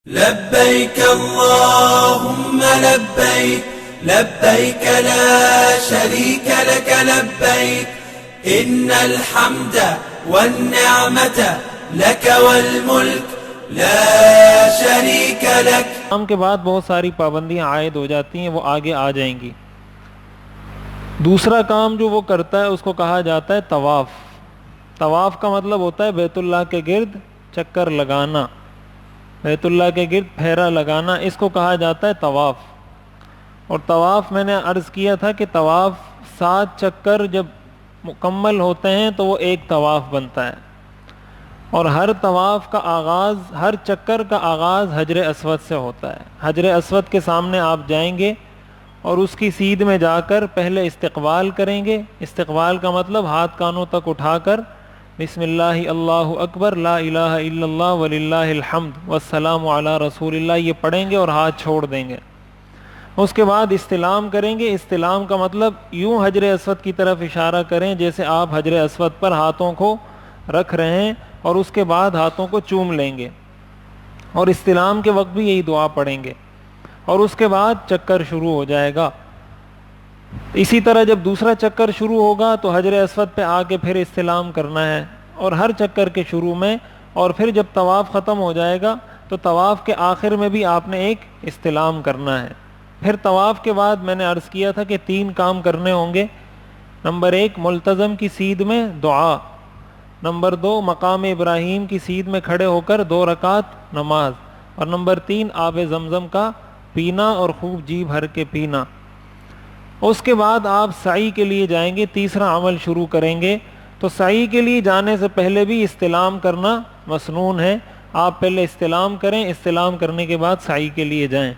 لبيك اللهم لبيك لبيك لا شريك لك لبيك إن الحمد والنعمة لك والملك لا شريك لك۔ کام کے بعد بہت ساری پابندیاں عائد ہو جاتی ہیں، وہ آگے آ جائیں گی۔ دوسرا کام جو وہ کرتا ہے اس کو کہا جاتا ہے طواف۔ طواف کا مطلب ہوتا ہے بیت اللہ کے گرد چکر لگانا، بیت اللہ کے گرد پھیرا لگانا، اس کو کہا جاتا ہے طواف۔ اور طواف میں نے عرض کیا تھا کہ طواف 7 چکر جب مکمل ہوتے ہیں تو وہ ایک طواف بنتا ہے، اور ہر طواف کا آغاز، ہر چکر کا آغاز حجر اسود سے ہوتا ہے۔ حجر اسود کے سامنے آپ جائیں گے اور اس کی سیدھ میں جا کر پہلے استقبال کریں گے۔ استقبال کا مطلب ہاتھ کانوں تک اٹھا کر بسم اللہ اللہ اکبر لا الہ الا اللہ وللہ الحمد والسلام علی رسول اللہ یہ پڑھیں گے اور ہاتھ چھوڑ دیں گے۔ اس کے بعد استلام کریں گے۔ استلام کا مطلب یوں حجر اسود کی طرف اشارہ کریں جیسے آپ حجر اسود پر ہاتھوں کو رکھ رہے ہیں، اور اس کے بعد ہاتھوں کو چوم لیں گے، اور استلام کے وقت بھی یہی دعا پڑھیں گے، اور اس کے بعد چکر شروع ہو جائے گا۔ اسی طرح جب دوسرا چکر شروع ہوگا تو حجر اسود پہ آ کے پھر استلام کرنا ہے، اور ہر چکر کے شروع میں، اور پھر جب طواف ختم ہو جائے گا تو طواف کے آخر میں بھی آپ نے ایک استلام کرنا ہے۔ پھر طواف کے بعد میں نے عرض کیا تھا کہ 3 کام کرنے ہوں گے۔ نمبر 1 ملتزم کی سیدھ میں دعا، نمبر 2 مقام ابراہیم کی سیدھ میں کھڑے ہو کر 2 رکعت نماز، اور نمبر 3 آب زمزم کا پینا اور خوب جی بھر کے پینا۔ اس کے بعد آپ سعی کے لیے جائیں گے، تیسرا عمل شروع کریں گے۔ تو سعی کے لیے جانے سے پہلے بھی استلام کرنا مسنون ہے۔ آپ پہلے استلام کریں، استلام کرنے کے بعد سعی کے لیے جائیں۔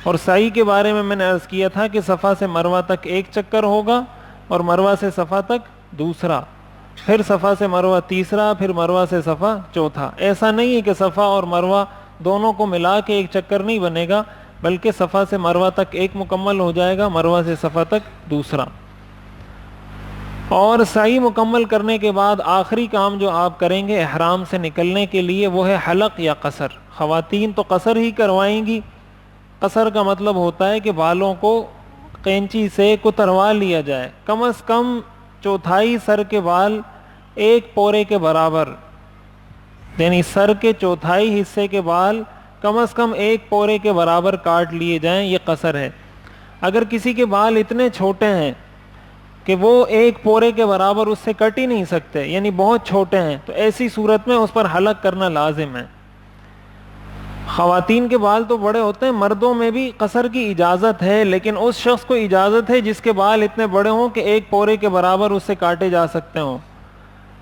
اور سعی کے بارے میں نے عرض کیا تھا کہ صفا سے مروہ تک 1 چکر ہوگا، اور مروہ سے صفا تک دوسرا، پھر صفا سے مروہ تیسرا، پھر مروہ سے صفا چوتھا۔ ایسا نہیں ہے کہ صفا اور مروہ دونوں کو ملا کے 1 چکر نہیں بنے گا، بلکہ صفا سے مروہ تک 1 مکمل ہو جائے گا، مروہ سے صفا تک دوسرا۔ اور سعی مکمل کرنے کے بعد آخری کام جو آپ کریں گے احرام سے نکلنے کے لیے وہ ہے حلق یا قصر۔ خواتین تو قصر ہی کروائیں گی۔ قصر کا مطلب ہوتا ہے کہ بالوں کو قینچی سے کتروا لیا جائے، کم از کم 1/4 سر کے بال 1 پورے کے برابر، یعنی سر کے 1/4 حصے کے بال کم از کم 1 پورے کے برابر کاٹ لیے جائیں، یہ قصر ہے۔ اگر کسی کے بال اتنے چھوٹے ہیں کہ وہ 1 پورے کے برابر اس سے کٹ ہی نہیں سکتے، یعنی بہت چھوٹے ہیں، تو ایسی صورت میں اس پر حلق کرنا لازم ہے۔ خواتین کے بال تو بڑے ہوتے ہیں، مردوں میں بھی قصر کی اجازت ہے، لیکن اس شخص کو اجازت ہے جس کے بال اتنے بڑے ہوں کہ 1 پورے کے برابر اس سے کاٹے جا سکتے ہوں۔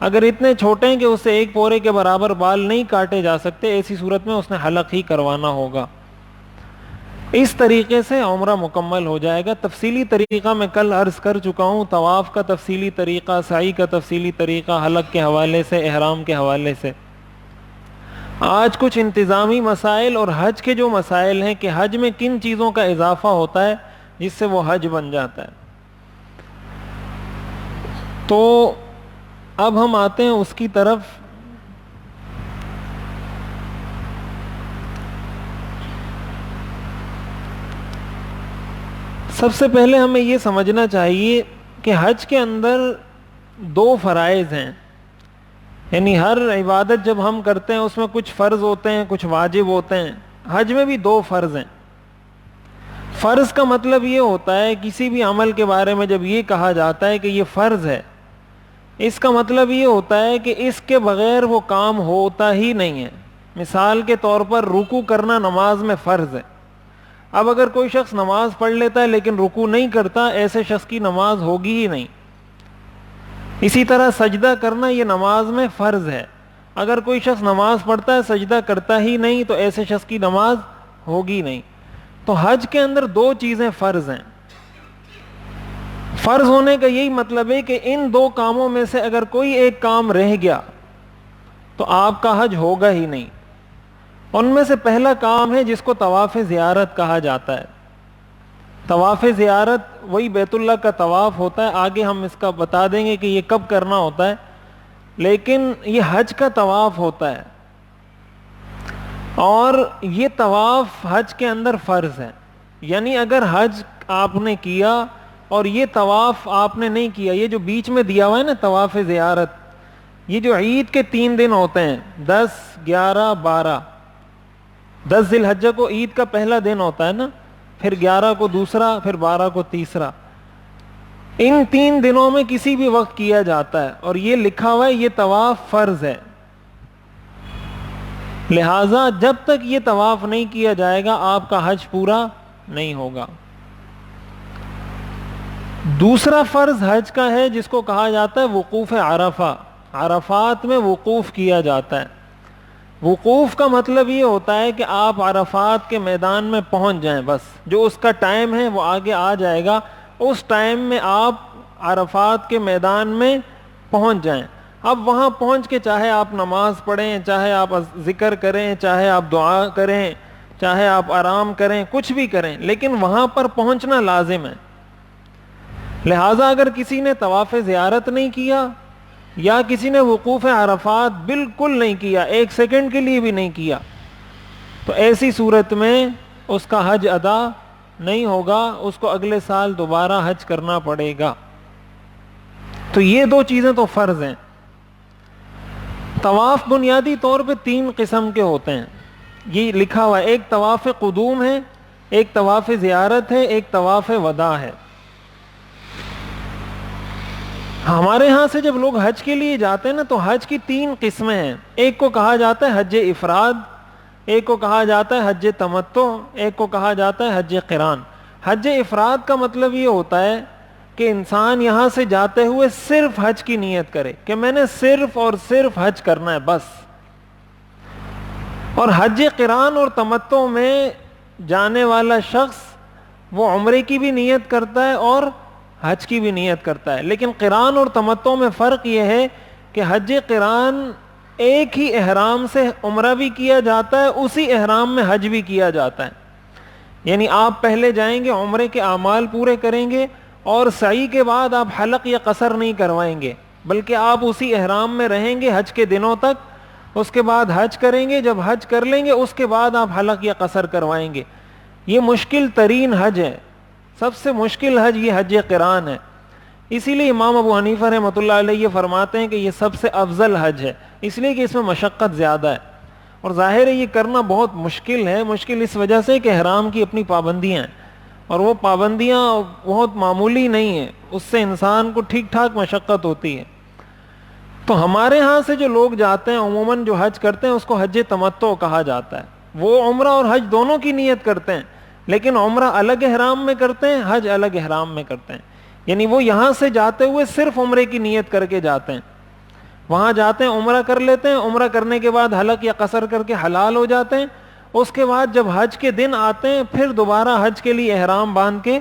اگر اتنے چھوٹے ہیں کہ اس سے 1 پورے کے برابر بال نہیں کاٹے جا سکتے، ایسی صورت میں اس نے حلق ہی کروانا ہوگا۔ اس طریقے سے عمرہ مکمل ہو جائے گا۔ تفصیلی طریقہ میں کل عرض کر چکا ہوں، طواف کا تفصیلی طریقہ، سعی کا تفصیلی طریقہ، حلق کے حوالے سے، احرام کے حوالے سے۔ آج کچھ انتظامی مسائل اور حج کے جو مسائل ہیں کہ حج میں کن چیزوں کا اضافہ ہوتا ہے جس سے وہ حج بن جاتا ہے۔ تو اب ہم آتے ہیں اس کی طرف۔ سب سے پہلے ہمیں یہ سمجھنا چاہیے کہ حج کے اندر 2 فرائض ہیں، یعنی ہر عبادت جب ہم کرتے ہیں اس میں کچھ فرض ہوتے ہیں، کچھ واجب ہوتے ہیں۔ حج میں بھی 2 فرض ہیں۔ فرض کا مطلب یہ ہوتا ہے کسی بھی عمل کے بارے میں جب یہ کہا جاتا ہے کہ یہ فرض ہے، اس کا مطلب یہ ہوتا ہے کہ اس کے بغیر وہ کام ہوتا ہی نہیں ہے۔ مثال کے طور پر رکوع کرنا نماز میں فرض ہے۔ اب اگر کوئی شخص نماز پڑھ لیتا ہے لیکن رکوع نہیں کرتا، ایسے شخص کی نماز ہوگی ہی نہیں۔ اسی طرح سجدہ کرنا یہ نماز میں فرض ہے۔ اگر کوئی شخص نماز پڑھتا ہے سجدہ کرتا ہی نہیں تو ایسے شخص کی نماز ہوگی نہیں۔ تو حج کے اندر 2 چیزیں فرض ہیں۔ فرض ہونے کا یہی مطلب ہے کہ ان 2 کاموں میں سے اگر کوئی ایک کام رہ گیا تو آپ کا حج ہوگا ہی نہیں۔ ان میں سے پہلا کام ہے جس کو طواف زیارت کہا جاتا ہے۔ طواف زیارت وہی بیت اللہ کا طواف ہوتا ہے، آگے ہم اس کا بتا دیں گے کہ یہ کب کرنا ہوتا ہے، لیکن یہ حج کا طواف ہوتا ہے۔ اور یہ طواف حج کے اندر فرض ہے. یعنی اگر حج آپ نے کیا اور یہ طواف آپ نے نہیں کیا، یہ جو بیچ میں دیا ہوا ہے نا طواف زیارت، یہ جو عید کے 3 دن ہوتے ہیں 10 11 12، 10 ذی الحجہ کو عید کا پہلا دن ہوتا ہے نا، پھر 11 کو دوسرا، پھر 12 کو تیسرا، ان 3 دنوں میں کسی بھی وقت کیا جاتا ہے، اور یہ لکھا ہوا ہے یہ طواف فرض ہے. لہذا جب تک یہ طواف نہیں کیا جائے گا آپ کا حج پورا نہیں ہوگا. دوسرا فرض حج کا ہے جس کو کہا جاتا ہے وقوف عرفہ. عرفات میں وقوف کیا جاتا ہے. وقوف کا مطلب یہ ہوتا ہے کہ آپ عرفات کے میدان میں پہنچ جائیں، بس جو اس کا ٹائم ہے وہ آگے آ جائے گا، اس ٹائم میں آپ عرفات کے میدان میں پہنچ جائیں. اب وہاں پہنچ کے چاہے آپ نماز پڑھیں، چاہے آپ ذکر کریں، چاہے آپ دعا کریں، چاہے آپ آرام کریں، کچھ بھی کریں، لیکن وہاں پر پہنچنا لازم ہے. لہٰذا اگر کسی نے طواف زیارت نہیں کیا یا کسی نے وقوف عرفات بالکل نہیں کیا، 1 سیکنڈ کے لیے بھی نہیں کیا، تو ایسی صورت میں اس کا حج ادا نہیں ہوگا، اس کو اگلے سال دوبارہ حج کرنا پڑے گا. تو یہ 2 چیزیں تو فرض ہیں. طواف بنیادی طور پہ 3 قسم کے ہوتے ہیں، یہ لکھا ہوا ہے. ایک طواف قدوم ہے، ایک طواف زیارت ہے، ایک طواف وداع ہے. ہمارے ہاں سے جب لوگ حج کے لیے جاتے ہیں نا تو حج کی 3 قسمیں ہیں. ایک کو کہا جاتا ہے حج افراد، ایک کو کہا جاتا ہے حج تمتع، ایک کو کہا جاتا ہے حج قران. حج افراد کا مطلب یہ ہوتا ہے کہ انسان یہاں سے جاتے ہوئے صرف حج کی نیت کرے کہ میں نے صرف اور صرف حج کرنا ہے بس. اور حج قران اور تمتع میں جانے والا شخص وہ عمرے کی بھی نیت کرتا ہے اور حج کی بھی نیت کرتا ہے. لیکن قران اور تمتع میں فرق یہ ہے کہ حج قران ایک ہی احرام سے عمرہ بھی کیا جاتا ہے، اسی احرام میں حج بھی کیا جاتا ہے. یعنی آپ پہلے جائیں گے، عمرے کے اعمال پورے کریں گے، اور سعی کے بعد آپ حلق یا قصر نہیں کروائیں گے، بلکہ آپ اسی احرام میں رہیں گے حج کے دنوں تک. اس کے بعد حج کریں گے، جب حج کر لیں گے اس کے بعد آپ حلق یا قصر کروائیں گے. یہ مشکل ترین حج ہے، سب سے مشکل حج یہ حج قران ہے. اسی لیے امام ابو حنیفہ رحمۃ اللہ علیہ یہ فرماتے ہیں کہ یہ سب سے افضل حج ہے، اس لیے کہ اس میں مشقت زیادہ ہے، اور ظاہر ہے یہ کرنا بہت مشکل ہے. مشکل اس وجہ سے کہ احرام کی اپنی پابندیاں ہیں، اور وہ پابندیاں بہت معمولی نہیں ہیں، اس سے انسان کو ٹھیک ٹھاک مشقت ہوتی ہے. تو ہمارے ہاں سے جو لوگ جاتے ہیں عموماً جو حج کرتے ہیں اس کو حج تمتع کہا جاتا ہے. وہ عمرہ اور حج دونوں کی نیت کرتے ہیں، لیکن عمرہ الگ احرام میں کرتے ہیں، حج الگ احرام میں کرتے ہیں. یعنی وہ یہاں سے جاتے ہوئے صرف عمرے کی نیت کر کے جاتے ہیں، وہاں جاتے ہیں عمرہ کر لیتے ہیں، عمرہ کرنے کے بعد حلق یا قصر کر کے حلال ہو جاتے ہیں. اس کے بعد جب حج کے دن آتے ہیں پھر دوبارہ حج کے لیے احرام باندھ کے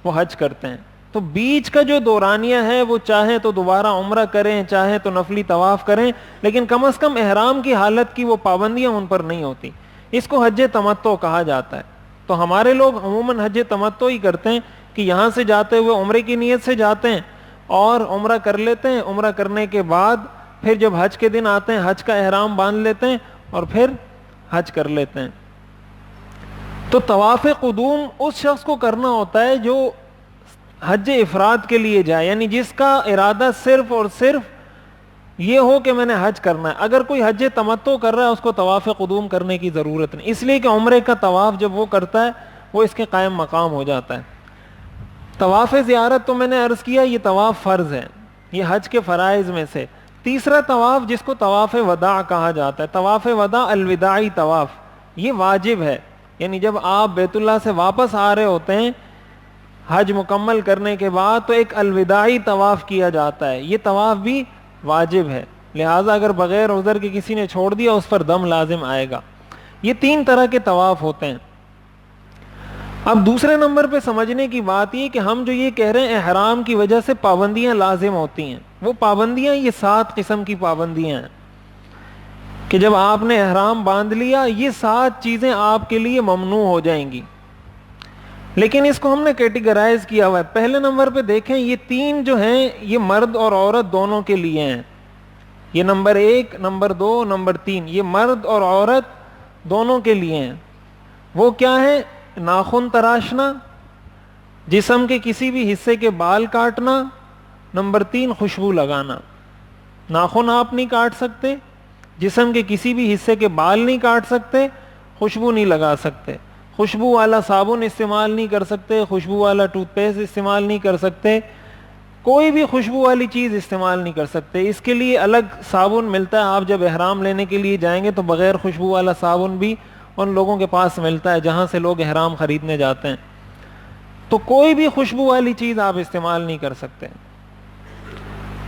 وہ حج کرتے ہیں. تو بیچ کا جو دورانیہ ہے وہ چاہے تو دوبارہ عمرہ کریں، چاہے تو نفلی طواف کریں، لیکن کم از کم احرام کی حالت کی وہ پابندیاں ان پر نہیں ہوتی. اس کو حج تمتع کہا جاتا ہے. تو ہمارے لوگ عموماً حج تمتع ہی کرتے ہیں کہ یہاں سے جاتے ہوئے عمرے کی نیت سے جاتے ہیں اور عمرہ کر لیتے ہیں، عمرہ کرنے کے بعد پھر جب حج کے دن آتے ہیں حج کا احرام باندھ لیتے ہیں اور پھر حج کر لیتے ہیں. تو طواف قدوم اس شخص کو کرنا ہوتا ہے جو حج افراد کے لیے جائے، یعنی جس کا ارادہ صرف اور صرف یہ ہو کہ میں نے حج کرنا ہے. اگر کوئی حج تمتع کر رہا ہے اس کو طواف قدوم کرنے کی ضرورت نہیں، اس لیے کہ عمرے کا طواف جب وہ کرتا ہے وہ اس کے قائم مقام ہو جاتا ہے. طواف زیارت تو میں نے عرض کیا یہ طواف فرض ہے، یہ حج کے فرائض میں سے. تیسرا طواف جس کو طواف وداع کہا جاتا ہے، طواف وداع الوداعی طواف، یہ واجب ہے. یعنی جب آپ بیت اللہ سے واپس آ رہے ہوتے ہیں حج مکمل کرنے کے بعد تو ایک الوداعی طواف کیا جاتا ہے، یہ طواف بھی واجب ہے. لہٰذا اگر بغیر عذر کے کسی نے چھوڑ دیا اس پر دم لازم آئے گا. یہ 3 طرح کے طواف ہوتے ہیں. اب دوسرے نمبر پہ سمجھنے کی بات یہ کہ ہم جو یہ کہہ رہے ہیں احرام کی وجہ سے پابندیاں لازم ہوتی ہیں، وہ پابندیاں یہ 7 قسم کی پابندیاں ہیں کہ جب آپ نے احرام باندھ لیا یہ 7 چیزیں آپ کے لیے ممنوع ہو جائیں گی. لیکن اس کو ہم نے کیٹیگرائز کیا ہوا ہے. پہلے نمبر پہ دیکھیں یہ 3 جو ہیں یہ مرد اور عورت دونوں کے لیے ہیں. یہ نمبر 1، نمبر 2، نمبر 3، یہ مرد اور عورت دونوں کے لیے ہیں. وہ کیا ہے؟ ناخن تراشنا, جسم کے کسی بھی حصے کے بال کاٹنا, نمبر 3 خوشبو لگانا. ناخن آپ نہیں کاٹ سکتے, جسم کے کسی بھی حصے کے بال نہیں کاٹ سکتے, خوشبو نہیں لگا سکتے, خوشبو والا صابن استعمال نہیں کر سکتے, خوشبو والا ٹوتھ پیسٹ استعمال نہیں کر سکتے, کوئی بھی خوشبو والی چیز استعمال نہیں کر سکتے. اس کے لیے الگ صابن ملتا ہے. آپ جب احرام لینے کے لیے جائیں گے تو بغیر خوشبو والا صابن بھی ان لوگوں کے پاس ملتا ہے جہاں سے لوگ احرام خریدنے جاتے ہیں. تو کوئی بھی خوشبو والی چیز آپ استعمال نہیں کر سکتے.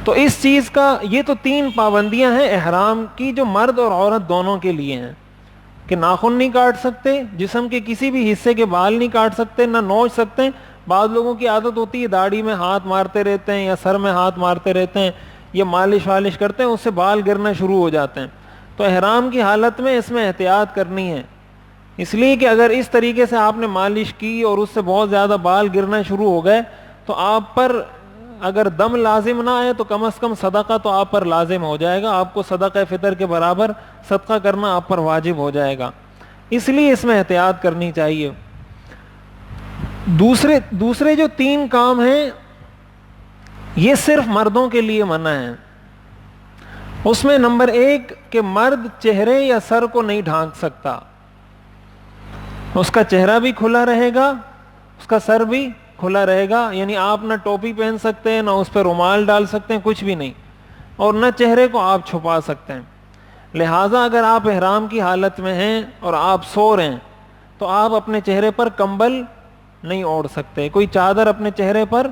تو اس چیز کا, یہ تو 3 پابندیاں ہیں احرام کی جو مرد اور عورت دونوں کے لیے ہیں, کہ ناخن نہیں کاٹ سکتے, جسم کے کسی بھی حصے کے بال نہیں کاٹ سکتے, نہ نوچ سکتے ہیں. بعض لوگوں کی عادت ہوتی ہے داڑھی میں ہاتھ مارتے رہتے ہیں یا سر میں ہاتھ مارتے رہتے ہیں یا مالش والش کرتے ہیں, اس سے بال گرنا شروع ہو جاتے ہیں. تو احرام کی حالت میں اس میں احتیاط کرنی ہے, اس لیے کہ اگر اس طریقے سے آپ نے مالش کی اور اس سے بہت زیادہ بال گرنا شروع ہو گئے تو آپ پر اگر دم لازم نہ آئے تو کم از کم صدقہ تو آپ پر لازم ہو جائے گا. آپ کو صدقہ فطر کے برابر صدقہ کرنا آپ پر واجب ہو جائے گا. اس لیے اس میں احتیاط کرنی چاہیے. دوسرے جو 3 کام ہیں یہ صرف مردوں کے لیے منع ہیں. اس میں نمبر 1 کہ مرد چہرے یا سر کو نہیں ڈھانک سکتا. اس کا چہرہ بھی کھلا رہے گا, اس کا سر بھی کھلا رہے گا, یعنی آپ نہ ٹوپی پہن سکتے ہیں, نہ اس پہ رومال ڈال سکتے ہیں, کچھ بھی نہیں, اور نہ چہرے کو آپ چھپا سکتے ہیں. لہٰذا اگر آپ احرام کی حالت میں ہیں اور آپ سو رہے ہیں تو آپ اپنے چہرے پر کمبل نہیں اوڑھ سکتے, کوئی چادر اپنے چہرے پر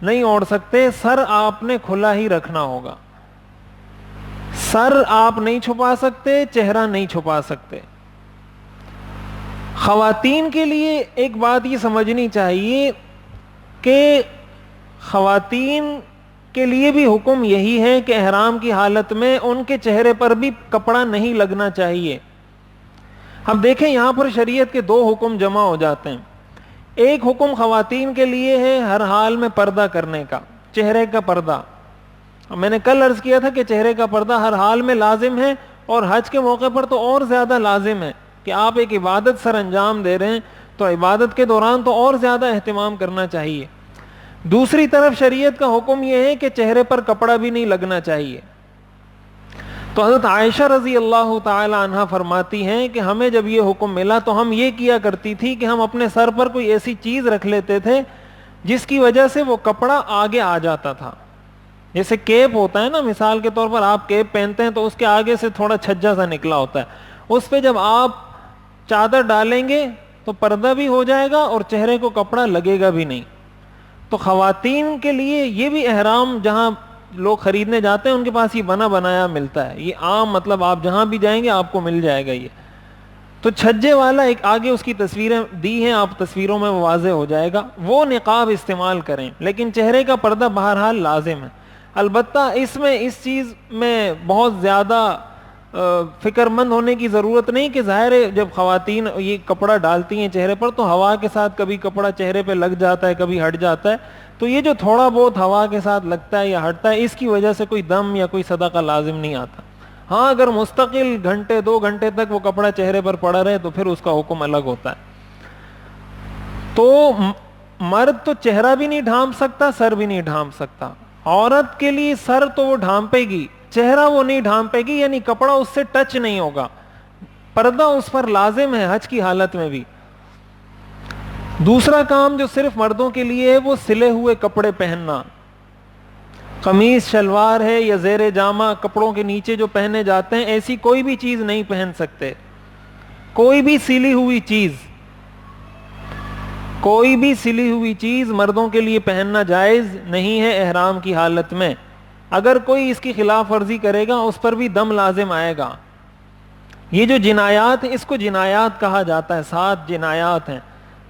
نہیں اوڑھ سکتے. سر آپ نے کھلا ہی رکھنا ہوگا, سر آپ نہیں چھپا سکتے, چہرہ نہیں چھپا سکتے. خواتین کے لیے ایک بات یہ سمجھنی چاہیے کہ خواتین کے لیے بھی حکم یہی ہے کہ احرام کی حالت میں ان کے چہرے پر بھی کپڑا نہیں لگنا چاہیے. اب دیکھیں یہاں پر شریعت کے 2 حکم جمع ہو جاتے ہیں. ایک حکم خواتین کے لیے ہے ہر حال میں پردہ کرنے کا, چہرے کا پردہ. میں نے کل عرض کیا تھا کہ چہرے کا پردہ ہر حال میں لازم ہے, اور حج کے موقع پر تو اور زیادہ لازم ہے کہ آپ ایک عبادت سر انجام دے رہے ہیں تو عبادت کے دوران تو اور زیادہ اہتمام کرنا چاہیے. دوسری طرف شریعت کا حکم یہ ہے کہ چہرے پر کپڑا بھی نہیں لگنا چاہیے. تو حضرت عائشہ رضی اللہ تعالی عنہا فرماتی ہیں کہ ہمیں جب یہ حکم ملا تو ہم یہ کیا کرتی تھی کہ ہم اپنے سر پر کوئی ایسی چیز رکھ لیتے تھے جس کی وجہ سے وہ کپڑا آگے آ جاتا تھا. جیسے کیپ ہوتا ہے نا, مثال کے طور پر آپ کیپ پہنتے ہیں تو اس کے آگے سے تھوڑا چھجا سا نکلا ہوتا ہے, اس پہ جب آپ چادر ڈالیں گے تو پردہ بھی ہو جائے گا اور چہرے کو کپڑا لگے گا بھی نہیں. تو خواتین کے لیے یہ بھی احرام جہاں لوگ خریدنے جاتے ہیں ان کے پاس یہ بنا بنایا ملتا ہے, یہ عام, مطلب آپ جہاں بھی جائیں گے آپ کو مل جائے گا یہ. تو چھجے والا ایک آگے اس کی تصویریں دی ہیں, آپ تصویروں میں واضح ہو جائے گا, وہ نقاب استعمال کریں, لیکن چہرے کا پردہ بہرحال لازم ہے. البتہ اس چیز میں بہت زیادہ فکر مند ہونے کی ضرورت نہیں کہ ظاہر ہے جب خواتین یہ کپڑا ڈالتی ہیں چہرے پر تو ہوا کے ساتھ کبھی کپڑا چہرے پہ لگ جاتا ہے, کبھی ہٹ جاتا ہے, تو یہ جو تھوڑا بہت ہوا کے ساتھ لگتا ہے یا ہٹتا ہے اس کی وجہ سے کوئی دم یا کوئی صدقہ لازم نہیں آتا. ہاں اگر مستقل گھنٹے 2 گھنٹے تک وہ کپڑا چہرے پر پڑا رہے تو پھر اس کا حکم الگ ہوتا ہے. تو مرد تو چہرہ بھی نہیں ڈھانپ سکتا, سر بھی نہیں ڈھانپ سکتا. عورت کے لیے سر تو وہ ڈھانپے گی, چہرہ وہ نہیں ڈھانپے گی, یعنی کپڑا اس سے ٹچ نہیں ہوگا, پردہ اس پر لازم ہے حج کی حالت میں بھی. دوسرا کام جو صرف مردوں کے لیے ہے وہ سلے ہوئے کپڑے پہننا. قمیص شلوار ہے یا زیر جامہ کپڑوں کے نیچے جو پہنے جاتے ہیں ایسی کوئی بھی چیز نہیں پہن سکتے. کوئی بھی سلی ہوئی چیز مردوں کے لیے پہننا جائز نہیں ہے احرام کی حالت میں. اگر کوئی اس کی خلاف ورزی کرے گا اس پر بھی دم لازم آئے گا. یہ جو جنایات ہیں اس کو جنایات کہا جاتا ہے, 7 جنایات ہیں,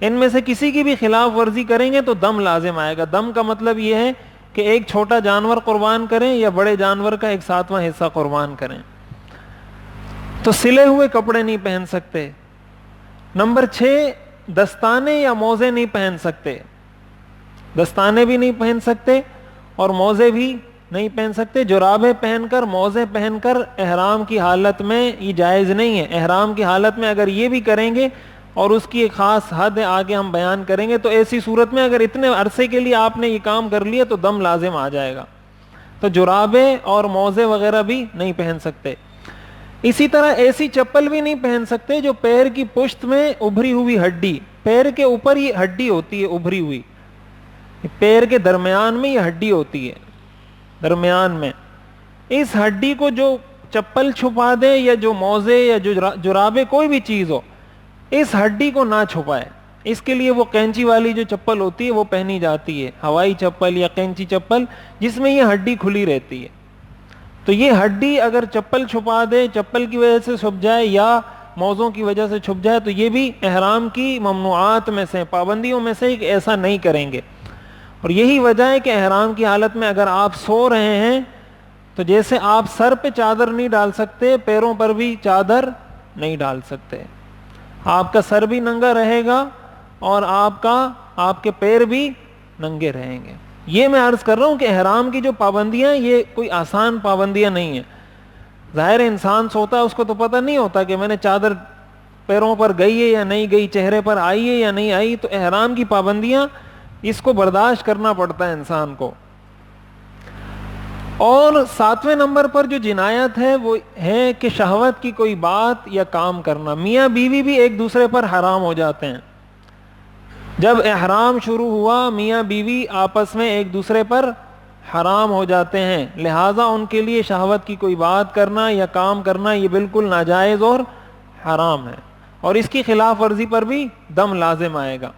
ان میں سے کسی کی بھی خلاف ورزی کریں گے تو دم لازم آئے گا. دم کا مطلب یہ ہے کہ ایک چھوٹا جانور قربان کریں یا بڑے جانور کا 1/7 حصہ قربان کریں. تو سلے ہوئے کپڑے نہیں پہن سکتے. نمبر 6 دستانے یا موزے نہیں پہن سکتے. دستانے بھی نہیں پہن سکتے اور موزے بھی نہیں پہن سکتے. جرابیں پہن کر موزے پہن کر احرام کی حالت میں یہ جائز نہیں ہے. احرام کی حالت میں اگر یہ بھی کریں گے اور اس کی ایک خاص حد آگے ہم بیان کریں گے, تو ایسی صورت میں اگر اتنے عرصے کے لیے آپ نے یہ کام کر لیا تو دم لازم آ جائے گا. تو جرابیں اور موزے وغیرہ بھی نہیں پہن سکتے. اسی طرح ایسی چپل بھی نہیں پہن سکتے جو پیر کی پشت میں ابھری ہوئی ہڈی, پیر کے اوپر یہ ہڈی ہوتی ہے ابھری ہوئی, پیر کے درمیان میں یہ ہڈی ہوتی ہے, درمیان میں اس ہڈی کو جو چپل چھپا دے یا جو موزے یا جو جرابے کوئی بھی چیز ہو, اس ہڈی کو نہ چھپائے. اس کے لیے وہ کینچی والی جو چپل ہوتی ہے وہ پہنی جاتی ہے, ہوائی چپل یا کینچی چپل, جس میں یہ ہڈی کھلی رہتی ہے. تو یہ ہڈی اگر چپل چھپا دے, چپل کی وجہ سے چھپ جائے یا موزوں کی وجہ سے چھپ جائے, تو یہ بھی احرام کی ممنوعات میں سے, پابندیوں میں سے ایسا نہیں کریں گے. اور یہی وجہ ہے کہ احرام کی حالت میں اگر آپ سو رہے ہیں تو جیسے آپ سر پہ چادر نہیں ڈال سکتے, پیروں پر بھی چادر نہیں ڈال سکتے. آپ کا سر بھی ننگا رہے گا اور آپ کے پیر بھی ننگے رہیں گے. یہ میں عرض کر رہا ہوں کہ احرام کی جو پابندیاں یہ کوئی آسان پابندیاں نہیں ہیں. ظاہر انسان سوتا ہے, اس کو تو پتہ نہیں ہوتا کہ میں نے چادر پیروں پر گئی ہے یا نہیں گئی, چہرے پر آئی ہے یا نہیں آئی. تو احرام کی پابندیاں اس کو برداشت کرنا پڑتا ہے انسان کو. اور 7ویں نمبر پر جو جنایت ہے وہ ہے کہ شہوت کی کوئی بات یا کام کرنا. میاں بیوی بھی ایک دوسرے پر حرام ہو جاتے ہیں. جب احرام شروع ہوا میاں بیوی آپس میں ایک دوسرے پر حرام ہو جاتے ہیں, لہٰذا ان کے لیے شہوت کی کوئی بات کرنا یا کام کرنا یہ بالکل ناجائز اور حرام ہے, اور اس کی خلاف ورزی پر بھی دم لازم آئے گا.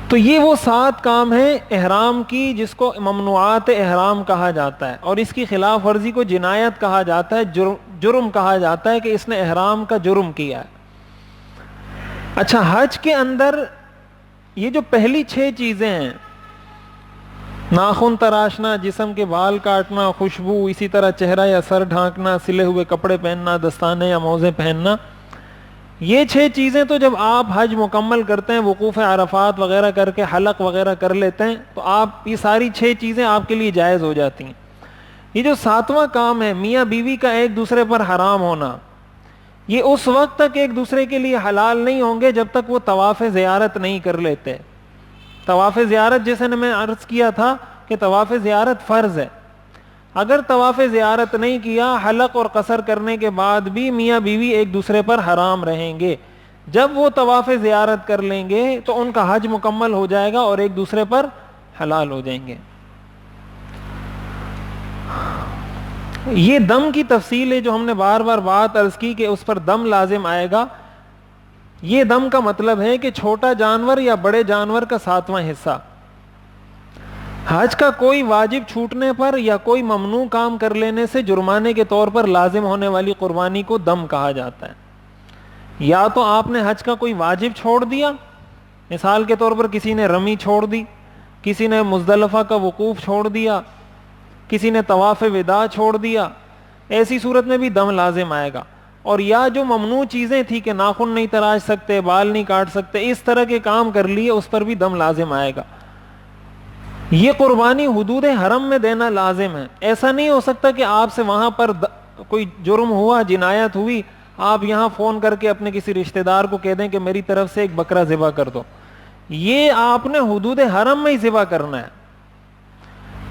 تو یہ وہ 7 کام ہیں احرام کی جس کو ممنوعات احرام کہا جاتا ہے, اور اس کی خلاف ورزی کو جنایت کہا جاتا ہے, جرم کہا جاتا ہے کہ اس نے احرام کا جرم کیا ہے. اچھا, حج کے اندر یہ جو پہلی 6 چیزیں ہیں, ناخن تراشنا, جسم کے بال کاٹنا, خوشبو, اسی طرح چہرہ یا سر ڈھانکنا, سلے ہوئے کپڑے پہننا, دستانے یا موزے پہننا, یہ 6 چیزیں تو جب آپ حج مکمل کرتے ہیں, وقوف عرفات وغیرہ کر کے حلق وغیرہ کر لیتے ہیں, تو آپ یہ ساری 6 چیزیں آپ کے لیے جائز ہو جاتی ہیں. یہ جو 7واں کام ہے میاں بیوی کا ایک دوسرے پر حرام ہونا, یہ اس وقت تک ایک دوسرے کے لیے حلال نہیں ہوں گے جب تک وہ طواف زیارت نہیں کر لیتے. طواف زیارت جیسے میں عرض کیا تھا کہ طواف زیارت فرض ہے. اگر طواف زیارت نہیں کیا, حلق اور قصر کرنے کے بعد بھی میاں بیوی ایک دوسرے پر حرام رہیں گے. جب وہ طواف زیارت کر لیں گے تو ان کا حج مکمل ہو جائے گا اور ایک دوسرے پر حلال ہو جائیں گے. یہ دم کی تفصیل ہے جو ہم نے بار بار بات عرض کی کہ اس پر دم لازم آئے گا. یہ دم کا مطلب ہے کہ چھوٹا جانور یا بڑے جانور کا 7واں حصہ. حج کا کوئی واجب چھوٹنے پر یا کوئی ممنوع کام کر لینے سے جرمانے کے طور پر لازم ہونے والی قربانی کو دم کہا جاتا ہے. یا تو آپ نے حج کا کوئی واجب چھوڑ دیا, مثال کے طور پر کسی نے رمی چھوڑ دی, کسی نے مزدلفہ کا وقوف چھوڑ دیا, کسی نے طواف وداع چھوڑ دیا, ایسی صورت میں بھی دم لازم آئے گا. اور یا جو ممنوع چیزیں تھی کہ ناخن نہیں تراش سکتے, بال نہیں کاٹ سکتے, اس طرح کے کام کر لیے, اس پر بھی دم لازم آئے گا. یہ قربانی حدود حرم میں دینا لازم ہے. ایسا نہیں ہو سکتا کہ آپ سے وہاں پر کوئی جرم ہوا, جنایت ہوئی, آپ یہاں فون کر کے اپنے کسی رشتہ دار کو کہہ دیں کہ میری طرف سے ایک بکرا ذبح کر دو. یہ آپ نے حدود حرم میں ہی ذبح کرنا ہے.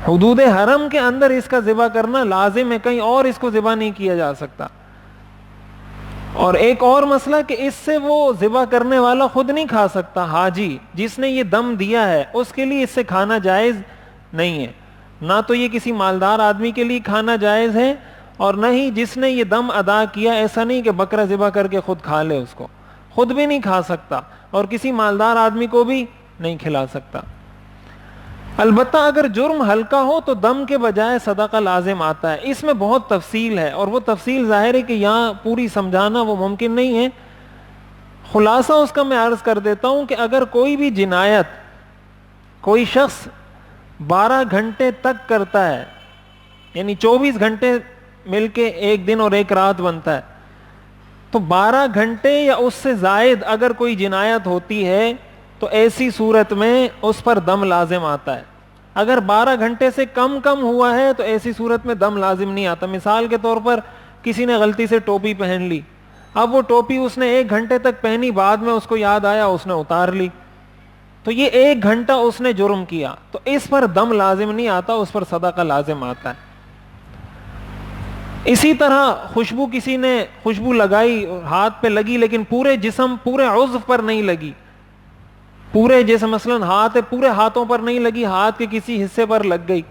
حدود حرم کے اندر اس کا ذبح کرنا لازم ہے, کہیں اور اس کو ذبح نہیں کیا جا سکتا. اور ایک اور مسئلہ کہ اس سے وہ ذبح کرنے والا خود نہیں کھا سکتا. حاجی جس نے یہ دم دیا ہے اس کے لیے اس سے کھانا جائز نہیں ہے. نہ تو یہ کسی مالدار آدمی کے لیے کھانا جائز ہے, اور نہ ہی جس نے یہ دم ادا کیا, ایسا نہیں کہ بکرا ذبح کر کے خود کھا لے, اس کو خود بھی نہیں کھا سکتا اور کسی مالدار آدمی کو بھی نہیں کھلا سکتا. البتہ اگر جرم ہلکا ہو تو دم کے بجائے صدقہ لازم آتا ہے. اس میں بہت تفصیل ہے, اور وہ تفصیل ظاہر ہے کہ یہاں پوری سمجھانا وہ ممکن نہیں ہے. خلاصہ اس کا میں عرض کر دیتا ہوں کہ اگر کوئی بھی جنایت کوئی شخص 12 گھنٹے تک کرتا ہے, یعنی 24 گھنٹے مل کے ایک دن اور ایک رات بنتا ہے, تو 12 گھنٹے یا اس سے زائد اگر کوئی جنایت ہوتی ہے تو ایسی صورت میں اس پر دم لازم آتا ہے. اگر 12 گھنٹے سے کم ہوا ہے تو ایسی صورت میں دم لازم نہیں آتا. مثال کے طور پر کسی نے غلطی سے ٹوپی پہن لی, اب وہ ٹوپی اس نے 1 گھنٹے تک پہنی, بعد میں اس کو یاد آیا اس نے اتار لی, تو یہ 1 گھنٹہ اس نے جرم کیا, تو اس پر دم لازم نہیں آتا, اس پر صدقہ لازم آتا ہے. اسی طرح خوشبو, کسی نے خوشبو لگائی, ہاتھ پہ لگی لیکن پورے جسم پورے عضو پر نہیں لگی, پورے جیسے مثلا ہاتھ ہے پورے ہاتھوں پر نہیں لگی, ہاتھ کے کسی حصے پر لگ گئی,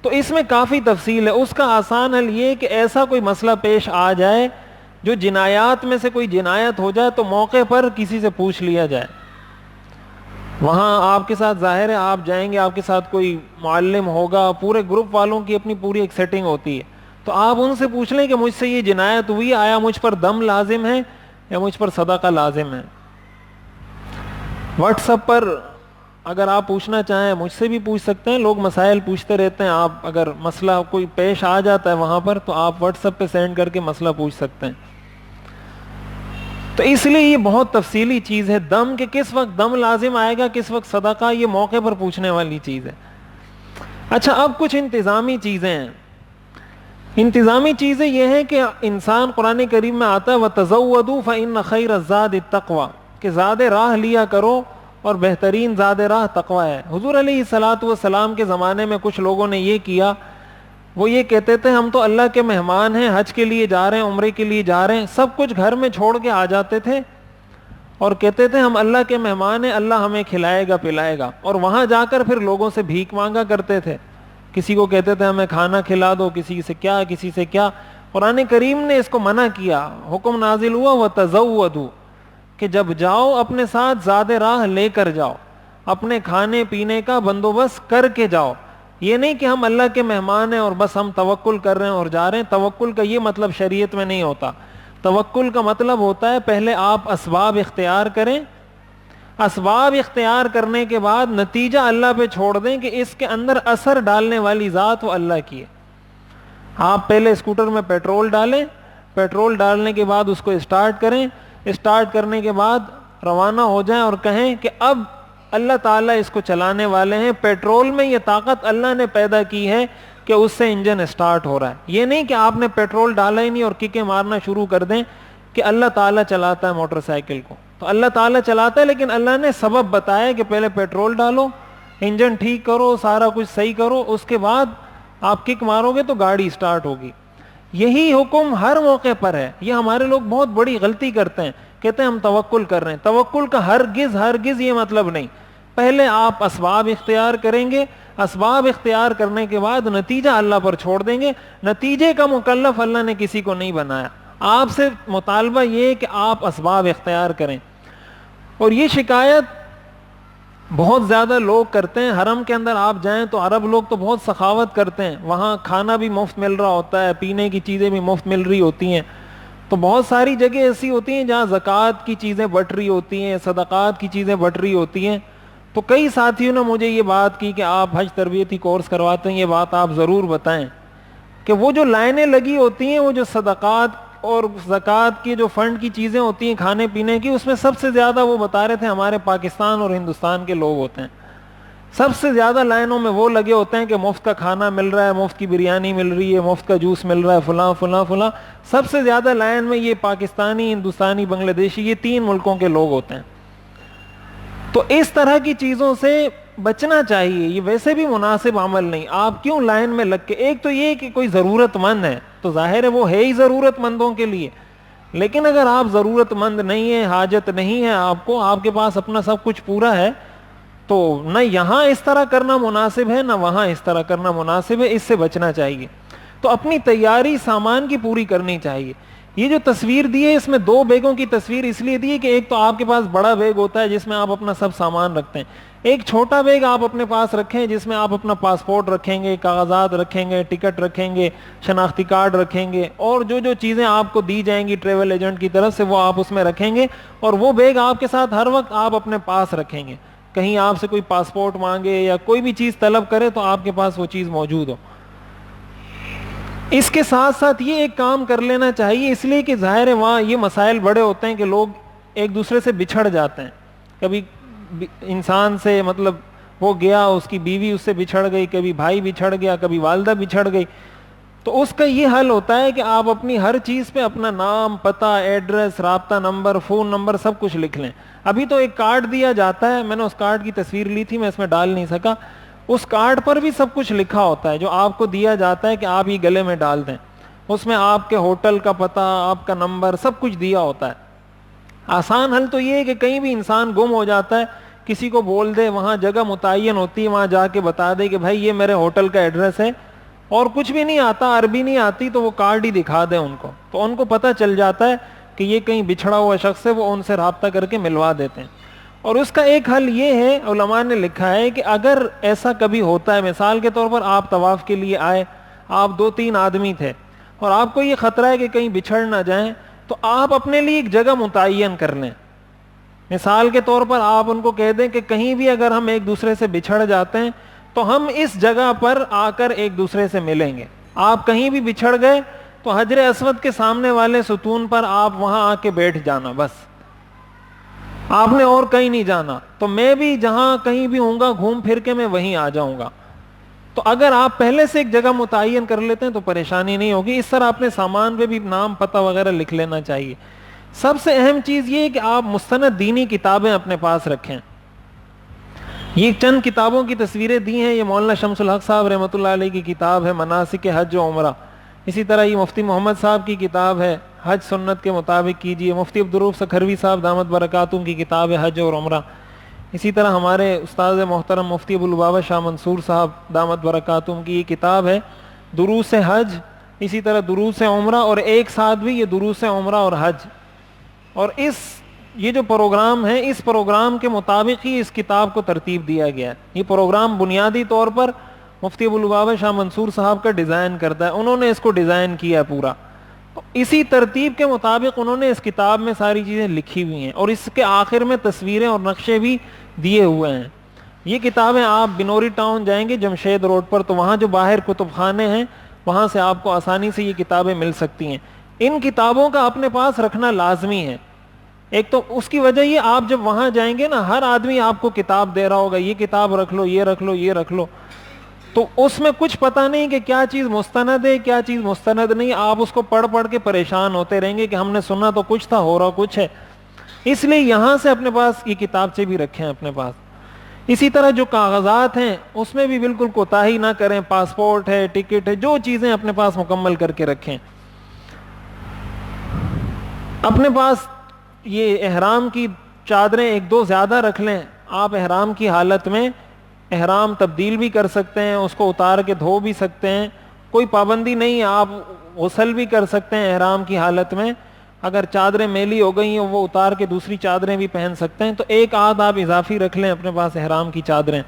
تو اس میں کافی تفصیل ہے. اس کا آسان حل یہ کہ ایسا کوئی مسئلہ پیش آ جائے جو جنایات میں سے کوئی جنایت ہو جائے تو موقع پر کسی سے پوچھ لیا جائے. وہاں آپ کے ساتھ ظاہر ہے آپ جائیں گے, آپ کے ساتھ کوئی معلم ہوگا, پورے گروپ والوں کی اپنی پوری ایک سیٹنگ ہوتی ہے, تو آپ ان سے پوچھ لیں کہ مجھ سے یہ جنایت ہوئی, آیا مجھ پر دم لازم ہے یا مجھ پر صدقہ لازم ہے. واٹس ایپ پر اگر آپ پوچھنا چاہیں مجھ سے بھی پوچھ سکتے ہیں, لوگ مسائل پوچھتے رہتے ہیں, آپ اگر مسئلہ کوئی پیش آ جاتا ہے وہاں پر تو آپ واٹس ایپ پہ سینڈ کر کے مسئلہ پوچھ سکتے ہیں. تو اس لیے یہ بہت تفصیلی چیز ہے, دم کہ کس وقت دم لازم آئے گا, کس وقت صدقہ, یہ موقع پر پوچھنے والی چیز ہے. اچھا, اب کچھ انتظامی چیزیں ہیں. انتظامی چیزیں یہ ہیں کہ انسان, قرآن کریم میں آتا ہے وَتَزَوَّدُوا فَإِنَّ خَيْرَ الزَّادِ التَّقْوَىٰ, کہ زاد راہ لیا کرو اور بہترین زاد راہ تقوی ہے. حضور علیہ الصلوۃ والسلام کے زمانے میں کچھ لوگوں نے یہ کیا, وہ یہ کہتے تھے ہم تو اللہ کے مہمان ہیں, حج کے لیے جا رہے ہیں, عمرے کے لیے جا رہے ہیں, سب کچھ گھر میں چھوڑ کے آ جاتے تھے اور کہتے تھے ہم اللہ کے مہمان ہیں, اللہ ہمیں کھلائے گا پلائے گا, اور وہاں جا کر پھر لوگوں سے بھیک مانگا کرتے تھے. کسی کو کہتے تھے ہمیں کھانا کھلا دو, کسی سے کیا کسی سے کیا. قرآن کریم نے اس کو منع کیا, حکم نازل ہوا وَتَزَوَّدُوا, کہ جب جاؤ اپنے ساتھ زاد راہ لے کر جاؤ, اپنے کھانے پینے کا بندوبست کر کے جاؤ. یہ نہیں کہ ہم اللہ کے مہمان ہیں اور بس ہم توکل کر رہے ہیں اور جا رہے ہیں. توکل کا یہ مطلب شریعت میں نہیں ہوتا. توکل کا مطلب ہوتا ہے پہلے آپ اسباب اختیار کریں, اسباب اختیار کرنے کے بعد نتیجہ اللہ پہ چھوڑ دیں کہ اس کے اندر اثر ڈالنے والی ذات وہ اللہ کی ہے. آپ پہلے اسکوٹر میں پیٹرول ڈالیں, پیٹرول ڈالنے کے بعد اس کو اسٹارٹ کریں, اسٹارٹ کرنے کے بعد روانہ ہو جائیں اور کہیں کہ اب اللہ تعالیٰ اس کو چلانے والے ہیں, پیٹرول میں یہ طاقت اللہ نے پیدا کی ہے کہ اس سے انجن اسٹارٹ ہو رہا ہے. یہ نہیں کہ آپ نے پیٹرول ڈالا ہی نہیں اور ککیں مارنا شروع کر دیں کہ اللہ تعالیٰ چلاتا ہے موٹر سائیکل کو. تو اللہ تعالیٰ چلاتا ہے لیکن اللہ نے سبب بتایا کہ پہلے پیٹرول ڈالو, انجن ٹھیک کرو, سارا کچھ صحیح کرو, اس کے بعد آپ کک مارو گے تو گاڑی اسٹارٹ ہوگی. یہی حکم ہر موقع پر ہے. یہ ہمارے لوگ بہت بڑی غلطی کرتے ہیں, کہتے ہیں ہم توکل کر رہے ہیں. توکل کا ہرگز یہ مطلب نہیں. پہلے آپ اسباب اختیار کریں گے, اسباب اختیار کرنے کے بعد نتیجہ اللہ پر چھوڑ دیں گے. نتیجے کا مکلف اللہ نے کسی کو نہیں بنایا. آپ سے مطالبہ یہ کہ آپ اسباب اختیار کریں. اور یہ شکایت بہت زیادہ لوگ کرتے ہیں. حرم کے اندر آپ جائیں تو عرب لوگ تو بہت سخاوت کرتے ہیں, وہاں کھانا بھی مفت مل رہا ہوتا ہے, پینے کی چیزیں بھی مفت مل رہی ہوتی ہیں. تو بہت ساری جگہ ایسی ہوتی ہیں جہاں زکوٰۃ کی چیزیں بٹ رہی ہوتی ہیں, صدقات کی چیزیں بٹ رہی ہوتی ہیں. تو کئی ساتھیوں نے مجھے یہ بات کی کہ آپ حج تربیتی کورس کرواتے ہیں, یہ بات آپ ضرور بتائیں کہ وہ جو لائنیں لگی ہوتی ہیں, وہ جو صدقات اور زکوٰۃ کی جو فنڈ کی چیزیں ہوتی ہیں کھانے پینے کی, اس میں سب سے زیادہ وہ بتا رہے تھے ہمارے پاکستان اور ہندوستان کے لوگ ہوتے ہیں. سب سے زیادہ لائنوں میں وہ لگے ہوتے ہیں کہ مفت کا کھانا مل رہا ہے, مفت کی بریانی مل رہی ہے, مفت کا جوس مل رہا ہے, فلاں فلاں فلاں. سب سے زیادہ لائن میں یہ پاکستانی, ہندوستانی, بنگلہ دیشی, یہ 3 ملکوں کے لوگ ہوتے ہیں. تو اس طرح کی چیزوں سے بچنا چاہیے. یہ ویسے بھی مناسب عمل نہیں. آپ کیوں لائن میں لگ کے, ایک تو یہ کہ کوئی ضرورت مند ہے تو ظاہر ہے وہ ہے ہی ضرورت مندوں کے لیے, لیکن اگر آپ ضرورت مند نہیں ہیں, حاجت نہیں ہے آپ کو, آپ کے پاس اپنا سب کچھ پورا ہے, تو نہ یہاں اس طرح کرنا مناسب ہے نہ وہاں اس طرح کرنا مناسب ہے. اس سے بچنا چاہیے. تو اپنی تیاری سامان کی پوری کرنی چاہیے. یہ جو تصویر دی ہے اس میں 2 بیگوں کی تصویر اس لیے دی ہے کہ ایک تو آپ کے پاس بڑا بیگ ہوتا ہے جس میں آپ اپنا سب سامان رکھتے ہیں, ایک چھوٹا بیگ آپ اپنے پاس رکھیں جس میں آپ اپنا پاسپورٹ رکھیں گے, کاغذات رکھیں گے, ٹکٹ رکھیں گے, شناختی کارڈ رکھیں گے, اور جو چیزیں آپ کو دی جائیں گی ٹریول ایجنٹ کی طرف سے وہ آپ اس میں رکھیں گے. اور وہ بیگ آپ کے ساتھ ہر وقت آپ اپنے پاس رکھیں گے. کہیں آپ سے کوئی پاسپورٹ مانگے یا کوئی بھی چیز طلب کرے تو آپ کے پاس وہ چیز موجود ہو. اس کے ساتھ ساتھ یہ ایک کام کر لینا چاہیے, اس لیے کہ ظاہر ہے وہاں یہ مسائل بڑے ہوتے ہیں کہ لوگ ایک دوسرے سے بچھڑ جاتے ہیں. کبھی انسان سے مطلب وہ گیا, اس کی بیوی اس سے بچھڑ گئی, کبھی بھائی بچھڑ گیا, کبھی والدہ بچھڑ گئی, تو اس کا یہ حل ہوتا ہے کہ آپ اپنی ہر چیز پہ اپنا نام, پتہ, ایڈریس, رابطہ نمبر, فون نمبر سب کچھ لکھ لیں. ابھی تو ایک کارڈ دیا جاتا ہے, میں نے اس کارڈ کی تصویر لی تھی, میں اس میں ڈال نہیں سکا. اس کارڈ پر بھی سب کچھ لکھا ہوتا ہے جو آپ کو دیا جاتا ہے کہ آپ یہ گلے میں ڈال دیں. اس میں آپ کے ہوٹل کا پتہ, آپ کا نمبر, سب کچھ دیا ہوتا ہے. آسان حل تو یہ ہے کہ کہیں بھی انسان گم ہو جاتا ہے, کسی کو بول دے, وہاں جگہ متعین ہوتی ہے, وہاں جا کے بتا دے کہ بھائی یہ میرے ہوٹل کا ایڈریس ہے, اور کچھ بھی نہیں آتا, عربی نہیں آتی, تو وہ کارڈ ہی دکھا دے ان کو, تو ان کو پتہ چل جاتا ہے کہ یہ کہیں بچھڑا ہوا شخص ہے, وہ ان سے رابطہ کر کے ملوا دیتے ہیں. اور اس کا ایک حل یہ ہے, علماء نے لکھا ہے کہ اگر ایسا کبھی ہوتا ہے, مثال کے طور پر آپ طواف کے لیے آئے, آپ 2-3 آدمی تھے اور آپ کو یہ خطرہ ہے کہ کہیں بچھڑ نہ جائیں, تو آپ اپنے لیے ایک جگہ متعین کر لیں. مثال کے طور پر آپ ان کو کہہ دیں کہ کہیں بھی اگر ہم ایک دوسرے سے بچھڑ جاتے ہیں تو ہم اس جگہ پر آ کر ایک دوسرے سے ملیں گے. آپ کہیں بھی بچھڑ گئے تو حجر اسود کے سامنے والے ستون پر آپ وہاں آ کے بیٹھ جانا, بس آپ نے اور کہیں نہیں جانا, تو میں بھی جہاں کہیں بھی ہوں گا گھوم پھر کے میں وہیں آ جاؤں گا. تو اگر آپ پہلے سے ایک جگہ متعین کر لیتے ہیں تو پریشانی نہیں ہوگی. اس طرح اپنے سامان پہ بھی نام, پتہ وغیرہ لکھ لینا چاہیے. سب سے اہم چیز یہ ہے کہ آپ مستند دینی کتابیں اپنے پاس رکھیں. یہ چند کتابوں کی تصویریں دی ہیں, یہ مولانا شمس الحق صاحب رحمۃ اللہ علیہ کی کتاب ہے مناسک حج و عمرہ. اسی طرح یہ مفتی محمد صاحب کی کتاب ہے حج سنت کے مطابق کیجیے. مفتی عبدالرؤف سکھروی صاحب دامت برکاتہم کی کتاب ہے حج اور عمرہ. اسی طرح ہمارے استاد محترم مفتی ابوالبابا شاہ منصور صاحب دامت برکاتہم کی یہ کتاب ہے دروس حج, اسی طرح دروس عمرہ, اور ایک ساتھ بھی یہ دروس عمرہ اور حج. اور یہ جو پروگرام ہے, اس پروگرام کے مطابق ہی اس کتاب کو ترتیب دیا گیا ہے. یہ پروگرام بنیادی طور پر مفتی ابوالبابا شاہ منصور صاحب کا ڈیزائن کرتا ہے, انہوں نے اس کو ڈیزائن کیا ہے پورا. تو اسی ترتیب کے مطابق انہوں نے اس کتاب میں ساری چیزیں لکھی ہوئی ہیں, اور اس کے آخر میں تصویریں اور نقشے بھی دیے ہوئے ہیں. یہ کتابیں آپ بنوری ٹاؤن جائیں گے جمشید روڈ پر, تو وہاں جو باہر کتب خانے ہیں وہاں سے آپ کو آسانی سے یہ کتابیں مل سکتی ہیں. ان کتابوں کا اپنے پاس رکھنا لازمی ہے. ایک تو اس کی وجہ یہ, آپ جب وہاں جائیں گے نا, ہر آدمی آپ کو کتاب دے رہا ہوگا, یہ کتاب رکھ لو, یہ رکھ لو, یہ رکھ لو, تو اس میں کچھ پتہ نہیں کہ کیا چیز مستند ہے کیا چیز مستند نہیں. آپ اس کو پڑھ پڑھ کے پریشان ہوتے رہیں گے کہ ہم نے سنا تو کچھ تھا, ہو رہا کچھ ہے. اس لیے یہاں سے اپنے پاس یہ کتابچے بھی رکھیں اپنے پاس. اسی طرح جو کاغذات ہیں اس میں بھی بالکل کوتاہی نہ کریں, پاسپورٹ ہے, ٹکٹ ہے, جو چیزیں اپنے پاس مکمل کر کے رکھیں. اپنے پاس یہ احرام کی چادریں 1-2 زیادہ رکھ لیں. آپ احرام کی حالت میں احرام تبدیل بھی کر سکتے ہیں, اس کو اتار کے دھو بھی سکتے ہیں, کوئی پابندی نہیں ہے. آپ غسل بھی کر سکتے ہیں احرام کی حالت میں. اگر چادریں میلی ہو گئی ہیں وہ اتار کے دوسری چادریں بھی پہن سکتے ہیں. تو 1 آدھ آپ اضافی رکھ لیں اپنے پاس احرام کی چادریں.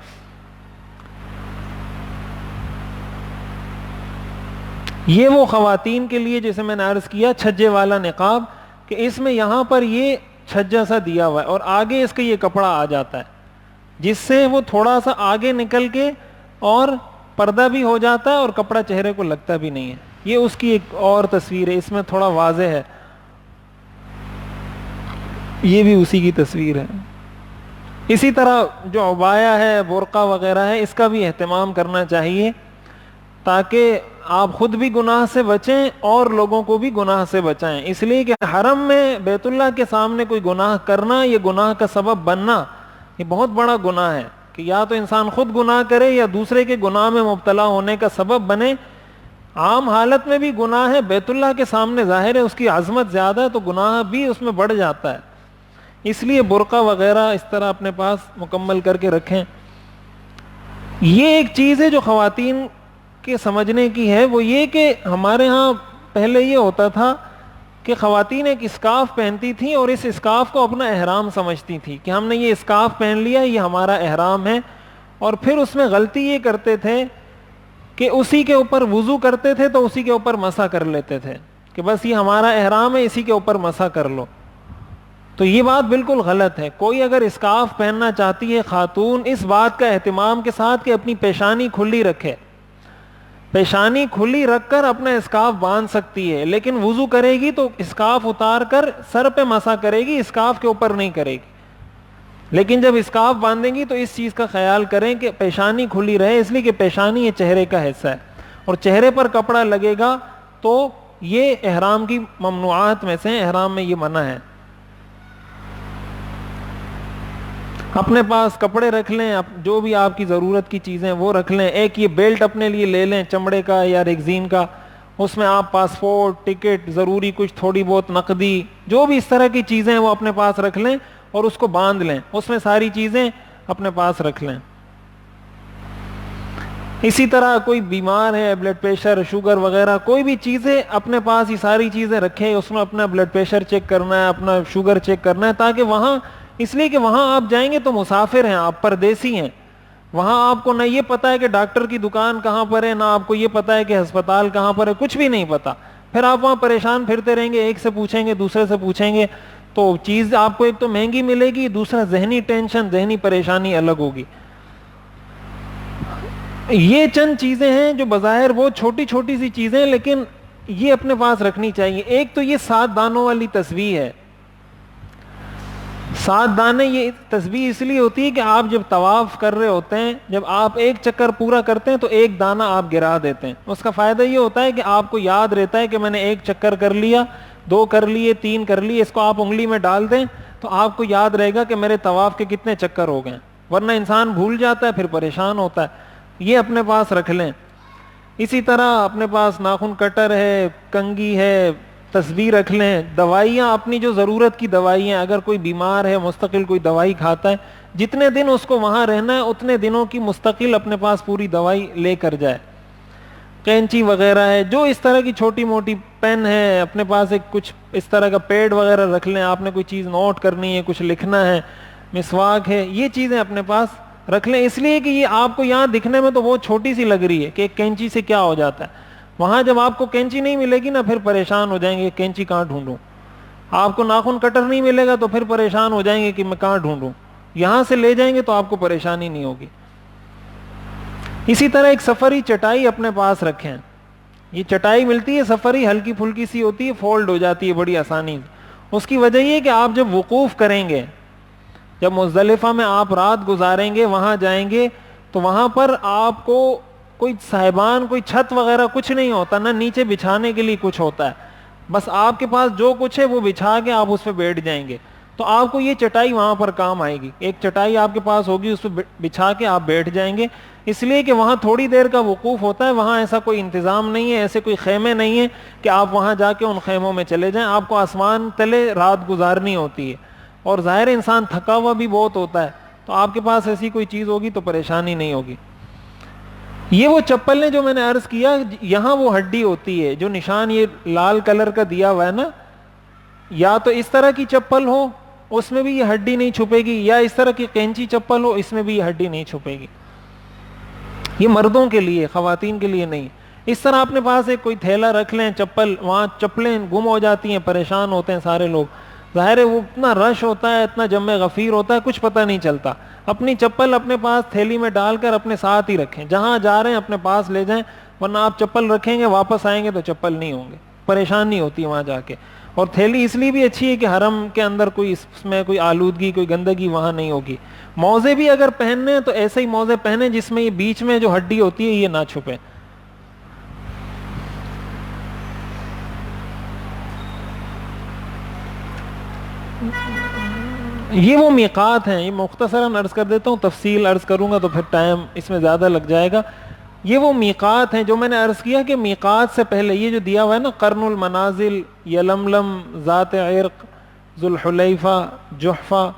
یہ وہ خواتین کے لیے جیسے میں نے عرض کیا چھجے والا نقاب, کہ اس میں یہاں پر یہ چھجا سا دیا ہوا ہے اور آگے اس کا یہ کپڑا آ جاتا ہے, جس سے وہ تھوڑا سا آگے نکل کے اور پردہ بھی ہو جاتا ہے اور کپڑا چہرے کو لگتا بھی نہیں ہے. یہ اس کی ایک اور تصویر ہے, اس میں تھوڑا واضح ہے, یہ بھی اسی کی تصویر ہے. اسی طرح جو عبایا ہے, برقع وغیرہ ہے, اس کا بھی اہتمام کرنا چاہیے تاکہ آپ خود بھی گناہ سے بچیں اور لوگوں کو بھی گناہ سے بچائیں. اس لیے کہ حرم میں بیت اللہ کے سامنے کوئی گناہ کرنا, یہ گناہ کا سبب بننا, یہ بہت بڑا گناہ ہے کہ یا تو انسان خود گناہ کرے یا دوسرے کے گناہ میں مبتلا ہونے کا سبب بنے. عام حالت میں بھی گناہ ہے, بیت اللہ کے سامنے ظاہر ہے اس کی عظمت زیادہ ہے تو گناہ بھی اس میں بڑھ جاتا ہے. اس لیے برقع وغیرہ اس طرح اپنے پاس مکمل کر کے رکھیں. یہ ایک چیز ہے جو خواتین کے سمجھنے کی ہے, وہ یہ کہ ہمارے ہاں پہلے یہ ہوتا تھا کہ خواتین ایک اسکارف پہنتی تھیں اور اس اسکارف کو اپنا احرام سمجھتی تھی کہ ہم نے یہ اسکارف پہن لیا, یہ ہمارا احرام ہے. اور پھر اس میں غلطی یہ کرتے تھے کہ اسی کے اوپر وضو کرتے تھے تو اسی کے اوپر مسح کر لیتے تھے کہ بس یہ ہمارا احرام ہے, اسی کے اوپر مسح کر لو. تو یہ بات بالکل غلط ہے. کوئی اگر اسکارف پہننا چاہتی ہے خاتون, اس بات کا اہتمام کے ساتھ کہ اپنی پیشانی کھلی رکھے, پیشانی کھلی رکھ کر اپنا اسکارف باندھ سکتی ہے, لیکن وضو کرے گی تو اسکارف اتار کر سر پہ مسح کرے گی, اسکارف کے اوپر نہیں کرے گی. لیکن جب اسکارف باندھیں گی تو اس چیز کا خیال کریں کہ پیشانی کھلی رہے، اس لیے کہ پیشانی یہ چہرے کا حصہ ہے، اور چہرے پر کپڑا لگے گا تو یہ احرام کی ممنوعات میں سے، احرام میں یہ منع ہے۔ اپنے پاس کپڑے رکھ لیں، جو بھی آپ کی ضرورت کی چیزیں وہ رکھ لیں۔ ایک یہ بیلٹ اپنے لیے لے لیں چمڑے کا یا ریگزین کا، اس میں آپ پاسپورٹ، ٹکٹ، ضروری کچھ تھوڑی بہت نقدی، جو بھی اس طرح کی چیزیں ہیں وہ اپنے پاس رکھ لیں اور اس کو باندھ لیں، اس میں ساری چیزیں اپنے پاس رکھ لیں۔ اسی طرح کوئی بیمار ہے، بلڈ پریشر، شوگر وغیرہ، کوئی بھی چیزیں اپنے پاس یہ ساری چیزیں رکھیں، اس میں اپنا بلڈ پریشر چیک کرنا ہے، اپنا شوگر چیک کرنا ہے، تاکہ وہاں، اس لیے کہ وہاں آپ جائیں گے تو مسافر ہیں آپ، پردیسی ہیں، وہاں آپ کو نہ یہ پتا ہے کہ ڈاکٹر کی دکان کہاں پر ہے، نہ آپ کو یہ پتا ہے کہ ہسپتال کہاں پر ہے، کچھ بھی نہیں پتا، پھر آپ وہاں پریشان پھرتے رہیں گے، ایک سے پوچھیں گے، دوسرے سے پوچھیں گے، تو چیز آپ کو ایک تو مہنگی ملے گی، دوسرا ذہنی ٹینشن، ذہنی پریشانی الگ ہوگی۔ یہ چند چیزیں ہیں جو بظاہر وہ چھوٹی چھوٹی سی چیزیں، لیکن یہ اپنے پاس رکھنی چاہیے۔ ایک تو یہ 7 دانوں والی تسبیح ہے۔ 7 دانے یہ تسبیح اس لیے ہوتی ہے کہ آپ جب طواف کر رہے ہوتے ہیں، جب آپ ایک چکر پورا کرتے ہیں تو ایک دانہ آپ گرا دیتے ہیں، اس کا فائدہ یہ ہوتا ہے کہ آپ کو یاد رہتا ہے کہ میں نے ایک چکر کر لیا، 2 کر لیے، 3 کر لیے، اس کو آپ انگلی میں ڈال دیں تو آپ کو یاد رہے گا کہ میرے طواف کے کتنے چکر ہو گئے، ورنہ انسان بھول جاتا ہے، پھر پریشان ہوتا ہے۔ یہ اپنے پاس رکھ لیں۔ اسی طرح اپنے پاس ناخن کٹر ہے، کنگھی ہے، تسبیح رکھ لیں۔ دوائیاں، اپنی جو ضرورت کی دوائیاں، اگر کوئی بیمار ہے مستقل کوئی دوائی کھاتا ہے، جتنے دن اس کو وہاں رہنا ہے اتنے دنوں کی مستقل اپنے پاس پوری دوائی لے کر جائے۔ کینچی وغیرہ ہے، جو اس طرح کی چھوٹی موٹی، پین ہے اپنے پاس، ایک کچھ اس طرح کا پیڈ وغیرہ رکھ لیں، آپ نے کوئی چیز نوٹ کرنی ہے، کچھ لکھنا ہے، مسواک ہے، یہ چیزیں اپنے پاس رکھ لیں، اس لیے کہ یہ آپ کو یہاں دکھنے میں تو وہ چھوٹی سی لگ رہی ہے کہ ایک کینچی سے کیا ہو جاتا ہے، وہاں جب آپ کو کینچی نہیں ملے گی نا پھر پریشان ہو جائیں گے، کینچی کہاں ڈھونڈوں، آپ کو ناخن کٹر نہیں ملے گا تو پھر پریشان ہو جائیں گے کہ میں کہاں ڈھونڈوں، یہاں سے لے جائیں گے تو آپ کو پریشانی نہیں ہوگی۔ اسی طرح ایک سفری چٹائی اپنے پاس رکھیں، یہ چٹائی ملتی ہے سفری، ہلکی پھلکی سی ہوتی ہے، فولڈ ہو جاتی ہے بڑی آسانی سے۔ اس کی وجہ یہ کہ آپ جب وقوف کریں گے، جب مزدلفہ میں آپ رات گزاریں گے، وہاں جائیں گے تو وہاں پر آپ کو کوئی صاحبان، کوئی چھت وغیرہ کچھ نہیں ہوتا، نہ نیچے بچھانے کے لیے کچھ ہوتا ہے، بس آپ کے پاس جو کچھ ہے وہ بچھا کے آپ اس پہ بیٹھ جائیں گے، تو آپ کو یہ چٹائی وہاں پر کام آئے گی۔ ایک چٹائی آپ کے پاس ہوگی، اس پہ بچھا کے آپ بیٹھ جائیں گے، اس لیے کہ وہاں تھوڑی دیر کا وقوف ہوتا ہے، وہاں ایسا کوئی انتظام نہیں ہے، ایسے کوئی خیمے نہیں ہیں کہ آپ وہاں جا کے ان خیموں میں چلے جائیں، آپ کو آسمان تلے رات گزارنی ہوتی ہے، اور ظاہر انسان تھکا ہوا بھی بہت ہوتا ہے، تو آپ کے پاس ایسی کوئی چیز ہوگی تو پریشانی نہیں ہوگی۔ یہ وہ چپل نے جو میں نے عرض کیا، یہاں وہ ہڈی ہوتی ہے، جو نشان یہ لال کلر کا دیا ہوا ہے نا، یا تو اس طرح کی چپل ہو اس میں بھی یہ ہڈی نہیں چھپے گی، یا اس طرح کی کینچی چپل ہو اس میں بھی یہ ہڈی نہیں چھپے گی۔ یہ مردوں کے لیے، خواتین کے لیے نہیں۔ اس طرح اپنے پاس ایک کوئی تھیلا رکھ لیں، چپل، وہاں چپلیں گم ہو جاتی ہیں، پریشان ہوتے ہیں سارے لوگ، ظاہر ہے وہ اتنا رش ہوتا ہے، اتنا جمع غفیر ہوتا ہے، کچھ پتہ نہیں چلتا۔ اپنی چپل اپنے پاس تھیلی میں ڈال کر اپنے ساتھ ہی رکھیں، جہاں جا رہے ہیں اپنے پاس لے جائیں، ورنہ آپ چپل رکھیں گے واپس آئیں گے تو چپل نہیں ہوں گے، پریشان نہیں ہوتی وہاں جا کے۔ اور تھیلی اس لیے بھی اچھی ہے کہ حرم کے اندر کوئی اس میں کوئی آلودگی، کوئی گندگی وہاں نہیں ہوگی۔ موزے بھی اگر پہننے ہیں تو ایسے ہی موزے پہنے جس میں یہ بیچ میں جو ہڈی ہوتی ہے یہ نہ چھپے۔ یہ وہ میقات ہیں، یہ مختصراً عرض کر دیتا ہوں، تفصیل عرض کروں گا تو پھر ٹائم اس میں زیادہ لگ جائے گا۔ یہ وہ میقات ہیں جو میں نے عرض کیا کہ میقات سے پہلے یہ جو دیا ہوا ہے نا، قرن المنازل، یلملم، ذات عرق، ذوالحلیفہ، جحفہ،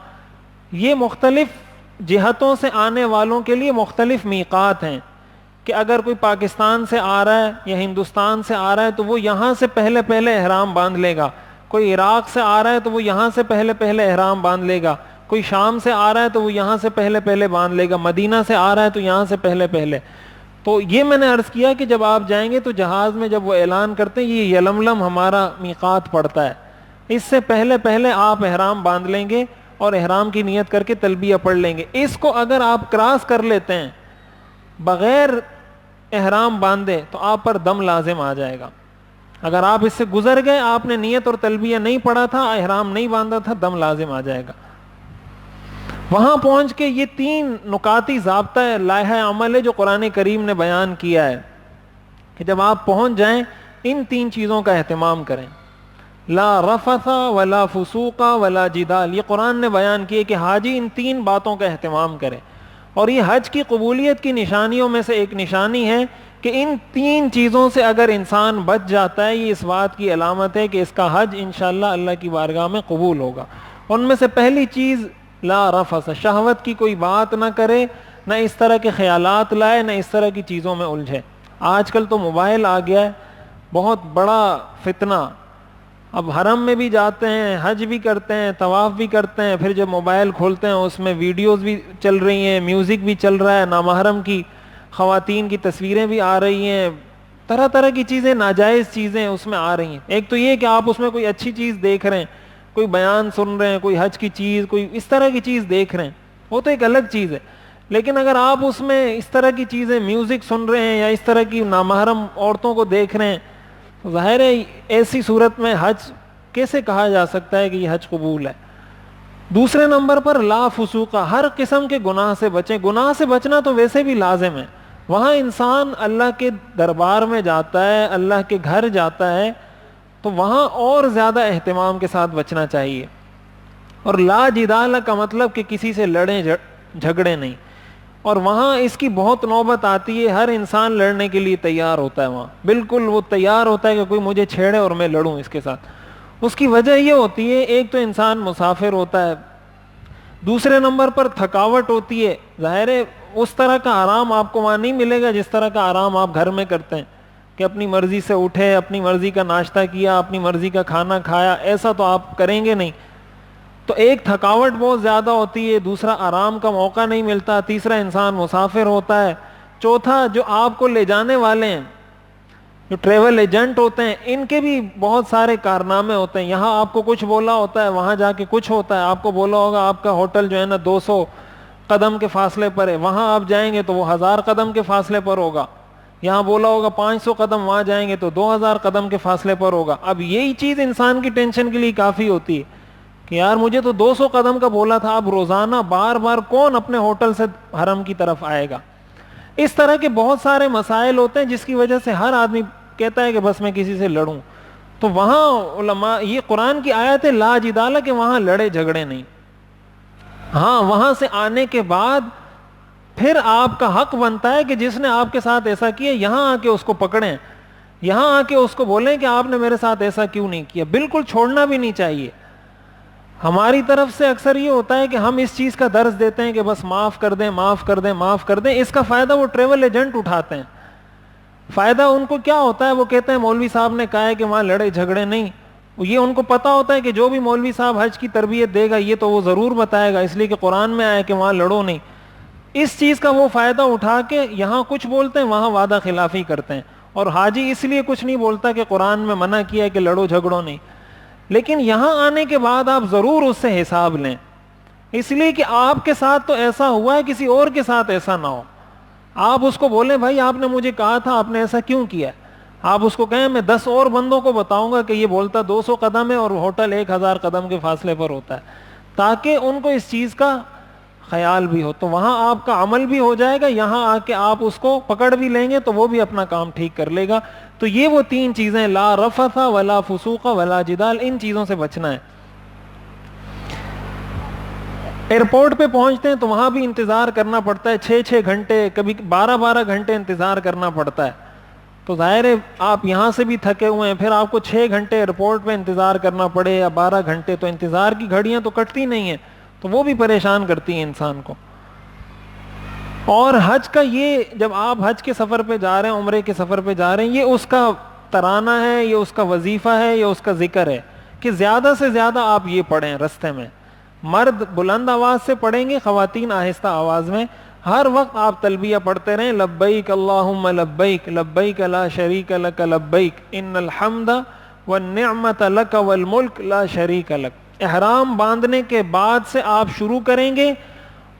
یہ مختلف جہتوں سے آنے والوں کے لیے مختلف میقات ہیں، کہ اگر کوئی پاکستان سے آ رہا ہے یا ہندوستان سے آ رہا ہے تو وہ یہاں سے پہلے پہلے احرام باندھ لے گا، کوئی عراق سے آ رہا ہے تو وہ یہاں سے پہلے پہلے احرام باندھ لے گا، کوئی شام سے آ رہا ہے تو وہ یہاں سے پہلے پہلے باندھ لے گا، مدینہ سے آ رہا ہے تو یہاں سے پہلے پہلے۔ تو یہ میں نے عرض کیا کہ جب آپ جائیں گے تو جہاز میں جب وہ اعلان کرتے ہیں یہ یلملم ہمارا میقات پڑتا ہے، اس سے پہلے پہلے آپ احرام باندھ لیں گے اور احرام کی نیت کر کے تلبیہ پڑھ لیں گے۔ اس کو اگر آپ کراس کر لیتے ہیں بغیر احرام باندھے تو آپ پر دم لازم آ جائے گا۔ اگر آپ اس سے گزر گئے، آپ نے نیت اور تلبیہ نہیں پڑھا تھا، احرام نہیں باندھا تھا، دم لازم آ جائے گا۔ وہاں پہنچ کے یہ 3 نکاتی ضابطہ لائحہ عمل ہے جو قرآن کریم نے بیان کیا ہے کہ جب آپ پہنچ جائیں ان 3 چیزوں کا اہتمام کریں. لا رفث ولا فسوق ولا جدال, یہ قرآن نے بیان کیا کہ حاجی ان 3 باتوں کا اہتمام کرے. اور یہ حج کی قبولیت کی نشانیوں میں سے ایک نشانی ہے کہ ان 3 چیزوں سے اگر انسان بچ جاتا ہے, یہ اس بات کی علامت ہے کہ اس کا حج انشاءاللہ اللہ کی بارگاہ میں قبول ہوگا. ان میں سے پہلی چیز لا رفث, شہوت کی کوئی بات نہ کرے, نہ اس طرح کے خیالات لائے, نہ اس طرح کی چیزوں میں الجھے. آج کل تو موبائل آ گیا ہے, بہت بڑا فتنہ. اب حرم میں بھی جاتے ہیں, حج بھی کرتے ہیں, طواف بھی کرتے ہیں, پھر جب موبائل کھولتے ہیں اس میں ویڈیوز بھی چل رہی ہیں, میوزک بھی چل رہا ہے, نامحرم کی خواتین کی تصویریں بھی آ رہی ہیں, طرح طرح کی چیزیں, ناجائز چیزیں اس میں آ رہی ہیں. ایک تو یہ کہ آپ اس میں کوئی اچھی چیز دیکھ رہے ہیں, کوئی بیان سن رہے ہیں, کوئی حج کی چیز, کوئی اس طرح کی چیز دیکھ رہے ہیں, وہ تو ایک الگ چیز ہے. لیکن اگر آپ اس میں اس طرح کی چیزیں, میوزک سن رہے ہیں یا اس طرح کی نامحرم عورتوں کو دیکھ رہے ہیں, ظاہر ہے ایسی صورت میں حج کیسے کہا جا سکتا ہے کہ یہ حج قبول ہے. دوسرے نمبر پر لا فسوق, ہر قسم کے گناہ سے بچیں. گناہ سے بچنا تو ویسے بھی لازم ہے, وہاں انسان اللہ کے دربار میں جاتا ہے, اللہ کے گھر جاتا ہے, تو وہاں اور زیادہ اہتمام کے ساتھ بچنا چاہیے. اور لا جدال کا مطلب کہ کسی سے لڑیں جھگڑے نہیں. اور وہاں اس کی بہت نوبت آتی ہے, ہر انسان لڑنے کے لیے تیار ہوتا ہے وہاں, بالکل وہ تیار ہوتا ہے کہ کوئی مجھے چھیڑے اور میں لڑوں اس کے ساتھ. اس کی وجہ یہ ہوتی ہے, ایک تو انسان مسافر ہوتا ہے, دوسرے نمبر پر تھکاوٹ ہوتی ہے. ظاہر ہے اس طرح کا آرام آپ کو وہاں نہیں ملے گا جس طرح کا آرام آپ گھر میں کرتے ہیں کہ اپنی مرضی سے اٹھے, اپنی مرضی کا ناشتہ کیا, اپنی مرضی کا کھانا کھایا, ایسا تو آپ کریں گے نہیں. تو ایک تھکاوٹ بہت زیادہ ہوتی ہے, دوسرا آرام کا موقع نہیں ملتا, تیسرا انسان مسافر ہوتا ہے, چوتھا جو آپ کو لے جانے والے ہیں, جو ٹریول ایجنٹ ہوتے ہیں, ان کے بھی بہت سارے کارنامے ہوتے ہیں. یہاں آپ کو کچھ بولا ہوتا ہے, وہاں جا کے کچھ ہوتا ہے. آپ کو بولا ہوگا آپ کا ہوٹل جو ہے نا 200 قدم کے فاصلے پر ہے, وہاں آپ جائیں گے تو وہ 1000 قدم کے فاصلے پر ہوگا. یہاں بولا ہوگا 500 قدم, وہاں جائیں گے تو 2000 قدم کے فاصلے پر ہوگا. اب یہی چیز انسان کی ٹینشن کے لیے کافی ہوتی ہے کہ یار مجھے تو 200 قدم کا بولا تھا, اب روزانہ بار بار کون اپنے ہوٹل سے حرم کی طرف آئے گا. اس طرح کے بہت سارے مسائل ہوتے ہیں جس کی وجہ سے ہر آدمی کہتا ہے کہ بس میں کسی سے لڑوں. تو وہاں علماء, یہ قرآن کی آیت ہے لا جدال, کہ وہاں لڑے جھگڑے نہیں. ہاں وہاں سے آنے کے بعد پھر آپ کا حق بنتا ہے کہ جس نے آپ کے ساتھ ایسا کیا یہاں آ کے اس کو پکڑیں, یہاں آ کے اس کو بولیں کہ آپ نے میرے ساتھ ایسا کیوں نہیں کیا. بالکل چھوڑنا بھی نہیں چاہیے. ہماری طرف سے اکثر یہ ہوتا ہے کہ ہم اس چیز کا درس دیتے ہیں کہ بس معاف کر دیں, معاف کر دیں, معاف کر دیں. اس کا فائدہ وہ ٹریول ایجنٹ اٹھاتے ہیں. فائدہ ان کو کیا ہوتا ہے, وہ کہتے ہیں مولوی صاحب نے کہا ہے کہ وہاں لڑے جھگڑے نہیں. یہ ان کو پتا ہوتا ہے کہ جو بھی مولوی صاحب حج کی تربیت دے گا یہ تو وہ ضرور بتائے گا, اس لیے کہ قرآن میں آیا کہ وہاں لڑو نہیں. اس چیز کا وہ فائدہ اٹھا کے یہاں کچھ بولتے ہیں, وہاں وعدہ خلافی کرتے ہیں. اور حاجی اس لیے کچھ نہیں بولتا کہ قرآن میں منع کیا ہے کہ لڑو جھگڑو نہیں, لیکن یہاں آنے کے بعد آپ ضرور اس سے حساب لیں, اس لیے کہ آپ کے ساتھ تو ایسا ہوا ہے, کسی اور کے ساتھ ایسا نہ ہو. آپ اس کو بولیں بھائی آپ نے مجھے کہا تھا, آپ نے ایسا کیوں کیا. آپ اس کو کہیں میں 10 اور بندوں کو بتاؤں گا کہ یہ بولتا 200 قدم ہے اور ہوٹل 1000 قدم کے فاصلے پر ہوتا ہے, تاکہ ان کو اس چیز کا خیال بھی ہو. تو وہاں آپ کا عمل بھی ہو جائے گا, یہاں آ کے آپ اس کو پکڑ بھی لیں گے تو وہ بھی اپنا کام ٹھیک کر لے گا. تو یہ وہ 3 چیزیں, لا رفث ولا فسوق ولا جدال, ان چیزوں سے بچنا ہے. ایئرپورٹ پہ پہنچتے ہیں تو وہاں بھی انتظار کرنا پڑتا ہے, 6 گھنٹے, کبھی 12 گھنٹے انتظار کرنا پڑتا ہے. تو ظاہر ہے آپ یہاں سے بھی تھکے ہوئے ہیں, پھر آپ کو 6 گھنٹے ایئرپورٹ پہ انتظار کرنا پڑے یا 12 گھنٹے, تو انتظار کی گھڑیاں تو کٹتی نہیں ہیں, تو وہ بھی پریشان کرتی ہیں انسان کو. اور حج کا یہ, جب آپ حج کے سفر پہ جا رہے ہیں, عمرے کے سفر پہ جا رہے ہیں, یہ اس کا ترانہ ہے, یہ اس کا وظیفہ ہے, یہ اس کا ذکر ہے کہ زیادہ سے زیادہ آپ یہ پڑھیں رستے میں. مرد بلند آواز سے پڑھیں گے, خواتین آہستہ آواز میں. ہر وقت آپ تلبیہ پڑھتے رہیں, لبیک اللہم لبیک, لبیک لا شریک لک لبیک, ان الحمد والنعمت لک والملک لا شریک لک. احرام باندھنے کے بعد سے آپ شروع کریں گے,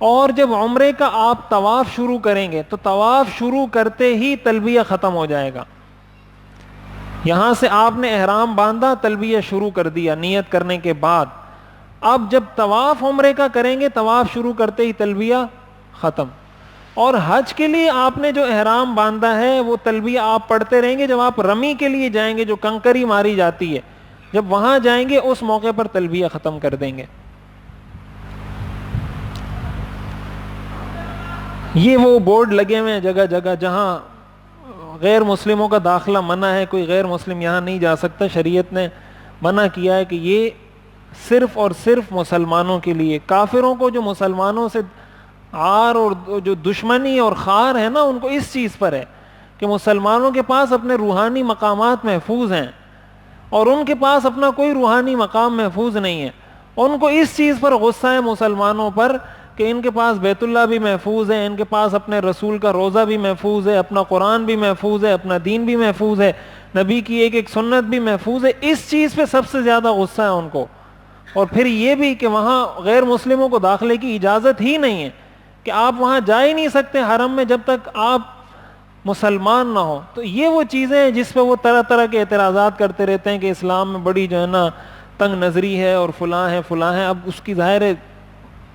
اور جب عمرے کا آپ طواف شروع کریں گے تو طواف شروع کرتے ہی تلبیہ ختم ہو جائے گا. یہاں سے آپ نے احرام باندھا, تلبیہ شروع کر دیا نیت کرنے کے بعد, اب جب طواف عمرے کا کریں گے، طواف شروع کرتے ہی تلبیہ ختم. اور حج کے لیے آپ نے جو احرام باندھا ہے وہ تلبیہ آپ پڑھتے رہیں گے. جب آپ رمی کے لیے جائیں گے، جو کنکری ماری جاتی ہے، جب وہاں جائیں گے اس موقع پر تلبیہ ختم کر دیں گے. یہ وہ بورڈ لگے ہوئے ہیں جگہ جگہ جہاں غیر مسلموں کا داخلہ منع ہے، کوئی غیر مسلم یہاں نہیں جا سکتا. شریعت نے منع کیا ہے کہ یہ صرف اور صرف مسلمانوں کے لیے. کافروں کو جو مسلمانوں سے عار اور جو دشمنی اور خار ہے نا، ان کو اس چیز پر ہے کہ مسلمانوں کے پاس اپنے روحانی مقامات محفوظ ہیں اور ان کے پاس اپنا کوئی روحانی مقام محفوظ نہیں ہے. ان کو اس چیز پر غصہ ہے مسلمانوں پر کہ ان کے پاس بیت اللہ بھی محفوظ ہے، ان کے پاس اپنے رسول کا روزہ بھی محفوظ ہے، اپنا قرآن بھی محفوظ ہے، اپنا دین بھی محفوظ ہے، نبی کی ایک ایک سنت بھی محفوظ ہے. اس چیز پہ سب سے زیادہ غصہ ہے ان کو. اور پھر یہ بھی کہ وہاں غیر مسلموں کو داخلے کی اجازت ہی نہیں ہے، کہ آپ وہاں جا ہی نہیں سکتے حرم میں جب تک آپ مسلمان نہ ہو. تو یہ وہ چیزیں ہیں جس پہ وہ طرح طرح کے اعتراضات کرتے رہتے ہیں کہ اسلام میں بڑی جو ہے نا تنگ نظری ہے اور فلاں ہے فلاں ہے. اب اس کی ظاہر ہے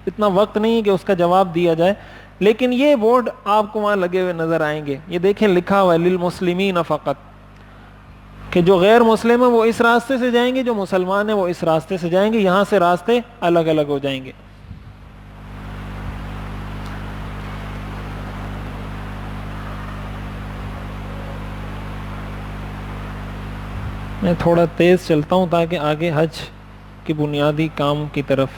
اتنا وقت نہیں ہے کہ اس کا جواب دیا جائے، لیکن یہ بورڈ آپ کو وہاں لگے ہوئے نظر آئیں گے. یہ دیکھیں لکھا ہوا ہے للمسلمین فقط، کہ جو غیر مسلم ہیں وہ اس راستے سے جائیں گے، جو مسلمان ہیں وہ اس راستے سے جائیں گے. یہاں سے راستے الگ الگ ہو جائیں گے. میں تھوڑا تیز چلتا ہوں تاکہ آگے حج کی بنیادی کام کی طرف.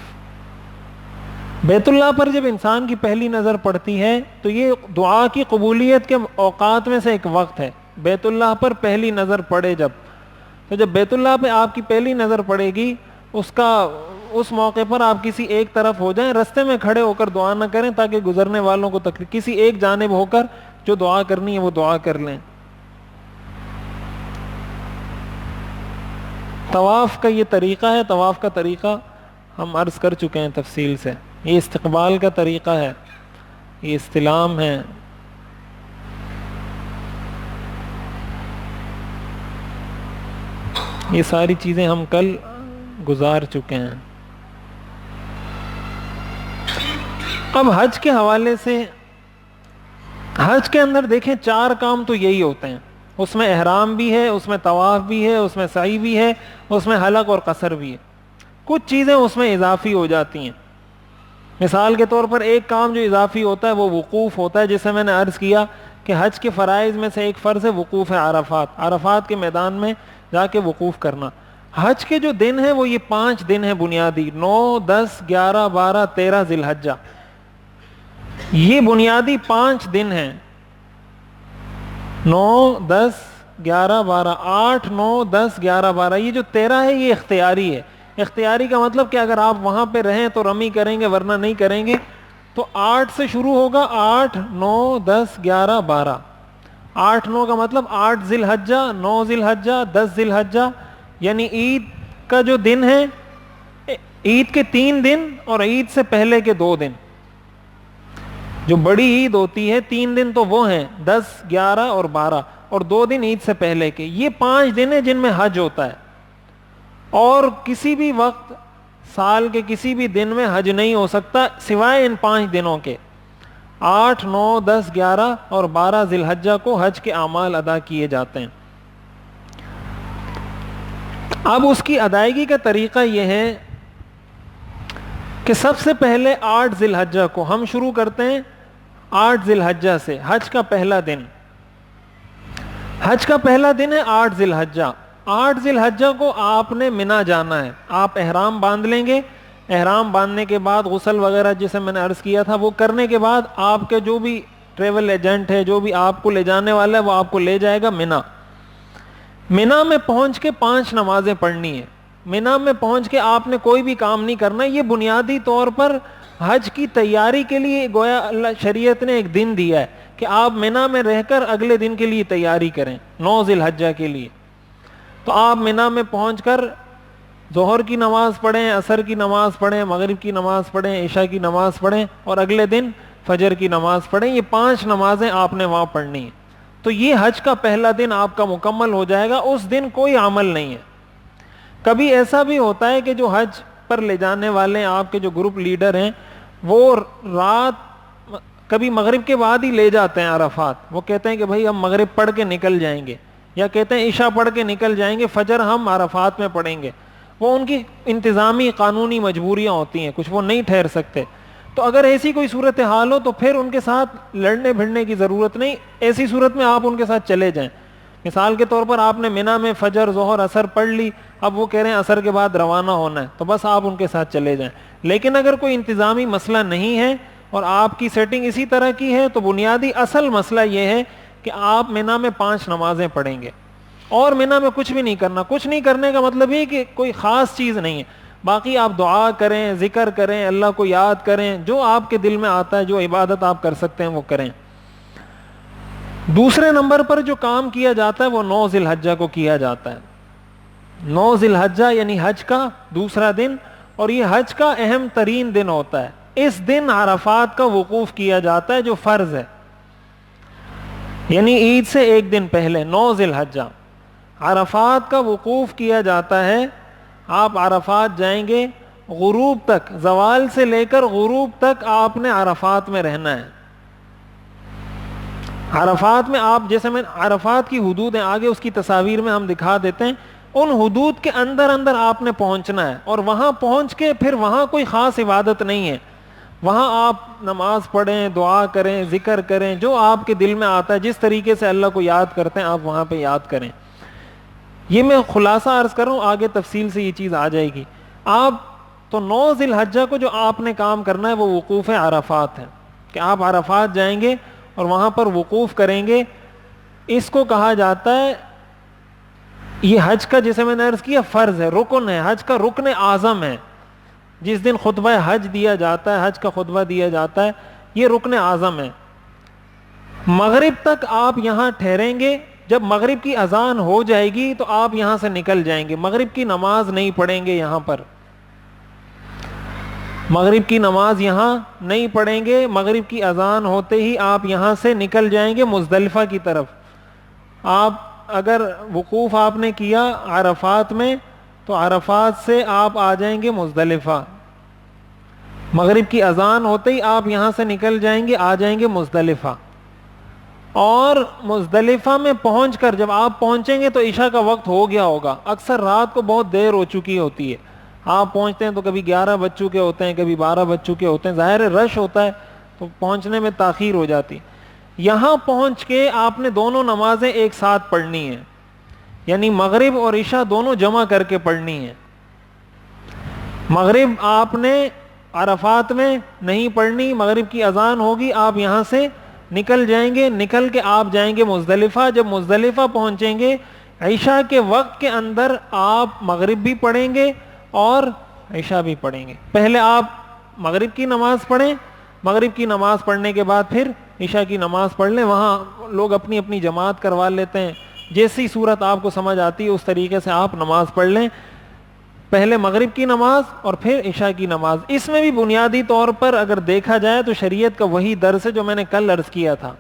بیت اللہ پر جب انسان کی پہلی نظر پڑتی ہے تو یہ دعا کی قبولیت کے اوقات میں سے ایک وقت ہے. بیت اللہ پر پہلی نظر پڑے تو جب بیت اللہ پہ آپ کی پہلی نظر پڑے گی، اس موقع پر آپ کسی ایک طرف ہو جائیں، رستے میں کھڑے ہو کر دعا نہ کریں تاکہ گزرنے والوں کو تکلیف. کسی ایک جانب ہو کر جو دعا کرنی ہے وہ دعا کر لیں. طواف کا یہ طریقہ ہے. طواف کا طریقہ ہم عرض کر چکے ہیں تفصیل سے. یہ استقبال کا طریقہ ہے، یہ استلام ہے. یہ ساری چیزیں ہم کل گزار چکے ہیں. اب حج کے حوالے سے، حج کے اندر دیکھیں 4 کام تو یہی ہوتے ہیں. اس میں احرام بھی ہے، اس میں طواف بھی ہے، اس میں سعی بھی ہے، اس میں حلق اور قصر بھی ہے. کچھ چیزیں اس میں اضافی ہو جاتی ہیں. مثال کے طور پر ایک کام جو اضافی ہوتا ہے وہ وقوف ہوتا ہے، جسے میں نے عرض کیا کہ حج کے فرائض میں سے ایک فرض ہے وقوف عرفات. عرفات کے میدان میں جا کے وقوف کرنا. حج کے جو دن ہیں وہ یہ 5 دن ہیں بنیادی، 9 10 11 12 13 ذی الحجہ. یہ بنیادی 5 دن ہیں. 9 10 11 12 8 9 10 11 12. یہ جو 13 ہے یہ اختیاری ہے. اختیاری کا مطلب کہ اگر آپ وہاں پہ رہیں تو رمی کریں گے، ورنہ نہیں کریں گے. تو 8 سے شروع ہوگا، 8 9 10 11 12. 8 9 کا مطلب 8 ذی الحجہ، 9 ذی الحجہ، 10 ذی الحجہ. یعنی عید کا جو دن ہے، عید کے 3 دن اور عید سے پہلے کے 2 دن. جو بڑی عید ہوتی ہے 3 دن تو وہ ہیں 10 11 اور 12، اور 2 دن عید سے پہلے کے. یہ 5 دن ہیں جن میں حج ہوتا ہے. اور کسی بھی وقت سال کے کسی بھی دن میں حج نہیں ہو سکتا سوائے ان 5 دنوں کے. 8 9 10 11 اور 12 ذی الحجہ کو حج کے اعمال ادا کیے جاتے ہیں. اب اس کی ادائیگی کا طریقہ یہ ہے کہ سب سے پہلے 8 ذی الحجہ کو ہم شروع کرتے ہیں. 8 ذی الحجہ سے حج کا پہلا دن. حج کا پہلا دن ہے 8 ذی الحجہ. 8 ذی الحجہ کو آپ نے منا جانا ہے. آپ احرام باندھ لیں گے. احرام باندھنے کے بعد غسل وغیرہ جسے میں نے عرض کیا تھا وہ کرنے کے بعد آپ کے جو بھی ٹریول ایجنٹ ہے، جو بھی آپ کو لے جانے والا ہے، وہ آپ کو لے جائے گا منا. منا میں پہنچ کے 5 نمازیں پڑھنی ہے. منا میں پہنچ کے آپ نے کوئی بھی کام نہیں کرنا. یہ بنیادی طور پر حج کی تیاری کے لیے گویا اللہ شریعت نے ایک دن دیا ہے کہ آپ منا میں رہ کر اگلے دن کے لیے تیاری کریں، 9 ذی الحجہ کے لیے. تو آپ منا میں پہنچ کر ظہر کی نماز پڑھیں، عصر کی نماز پڑھیں، مغرب کی نماز پڑھیں، عشاء کی نماز پڑھیں، اور اگلے دن فجر کی نماز پڑھیں. یہ 5 نمازیں آپ نے وہاں پڑھنی ہیں. تو یہ حج کا پہلا دن آپ کا مکمل ہو جائے گا. اس دن کوئی عمل نہیں ہے. کبھی ایسا بھی ہوتا ہے کہ جو حج پر لے جانے والے آپ کے جو گروپ لیڈر ہیں وہ رات کبھی مغرب کے بعد ہی لے جاتے ہیں عرفات. وہ کہتے ہیں کہ بھائی ہم مغرب پڑھ کے نکل جائیں گے, یا کہتے ہیں عشاء پڑھ کے نکل جائیں گے, فجر ہم عرفات میں پڑھیں گے. وہ ان کی انتظامی قانونی مجبوریاں ہوتی ہیں, کچھ وہ نہیں ٹھہر سکتے. تو اگر ایسی کوئی صورتحال ہو تو پھر ان کے ساتھ لڑنے بھڑنے کی ضرورت نہیں. ایسی صورت میں آپ ان کے ساتھ چلے جائیں. مثال کے طور پر آپ نے منی میں فجر ظہر عصر پڑھ لی, اب وہ کہہ رہے ہیں عصر کے بعد روانہ ہونا ہے, تو بس آپ ان کے ساتھ چلے جائیں. لیکن اگر کوئی انتظامی مسئلہ نہیں ہے اور آپ کی سیٹنگ اسی طرح کی ہے, تو بنیادی اصل مسئلہ یہ ہے کہ آپ منی میں 5 نمازیں پڑھیں گے اور منی میں کچھ بھی نہیں کرنا. کچھ نہیں کرنے کا مطلب یہ کہ کوئی خاص چیز نہیں ہے, باقی آپ دعا کریں, ذکر کریں, اللہ کو یاد کریں, جو آپ کے دل میں آتا ہے, جو عبادت آپ کر سکتے ہیں وہ کریں. دوسرے نمبر پر جو کام کیا جاتا ہے وہ 9 ذی الحجہ کو کیا جاتا ہے. 9 ذی الحجہ یعنی حج کا دوسرا دن, اور یہ حج کا اہم ترین دن ہوتا ہے. اس دن عرفات کا وقوف کیا جاتا ہے جو فرض ہے, یعنی عید سے ایک دن پہلے 9 ذی الحجہ عرفات کا وقوف کیا جاتا ہے. آپ عرفات جائیں گے, غروب تک, زوال سے لے کر غروب تک آپ نے عرفات میں رہنا ہے. عرفات میں آپ, جیسے میں عرفات کی حدود ہیں, آگے اس کی تصاویر میں ہم دکھا دیتے ہیں, ان حدود کے اندر اندر آپ نے پہنچنا ہے, اور وہاں پہنچ کے پھر وہاں کوئی خاص عبادت نہیں ہے. وہاں آپ نماز پڑھیں, دعا کریں, ذکر کریں, جو آپ کے دل میں آتا ہے, جس طریقے سے اللہ کو یاد کرتے ہیں آپ وہاں پہ یاد کریں. یہ میں خلاصہ عرض کر رہا ہوں, آگے تفصیل سے یہ چیز آ جائے گی. آپ تو 9 ذی الحجہ کو جو آپ نے کام کرنا ہے وہ وقوف عرفات ہے, کہ آپ عرفات جائیں گے اور وہاں پر وقوف کریں گے. اس کو کہا جاتا ہے, یہ حج کا جیسے میں نے عرض کیا فرض ہے, رکن ہے, حج کا رکن اعظم ہے. جس دن خطبہ حج دیا جاتا ہے, حج کا خطبہ دیا جاتا ہے, یہ رکن اعظم ہے. مغرب تک آپ یہاں ٹھہریں گے, جب مغرب کی اذان ہو جائے گی تو آپ یہاں سے نکل جائیں گے. مغرب کی نماز نہیں پڑھیں گے یہاں پر, مغرب کی نماز یہاں نہیں پڑھیں گے. مغرب کی اذان ہوتے ہی آپ یہاں سے نکل جائیں گے مزدلفہ کی طرف. آپ اگر وقوف آپ نے کیا عرفات میں تو عرفات سے آپ آ جائیں گے مزدلفہ. مغرب کی اذان ہوتے ہی آپ یہاں سے نکل جائیں گے, آ جائیں گے مزدلفہ. اور مزدلفہ میں پہنچ کر جب آپ پہنچیں گے تو عشاء کا وقت ہو گیا ہوگا. اکثر رات کو بہت دیر ہو چکی ہوتی ہے, آپ پہنچتے ہیں تو کبھی 11 بج چکے ہوتے ہیں, کبھی 12 بج چکے ہوتے ہیں. ظاہر رش ہوتا ہے تو پہنچنے میں تاخیر ہو جاتی. یہاں پہنچ کے آپ نے دونوں نمازیں ایک ساتھ پڑھنی ہیں, یعنی مغرب اور عشاء دونوں جمع کر کے پڑھنی ہیں. مغرب آپ نے عرفات میں نہیں پڑھنی, مغرب کی اذان ہوگی آپ یہاں سے نکل جائیں گے, نکل کے آپ جائیں گے مزدلفہ. جب مزدلفہ پہنچیں گے عشاء کے وقت کے اندر آپ مغرب بھی پڑھیں گے اور عشاء بھی پڑھیں گے. پہلے آپ مغرب کی نماز پڑھیں, مغرب کی نماز پڑھنے کے بعد پھر عشاء کی نماز پڑھ لیں. وہاں لوگ اپنی اپنی جماعت کروا لیتے ہیں, جیسی صورت آپ کو سمجھ آتی ہے اس طریقے سے آپ نماز پڑھ لیں. پہلے مغرب کی نماز اور پھر عشاء کی نماز. اس میں بھی بنیادی طور پر اگر دیکھا جائے تو شریعت کا وہی درس ہے جو میں نے کل عرض کیا تھا,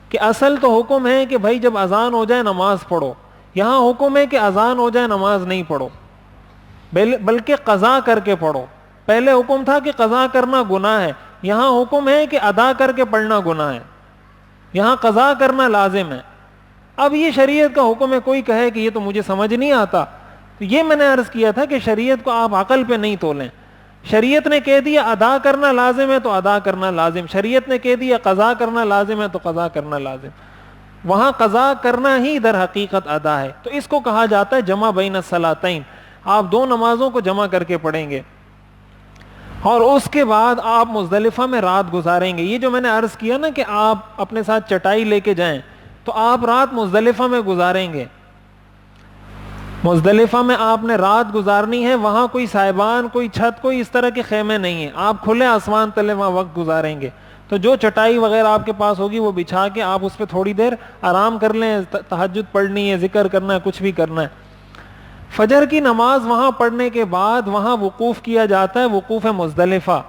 کہ اصل تو حکم ہے کہ بھائی جب اذان ہو جائے نماز پڑھو. یہاں حکم ہے کہ اذان ہو جائے نماز نہیں پڑھو, بلکہ قضا کر کے پڑھو. پہلے حکم تھا کہ قضا کرنا گناہ ہے, یہاں حکم ہے کہ ادا کر کے پڑھنا گناہ ہے. یہاں قضا کرنا لازم ہے. اب یہ شریعت کا حکم ہے, کوئی کہے کہ یہ تو مجھے سمجھ نہیں آتا, تو یہ میں نے عرض کیا تھا کہ شریعت کو آپ عقل پہ نہیں تولیں. شریعت نے کہہ دیا ادا کرنا لازم ہے تو ادا کرنا لازم, شریعت نے کہہ دیا قضا کرنا لازم ہے تو قضا کرنا لازم. وہاں قضا کرنا ہی در حقیقت ادا ہے. تو اس کو کہا جاتا ہے جمع بین الصلاتین. آپ 2 نمازوں کو جمع کر کے پڑھیں گے اور اس کے بعد آپ مزدلفہ میں رات گزاریں گے. یہ جو میں نے عرض کیا نا کہ آپ اپنے ساتھ چٹائی لے کے جائیں, تو آپ رات مزدلفہ میں گزاریں گے. مزدلفہ میں آپ نے رات گزارنی ہے. وہاں کوئی سائبان, کوئی چھت, کوئی اس طرح کے خیمے نہیں ہیں. آپ کھلے آسمان تلے وہاں وقت گزاریں گے. تو جو چٹائی وغیرہ آپ کے پاس ہوگی وہ بچھا کے آپ اس پہ تھوڑی دیر آرام کر لیں. تہجد پڑھنی ہے, ذکر کرنا ہے, کچھ بھی کرنا ہے. فجر کی نماز وہاں پڑھنے کے بعد وہاں وقوف کیا جاتا ہے, وقوف مزدلفہ.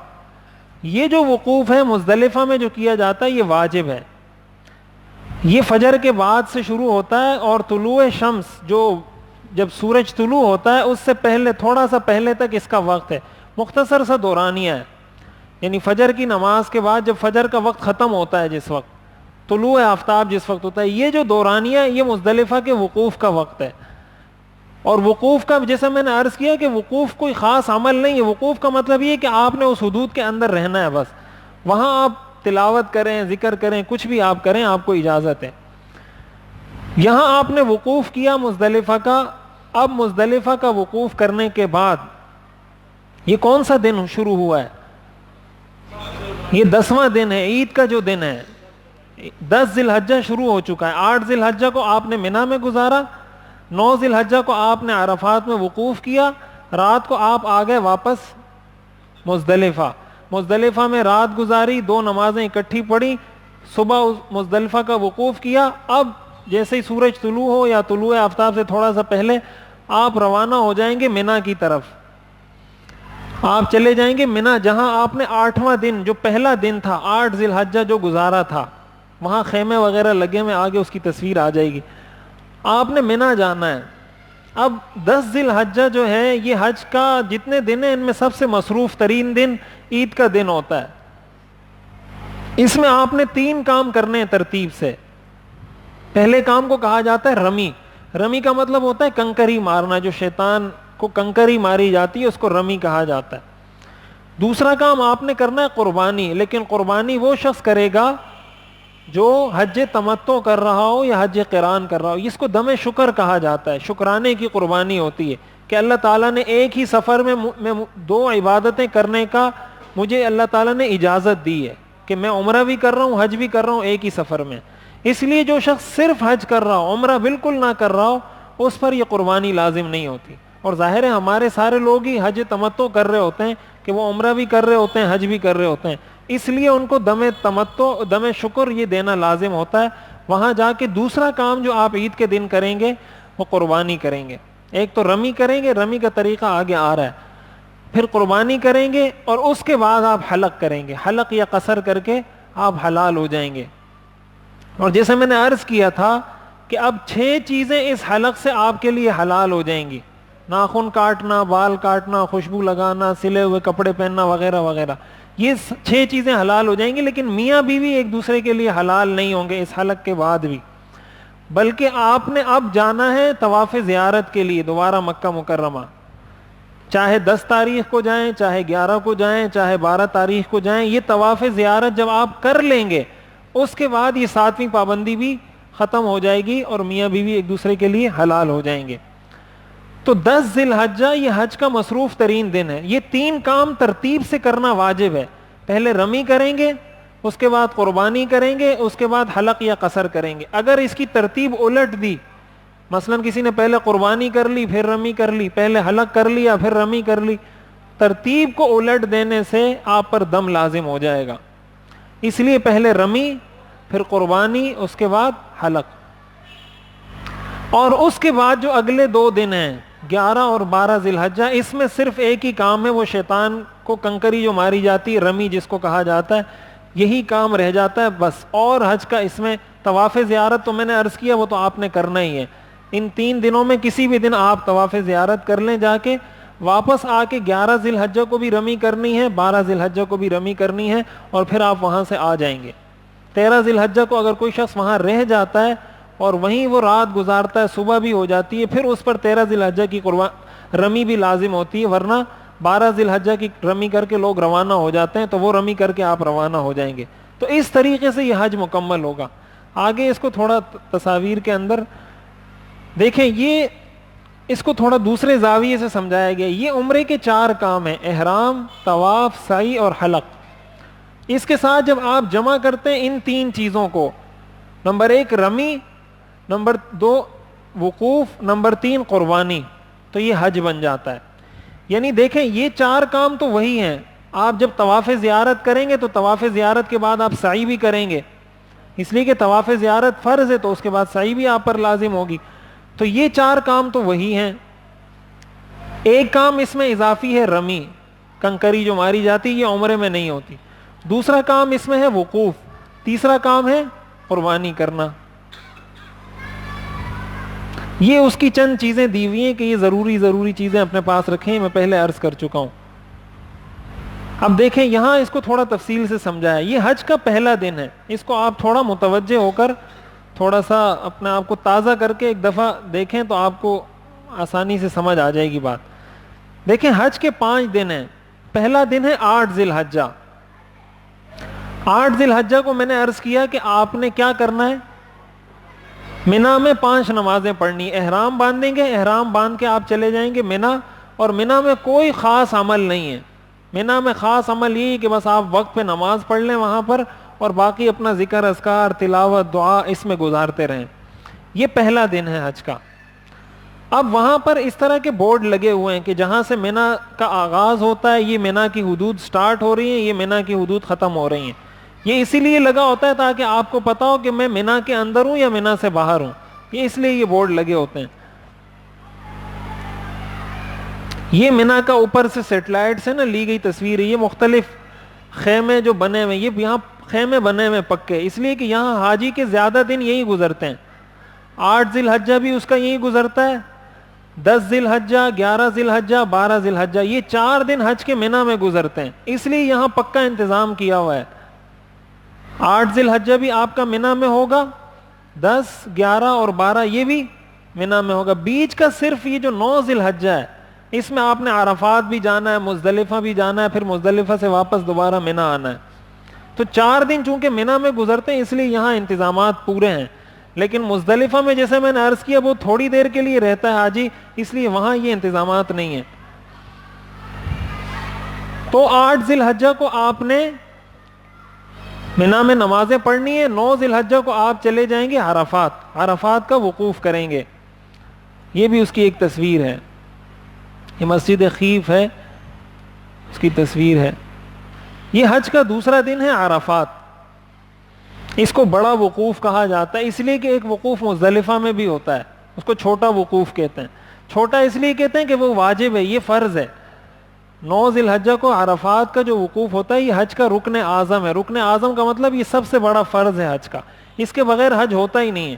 یہ جو وقوف ہے مزدلفہ میں جو کیا جاتا ہے یہ واجب ہے. یہ فجر کے بعد سے شروع ہوتا ہے اور طلوع شمس جو جب سورج طلوع ہوتا ہے اس سے پہلے تھوڑا سا پہلے تک اس کا وقت ہے، مختصر سا دورانیہ ہے. یعنی فجر کی نماز کے بعد جب فجر کا وقت ختم ہوتا ہے، جس وقت طلوع آفتاب جس وقت ہوتا ہے، یہ جو دورانیہ یہ مزدلفہ کے وقوف کا وقت ہے. اور وقوف کا جیسے میں نے عرض کیا کہ وقوف کوئی خاص عمل نہیں ہے. وقوف کا مطلب یہ کہ آپ نے اس حدود کے اندر رہنا ہے، بس وہاں آپ تلاوت کریں، ذکر کریں، کچھ بھی آپ کریں، آپ کو اجازت ہے. یہاں آپ نے وقوف کیا مزدلفہ کا. اب مزدلفہ کا وقوف کرنے کے بعد یہ کون سا دن شروع ہوا ہے؟ یہ 10واں دن ہے، عید کا جو دن ہے. 10 ذی الحجہ شروع ہو چکا ہے. 8 ذی الحجہ کو آپ نے منی میں گزارا، 9 ذی الحجہ کو آپ نے عرفات میں وقوف کیا، رات کو آپ آ گئے واپس مزدلفہ. مزدلفہ میں رات گزاری، 2 نمازیں اکٹھی پڑھی، صبح مزدلفہ کا وقوف کیا. اب جیسے ہی سورج طلوع ہو یا طلوع آفتاب سے تھوڑا سا پہلے آپ روانہ ہو جائیں گے منی کی طرف. آپ چلے جائیں گے منی، جہاں آپ نے 8واں دن جو پہلا دن تھا 8 ذی الحجہ جو گزارا تھا، وہاں خیمے وغیرہ لگے ہوئے، آگے اس کی تصویر آ جائے گی. آپ نے منی جانا ہے. اب 10 ذی الحجہ جو ہے یہ حج کا جتنے دن ہیں ان میں سب سے مصروف ترین دن عید کا دن ہوتا ہے. اس میں آپ نے 3 کام کرنے ہیں ترتیب سے. پہلے کام کو کہا جاتا ہے رمی. رمی کا مطلب ہوتا ہے کنکری مارنا، جو شیطان کو کنکری ماری جاتی ہے اس کو رمی کہا جاتا ہے. دوسرا کام آپ نے کرنا ہے قربانی، لیکن قربانی وہ شخص کرے گا جو حج تمتع کر رہا ہو یا حج قران کر رہا ہو. اس کو دم شکر کہا جاتا ہے، شکرانے کی قربانی ہوتی ہے کہ اللہ تعالیٰ نے ایک ہی سفر میں 2 عبادتیں کرنے کا مجھے اللہ تعالیٰ نے اجازت دی ہے کہ میں عمرہ بھی کر رہا ہوں، حج بھی کر رہا ہوں ایک ہی سفر میں. اس لیے جو شخص صرف حج کر رہا ہو، عمرہ بالکل نہ کر رہا ہو، اس پر یہ قربانی لازم نہیں ہوتی. اور ظاہر ہے ہمارے سارے لوگ ہی حج تمتع کر رہے ہوتے ہیں کہ وہ عمرہ بھی کر رہے ہوتے ہیں، حج بھی کر رہے ہوتے ہیں، اس لیے ان کو دم تمتع، دم شکر یہ دینا لازم ہوتا ہے. وہاں جا کے دوسرا کام جو آپ عید کے دن کریں گے وہ قربانی کریں گے. ایک تو رمی کریں گے، رمی کا طریقہ آگے آ رہا ہے، پھر قربانی کریں گے، اور اس کے بعد آپ حلق کریں گے. حلق یا قصر کر کے آپ حلال ہو جائیں گے. اور جیسے میں نے عرض کیا تھا کہ اب 6 چیزیں اس حلق سے آپ کے لیے حلال ہو جائیں گی: ناخن کاٹنا، بال کاٹنا، خوشبو لگانا، سلے ہوئے کپڑے پہننا وغیرہ وغیرہ. یہ 6 چیزیں حلال ہو جائیں گی. لیکن میاں بیوی ایک دوسرے کے لیے حلال نہیں ہوں گے اس حلق کے بعد بھی، بلکہ آپ نے اب جانا ہے طواف زیارت کے لیے دوبارہ مکہ مکرمہ. چاہے 10 تاریخ کو جائیں، چاہے 11 کو جائیں، چاہے 12 تاریخ کو جائیں، یہ طواف زیارت جب آپ کر لیں گے اس کے بعد یہ 7ویں پابندی بھی ختم ہو جائے گی اور میاں بیوی ایک دوسرے کے لیے حلال ہو جائیں گے. تو 10 ذی الحجہ یہ حج کا مصروف ترین دن ہے. یہ 3 کام ترتیب سے کرنا واجب ہے. پہلے رمی کریں گے، اس کے بعد قربانی کریں گے، اس کے بعد حلق یا قصر کریں گے. اگر اس کی ترتیب الٹ دی، مثلا کسی نے پہلے قربانی کر لی پھر رمی کر لی، پہلے حلق کر لیا پھر رمی کر لی، ترتیب کو الٹ دینے سے آپ پر دم لازم ہو جائے گا. اس لیے پہلے رمی، پھر قربانی، اس کے بعد حلق. اور اس کے بعد جو اگلے 2 دن ہیں 11 اور 12 ذی الحجہ، اس میں صرف ایک ہی کام ہے، وہ شیطان کو کنکری جو ماری جاتی ہے، رمی جس کو کہا جاتا ہے، یہی کام رہ جاتا ہے بس. اور حج کا اس میں طواف زیارت تو میں نے عرض کیا وہ تو آپ نے کرنا ہی ہے. ان 3 دنوں میں کسی بھی دن آپ طواف زیارت کر لیں جا کے، واپس آ کے 11 ذی الحجہ کو بھی رمی کرنی ہے، 12 ذی الحجہ کو بھی رمی کرنی ہے، اور پھر آپ وہاں سے آ جائیں گے. 13 ذی الحجہ کو اگر کوئی شخص وہاں رہ جاتا ہے اور وہیں وہ رات گزارتا ہے، صبح بھی ہو جاتی ہے، پھر اس پر 13 ذی الحجہ کی رمی بھی لازم ہوتی ہے. ورنہ 12 ذی الحجہ کی رمی کر کے لوگ روانہ ہو جاتے ہیں، تو وہ رمی کر کے آپ روانہ ہو جائیں گے. تو اس طریقے سے یہ حج مکمل ہوگا. آگے اس کو تھوڑا تصاویر کے اندر دیکھیں، یہ اس کو تھوڑا دوسرے زاویے سے سمجھایا گیا. یہ عمرے کے 4 کام ہیں: احرام، طواف، سعی اور حلق. اس کے ساتھ جب آپ جمع کرتے ہیں ان 3 چیزوں کو، نمبر 1 رمی، نمبر 2 وقوف، نمبر 3 قربانی، تو یہ حج بن جاتا ہے. یعنی دیکھیں یہ 4 کام تو وہی ہیں. آپ جب طواف زیارت کریں گے تو طواف زیارت کے بعد آپ سعی بھی کریں گے، اس لیے کہ طواف زیارت فرض ہے، تو اس کے بعد سعی بھی آپ پر لازم ہوگی. تو یہ 4 کام تو وہی ہیں. ایک کام اس میں اضافی ہے رمی، کنکری جو ماری جاتی، یہ عمرے میں نہیں ہوتی. دوسرا کام اس میں ہے وقوف. تیسرا کام ہے قربانی کرنا. یہ اس کی چند چیزیں دی ہوئی ہیں کہ یہ ضروری چیزیں اپنے پاس رکھیں، میں پہلے عرض کر چکا ہوں. اب دیکھیں یہاں اس کو تھوڑا تفصیل سے سمجھایا. یہ حج کا پہلا دن ہے، اس کو آپ تھوڑا متوجہ ہو کر تھوڑا سا اپنے آپ کو تازہ کر کے ایک دفعہ دیکھیں تو آپ کو آسانی سے سمجھ آ جائے گی بات. دیکھیں حج کے 5 دن ہیں. پہلا دن ہے 8 ذی الحجہ. 8 ذی الحجہ کو میں نے عرض کیا کہ آپ نے کیا کرنا ہے، منا میں 5 نمازیں پڑھنی. احرام باندھیں گے، احرام باندھ کے آپ چلے جائیں گے منا، اور منا میں کوئی خاص عمل نہیں ہے. منا میں خاص عمل یہ کہ بس آپ وقت پہ نماز پڑھ لیں وہاں پر، اور باقی اپنا ذکر اذکار تلاوت دعا اس میں گزارتے رہیں. یہ پہلا دن ہے حج کا. اب وہاں پر اس طرح کے بورڈ لگے ہوئے ہیں کہ جہاں سے منا کا آغاز ہوتا ہے، یہ منا کی حدود سٹارٹ ہو رہی ہیں، یہ منا کی حدود ختم ہو رہی ہیں. یہ اسی لیے لگا ہوتا ہے تاکہ آپ کو پتا ہو کہ میں منا کے اندر ہوں یا منا سے باہر ہوں. یہ اس لیے یہ بورڈ لگے ہوتے ہیں. یہ منا کا اوپر سے سیٹلائٹ سے نا لی گئی تصویر ہے. یہ مختلف خیمے جو بنے ہوئے، یہ یہاں خیمے بنے ہوئے پکے، اس لیے کہ یہاں حاجی کے زیادہ دن یہی گزرتے ہیں. 8 ذی الحجہ بھی اس کا یہی گزرتا ہے، 10 ذی الحجہ، 11 ذی الحجہ، 12 ذی الحجہ، یہ 4 دن حج کے منا میں گزرتے ہیں. اس لیے یہاں پکا انتظام کیا ہوا ہے. 8 ذی الحجہ بھی آپ کا منا میں ہوگا، 10، 11 اور 12 یہ بھی منا میں ہوگا. بیچ کا صرف یہ جو 9 ذی الحجہ ہے، اس میں آپ نے عرفات بھی جانا ہے، مزدلفہ بھی جانا ہے، پھر مزدلفہ سے واپس دوبارہ منا آنا ہے. تو 4 دن چونکہ منا میں گزرتے ہیں اس لیے یہاں انتظامات پورے ہیں. لیکن مزدلفہ میں جیسے میں نے عرض کیا وہ تھوڑی دیر کے لیے رہتا ہے حاجی، اس لیے وہاں یہ انتظامات نہیں ہیں. تو 8 ذی الحجہ کو آپ نے منا میں نمازیں پڑھنی ہے. 9 ذی الحجہ کو آپ چلے جائیں گے عرفات کا وقوف کریں گے. یہ بھی اس کی ایک تصویر ہے. یہ مسجد خیف ہے، اس کی تصویر ہے. یہ حج کا دوسرا دن ہے عرفات. اس کو بڑا وقوف کہا جاتا ہے اس لیے کہ ایک وقوف مزدلفہ میں بھی ہوتا ہے، اس کو چھوٹا وقوف کہتے ہیں. چھوٹا اس لیے کہتے ہیں کہ وہ واجب ہے، یہ فرض ہے. 9 ذی الحجہ کو عرفات کا جو وقوف ہوتا ہے یہ حج کا رکن اعظم ہے. رکن اعظم کا مطلب یہ سب سے بڑا فرض ہے حج کا، اس کے بغیر حج ہوتا ہی نہیں ہے.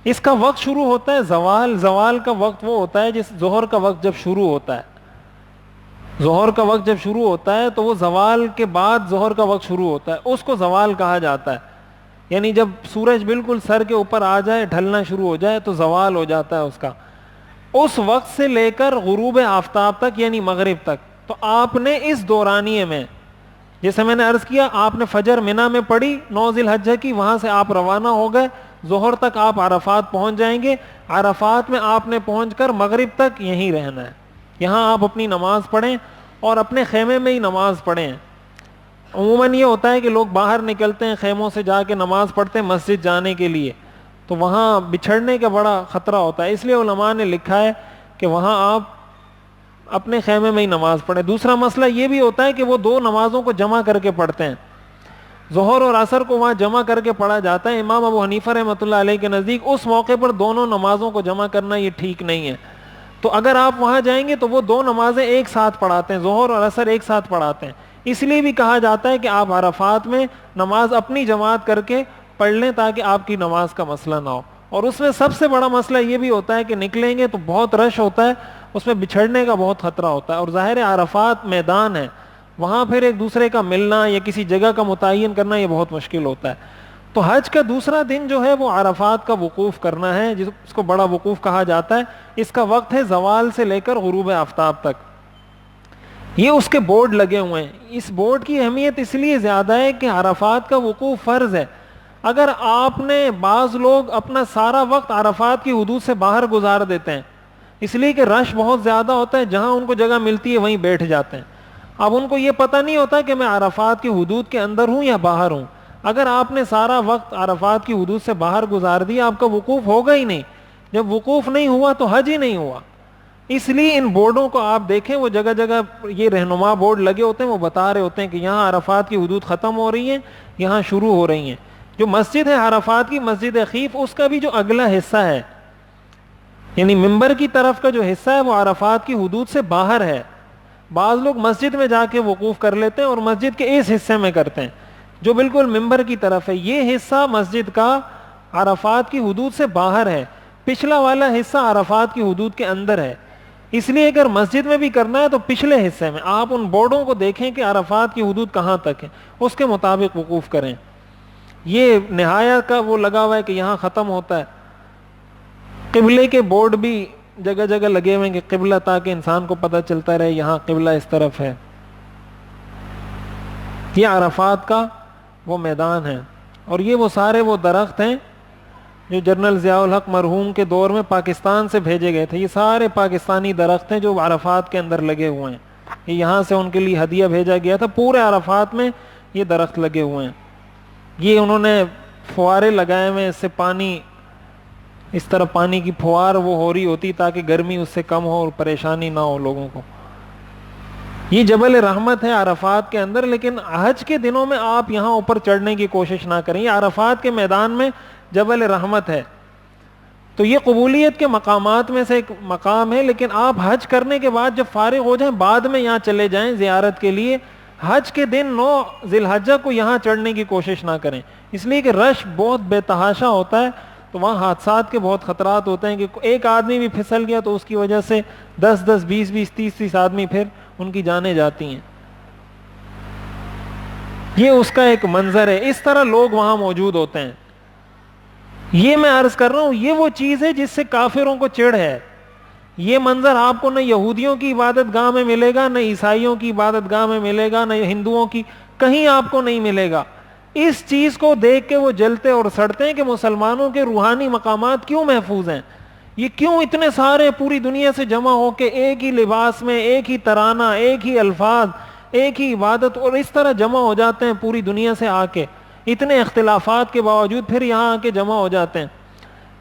اس کا وقت شروع ہوتا ہے زوال کا وقت وہ ہوتا ہے جس ظہر کا وقت جب شروع ہوتا ہے. ظہر کا وقت جب شروع ہوتا ہے تو وہ زوال کے بعد ظہر کا وقت شروع ہوتا ہے، اس کو زوال کہا جاتا ہے. یعنی جب سورج بالکل سر کے اوپر آ جائے، ڈھلنا شروع ہو جائے تو زوال ہو جاتا ہے اس کا. اس وقت سے لے کر غروب آفتاب تک یعنی مغرب تک. تو آپ نے اس دورانیے میں جیسے میں نے عرض کیا، آپ نے فجر منا میں پڑھی 9 ذی الحجہ کی، وہاں سے آپ روانہ ہو گئے، ظہر تک آپ عرفات پہنچ جائیں گے. عرفات میں آپ نے پہنچ کر مغرب تک یہیں رہنا ہے. یہاں آپ اپنی نماز پڑھیں اور اپنے خیمے میں ہی نماز پڑھیں. عموماً یہ ہوتا ہے کہ لوگ باہر نکلتے ہیں خیموں سے جا کے نماز پڑھتے ہیں مسجد جانے کے لیے، تو وہاں بچھڑنے کا بڑا خطرہ ہوتا ہے. اس لیے علماء نے لکھا ہے کہ وہاں آپ اپنے خیمے میں ہی نماز پڑھیں. دوسرا مسئلہ یہ بھی ہوتا ہے کہ وہ 2 نمازوں کو جمع کر کے پڑھتے ہیں. ظہر اور عصر کو وہاں جمع کر کے پڑھا جاتا ہے. امام ابو حنیفہ رحمۃ اللہ علیہ کے نزدیک اس موقع پر دونوں نمازوں کو جمع کرنا یہ ٹھیک نہیں ہے. تو اگر آپ وہاں جائیں گے تو وہ 2 نمازیں ایک ساتھ پڑھاتے ہیں، ظہر اور عصر ایک ساتھ پڑھاتے ہیں. اس لیے بھی کہا جاتا ہے کہ آپ عرفات میں نماز اپنی جماعت کر کے پڑھ لیں تاکہ آپ کی نماز کا مسئلہ نہ ہو. اور اس میں سب سے بڑا مسئلہ یہ بھی ہوتا ہے کہ نکلیں گے تو بہت رش ہوتا ہے، اس میں بچھڑنے کا بہت خطرہ ہوتا ہے. اور ظاہر عرفات میدان ہے، وہاں پھر ایک دوسرے کا ملنا یا کسی جگہ کا متعین کرنا یہ بہت مشکل ہوتا ہے. تو حج کا دوسرا دن جو ہے وہ عرفات کا وقوف کرنا ہے، جس کو بڑا وقوف کہا جاتا ہے. اس کا وقت ہے زوال سے لے کر غروب آفتاب تک. یہ اس کے بورڈ لگے ہوئے ہیں. اس بورڈ کی اہمیت اس لیے زیادہ ہے کہ عرفات کا وقوف فرض ہے. اگر آپ نے بعض لوگ اپنا سارا وقت عرفات کی حدود سے باہر گزار دیتے ہیں اس لیے کہ رش بہت زیادہ ہوتا ہے، جہاں ان کو جگہ ملتی ہے وہیں بیٹھ جاتے ہیں. اب ان کو یہ پتہ نہیں ہوتا کہ میں عرفات کی حدود کے اندر ہوں یا باہر ہوں. اگر آپ نے سارا وقت عرفات کی حدود سے باہر گزار دیا آپ کا وقوف ہوگا ہی نہیں. جب وقوف نہیں ہوا تو حج ہی نہیں ہوا. اس لیے ان بورڈوں کو آپ دیکھیں، وہ جگہ جگہ یہ رہنما بورڈ لگے ہوتے ہیں، وہ بتا رہے ہوتے ہیں کہ یہاں عرفات کی حدود ختم ہو رہی ہیں، یہاں شروع ہو رہی ہیں. جو مسجد ہے عرفات کی، مسجد خیف، اس کا بھی جو اگلا حصہ ہے یعنی منبر کی طرف کا جو حصہ ہے وہ عرفات کی حدود سے باہر ہے. بعض لوگ مسجد میں جا کے وقوف کر لیتے ہیں اور مسجد کے اس حصے میں کرتے ہیں جو بالکل منبر کی طرف ہے. یہ حصہ مسجد کا عرفات کی حدود سے باہر ہے. پچھلا والا حصہ عرفات کی حدود کے اندر ہے، اس لیے اگر مسجد میں بھی کرنا ہے تو پچھلے حصے میں آپ ان بورڈوں کو دیکھیں کہ عرفات کی حدود کہاں تک ہے، اس کے مطابق وقوف کریں. یہ نہایا کا وہ لگا ہوا ہے کہ یہاں ختم ہوتا ہے. قبلے کے بورڈ بھی جگہ جگہ لگے ہوئے ہیں کہ قبلہ، تاکہ انسان کو پتہ چلتا رہے یہاں قبلہ اس طرف ہے. یہ عرفات کا وہ میدان ہے. اور یہ وہ سارے وہ درخت ہیں جو جنرل ضیاء الحق مرحوم کے دور میں پاکستان سے بھیجے گئے تھے. یہ سارے پاکستانی درخت ہیں جو عرفات کے اندر لگے ہوئے ہیں. یہ یہاں سے ان کے لیے ہدیہ بھیجا گیا تھا. پورے عرفات میں یہ درخت لگے ہوئے ہیں. یہ انہوں نے فوارے لگائے ہوئے، اس سے پانی، اس طرح پانی کی فوار وہ ہو رہی ہوتی تاکہ گرمی اس سے کم ہو اور پریشانی نہ ہو لوگوں کو. یہ جبل رحمت ہے عرفات کے اندر. لیکن حج کے دنوں میں آپ یہاں اوپر چڑھنے کی کوشش نہ کریں. یہ عرفات کے میدان میں جبل رحمت ہے، تو یہ قبولیت کے مقامات میں سے ایک مقام ہے. لیکن آپ حج کرنے کے بعد جب فارغ ہو جائیں بعد میں یہاں چلے جائیں زیارت کے لیے. حج کے دن 9 ذی الحجہ کو یہاں چڑھنے کی کوشش نہ کریں، اس لیے کہ رش بہت بے تحاشا ہوتا ہے، تو وہاں حادثات کے بہت خطرات ہوتے ہیں کہ ایک آدمی بھی پھسل گیا تو اس کی وجہ سے 10 20 20 30 آدمی پھر ان کی جانیں جاتی ہیں. یہ اس کا ایک منظر ہے. اس طرح لوگ وہاں موجود ہوتے ہیں. یہ میں عرض کر رہا ہوں یہ وہ چیز ہے جس سے کافروں کو چڑ ہے. یہ منظر آپ کو نہ یہودیوں کی عبادت گاہ میں ملے گا، نہ عیسائیوں کی عبادت گاہ میں ملے گا، نہ ہندوؤں کی، کہیں آپ کو نہیں ملے گا. اس چیز کو دیکھ کے وہ جلتے اور سڑتے ہیں کہ مسلمانوں کے روحانی مقامات کیوں محفوظ ہیں. یہ کیوں اتنے سارے پوری دنیا سے جمع ہو کے ایک ہی لباس میں، ایک ہی ترانہ، ایک ہی الفاظ، ایک ہی عبادت، اور اس طرح جمع ہو جاتے ہیں پوری دنیا سے آ کے، اتنے اختلافات کے باوجود پھر یہاں آ کے جمع ہو جاتے ہیں.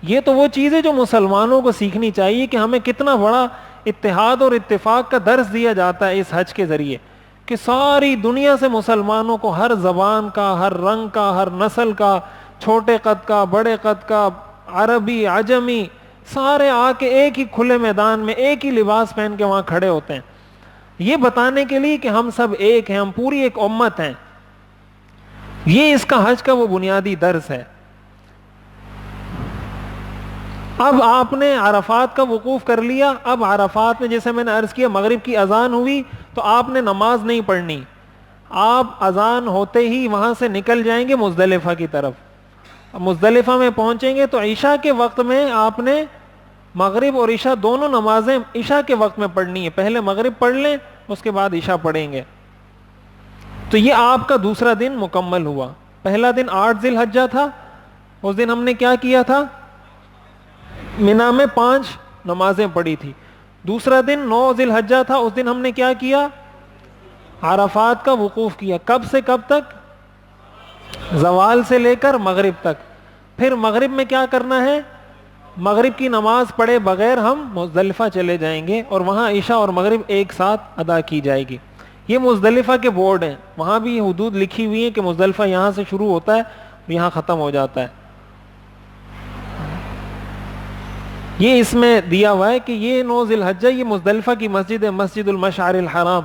یہ تو وہ چیز ہے جو مسلمانوں کو سیکھنی چاہیے کہ ہمیں کتنا بڑا اتحاد اور اتفاق کا درس دیا جاتا ہے اس حج کے ذریعے، کہ ساری دنیا سے مسلمانوں کو ہر زبان کا، ہر رنگ کا، ہر نسل کا، چھوٹے قد کا، بڑے قد کا، عربی، عجمی، سارے آ کے ایک ہی کھلے میدان میں ایک ہی لباس پہن کے وہاں کھڑے ہوتے ہیں، یہ بتانے کے لیے کہ ہم سب ایک ہیں، ہم پوری ایک امت ہیں. یہ اس کا حج کا وہ بنیادی درس ہے. اب آپ نے عرفات کا وقوف کر لیا. اب عرفات میں جیسے میں نے عرض کیا مغرب کی اذان ہوئی تو آپ نے نماز نہیں پڑھنی. آپ اذان ہوتے ہی وہاں سے نکل جائیں گے مزدلفہ کی طرف. مزدلفہ میں پہنچیں گے تو عشاء کے وقت میں آپ نے مغرب اور عشاء دونوں نمازیں عشاء کے وقت میں پڑھنی ہے. پہلے مغرب پڑھ لیں، اس کے بعد عشاء پڑھیں گے. تو یہ آپ کا دوسرا دن مکمل ہوا. پہلا دن 8 ذی الحجہ تھا، اس دن ہم نے کیا کیا تھا؟ مینا میں 5 نمازیں پڑھی تھی. دوسرا دن 9 ذی الحجہ تھا، اس دن ہم نے کیا کیا؟ عرفات کا وقوف کیا. کب سے کب تک؟ زوال سے لے کر مغرب تک. پھر مغرب میں کیا کرنا ہے؟ مغرب کی نماز پڑھے بغیر ہم مزدلفہ چلے جائیں گے اور وہاں عشاء اور مغرب ایک ساتھ ادا کی جائے گی. یہ مزدلفہ کے بورڈ ہیں، وہاں بھی حدود لکھی ہوئی ہیں کہ مزدلفہ یہاں سے شروع ہوتا ہے اور یہاں ختم ہو جاتا ہے. یہ اس میں دیا ہوا ہے کہ یہ 9 ذی الحجہ یہ مزدلفہ کی مسجد ہے، مسجد المشعر الحرام.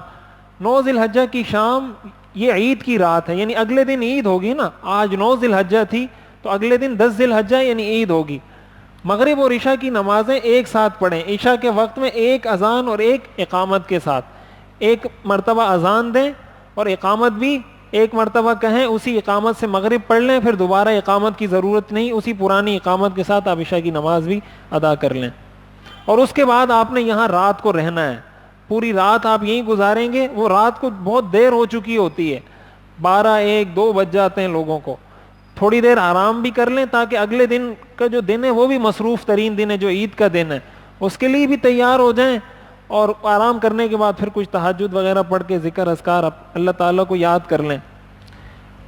9 ذی الحجہ کی شام یہ عید کی رات ہے، یعنی اگلے دن عید ہوگی نا. آج 9 ذی الحجہ تھی تو اگلے دن 10 ذی الحجہ یعنی عید ہوگی. مغرب اور عشاء کی نمازیں ایک ساتھ پڑھیں. عشاء کے وقت میں ایک اذان اور ایک اقامت کے ساتھ. ایک مرتبہ اذان دیں اور اقامت بھی ایک مرتبہ کہیں، اسی اقامت سے مغرب پڑھ لیں، پھر دوبارہ اقامت کی ضرورت نہیں، اسی پرانی اقامت کے ساتھ آپ عشاء کی نماز بھی ادا کر لیں. اور اس کے بعد آپ نے یہاں رات کو رہنا ہے. پوری رات آپ یہیں گزاریں گے. وہ رات کو بہت دیر ہو چکی ہوتی ہے، 12 1 2 بج جاتے ہیں لوگوں کو. تھوڑی دیر آرام بھی کر لیں تاکہ اگلے دن کا جو دن ہے وہ بھی مصروف ترین دن ہے، جو عید کا دن ہے، اس کے لیے بھی تیار ہو جائیں. اور آرام کرنے کے بعد پھر کچھ تہجد وغیرہ پڑھ کے ذکر اذکار اللہ تعالیٰ کو یاد کر لیں.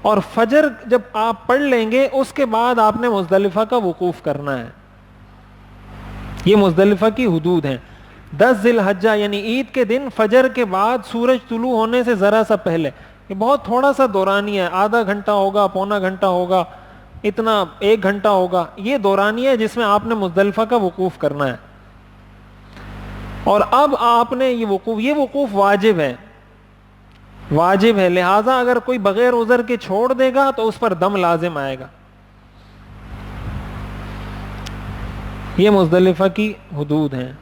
اور فجر جب آپ پڑھ لیں گے اس کے بعد آپ نے مزدلفہ کا وقوف کرنا ہے. یہ مزدلفہ کی حدود ہیں. 10 ذی الحجہ یعنی عید کے دن فجر کے بعد سورج طلوع ہونے سے ذرا سا پہلے، یہ بہت تھوڑا سا دورانیہ ہے، آدھا گھنٹہ ہوگا، پونا گھنٹہ ہوگا، اتنا 1 گھنٹہ ہوگا. یہ دورانیہ ہے جس میں آپ نے مزدلفہ کا وقوف کرنا ہے. اور اب آپ نے یہ وقوف واجب ہے، واجب ہے. لہٰذا اگر کوئی بغیر عذر کے چھوڑ دے گا تو اس پر دم لازم آئے گا. یہ مزدلفہ کی حدود ہیں.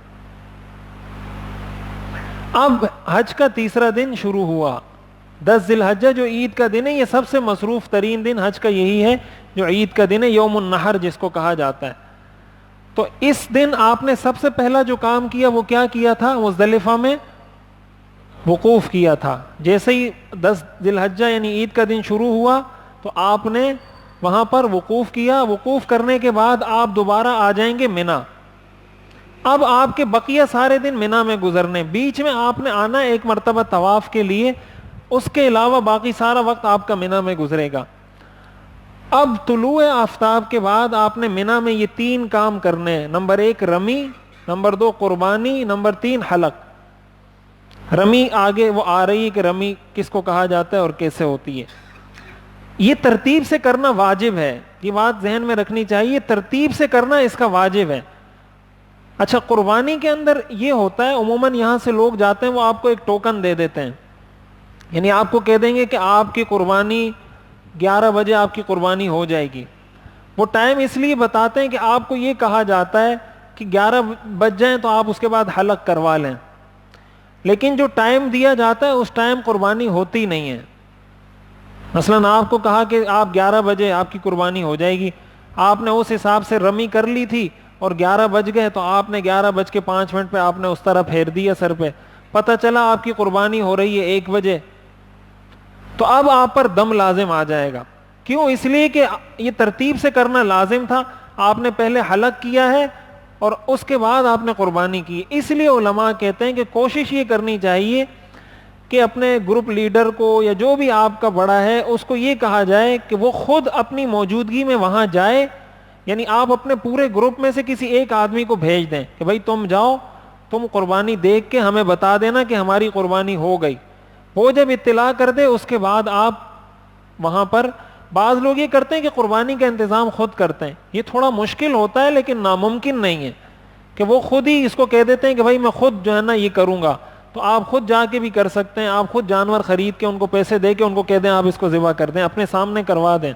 اب حج کا تیسرا دن شروع ہوا. 10 ذی الحجہ جو عید کا دن ہے، یہ سب سے مصروف ترین دن حج کا یہی ہے جو عید کا دن ہے، یوم النحر جس کو کہا جاتا ہے. تو اس دن آپ نے سب سے پہلا جو کام کیا وہ کیا کیا تھا؟ مزدلفہ میں وقوف کیا تھا. جیسے ہی 10 ذی الحجہ یعنی عید کا دن شروع ہوا تو آپ نے وہاں پر وقوف کیا. وقوف کرنے کے بعد آپ دوبارہ آ جائیں گے منا. اب آپ کے بقیہ سارے دن منا میں گزرنے، بیچ میں آپ نے آنا ایک مرتبہ طواف کے لیے، اس کے علاوہ باقی سارا وقت آپ کا منا میں گزرے گا. اب طلوع آفتاب کے بعد آپ نے منا میں یہ 3 کام کرنے ہیں. نمبر 1 رمی، نمبر 2 قربانی، نمبر 3 حلق. رمی آگے وہ آ رہی ہے کہ رمی کس کو کہا جاتا ہے اور کیسے ہوتی ہے. یہ ترتیب سے کرنا واجب ہے، یہ بات ذہن میں رکھنی چاہیے، ترتیب سے کرنا اس کا واجب ہے. اچھا، قربانی کے اندر یہ ہوتا ہے عموماً یہاں سے لوگ جاتے ہیں وہ آپ کو ایک ٹوکن دے دیتے ہیں، یعنی آپ کو کہہ دیں گے کہ آپ کی قربانی 11 بجے آپ کی قربانی ہو جائے گی. وہ ٹائم اس لیے بتاتے ہیں کہ آپ کو یہ کہا جاتا ہے کہ 11 بج جائیں تو آپ اس کے بعد حلق کروا لیں، لیکن جو ٹائم دیا جاتا ہے اس ٹائم قربانی ہوتی نہیں ہے. مثلاً آپ کو کہا کہ آپ 11 بجے آپ کی قربانی ہو جائے گی، آپ نے اس حساب سے رمی کر لی تھی اور 11 بج گئے تو آپ نے 11:05 پہ آپ نے اس طرح پھیر دیا سر پہ، پتہ چلا آپ کی قربانی ہو رہی ہے 1 بجے، تو اب آپ پر دم لازم آ جائے گا. کیوں؟ اس لیے کہ یہ ترتیب سے کرنا لازم تھا. آپ نے پہلے حلق کیا ہے اور اس کے بعد آپ نے قربانی کی. اس لیے علماء کہتے ہیں کہ کوشش یہ کرنی چاہیے کہ اپنے گروپ لیڈر کو یا جو بھی آپ کا بڑا ہے اس کو یہ کہا جائے کہ وہ خود اپنی موجودگی میں وہاں جائے، یعنی آپ اپنے پورے گروپ میں سے کسی ایک آدمی کو بھیج دیں کہ بھائی تم جاؤ، تم قربانی دیکھ کے ہمیں بتا دینا کہ ہماری قربانی ہو گئی. وہ جب اطلاع کر دے اس کے بعد آپ وہاں پر، بعض لوگ یہ کرتے ہیں کہ قربانی کا انتظام خود کرتے ہیں. یہ تھوڑا مشکل ہوتا ہے لیکن ناممکن نہیں ہے کہ وہ خود ہی اس کو کہہ دیتے ہیں کہ بھائی میں خود جو ہے نا یہ کروں گا. تو آپ خود جا کے بھی کر سکتے ہیں، آپ خود جانور خرید کے ان کو پیسے دے کے ان کو کہہ دیں آپ اس کو ذبح کر دیں، اپنے سامنے کروا دیں.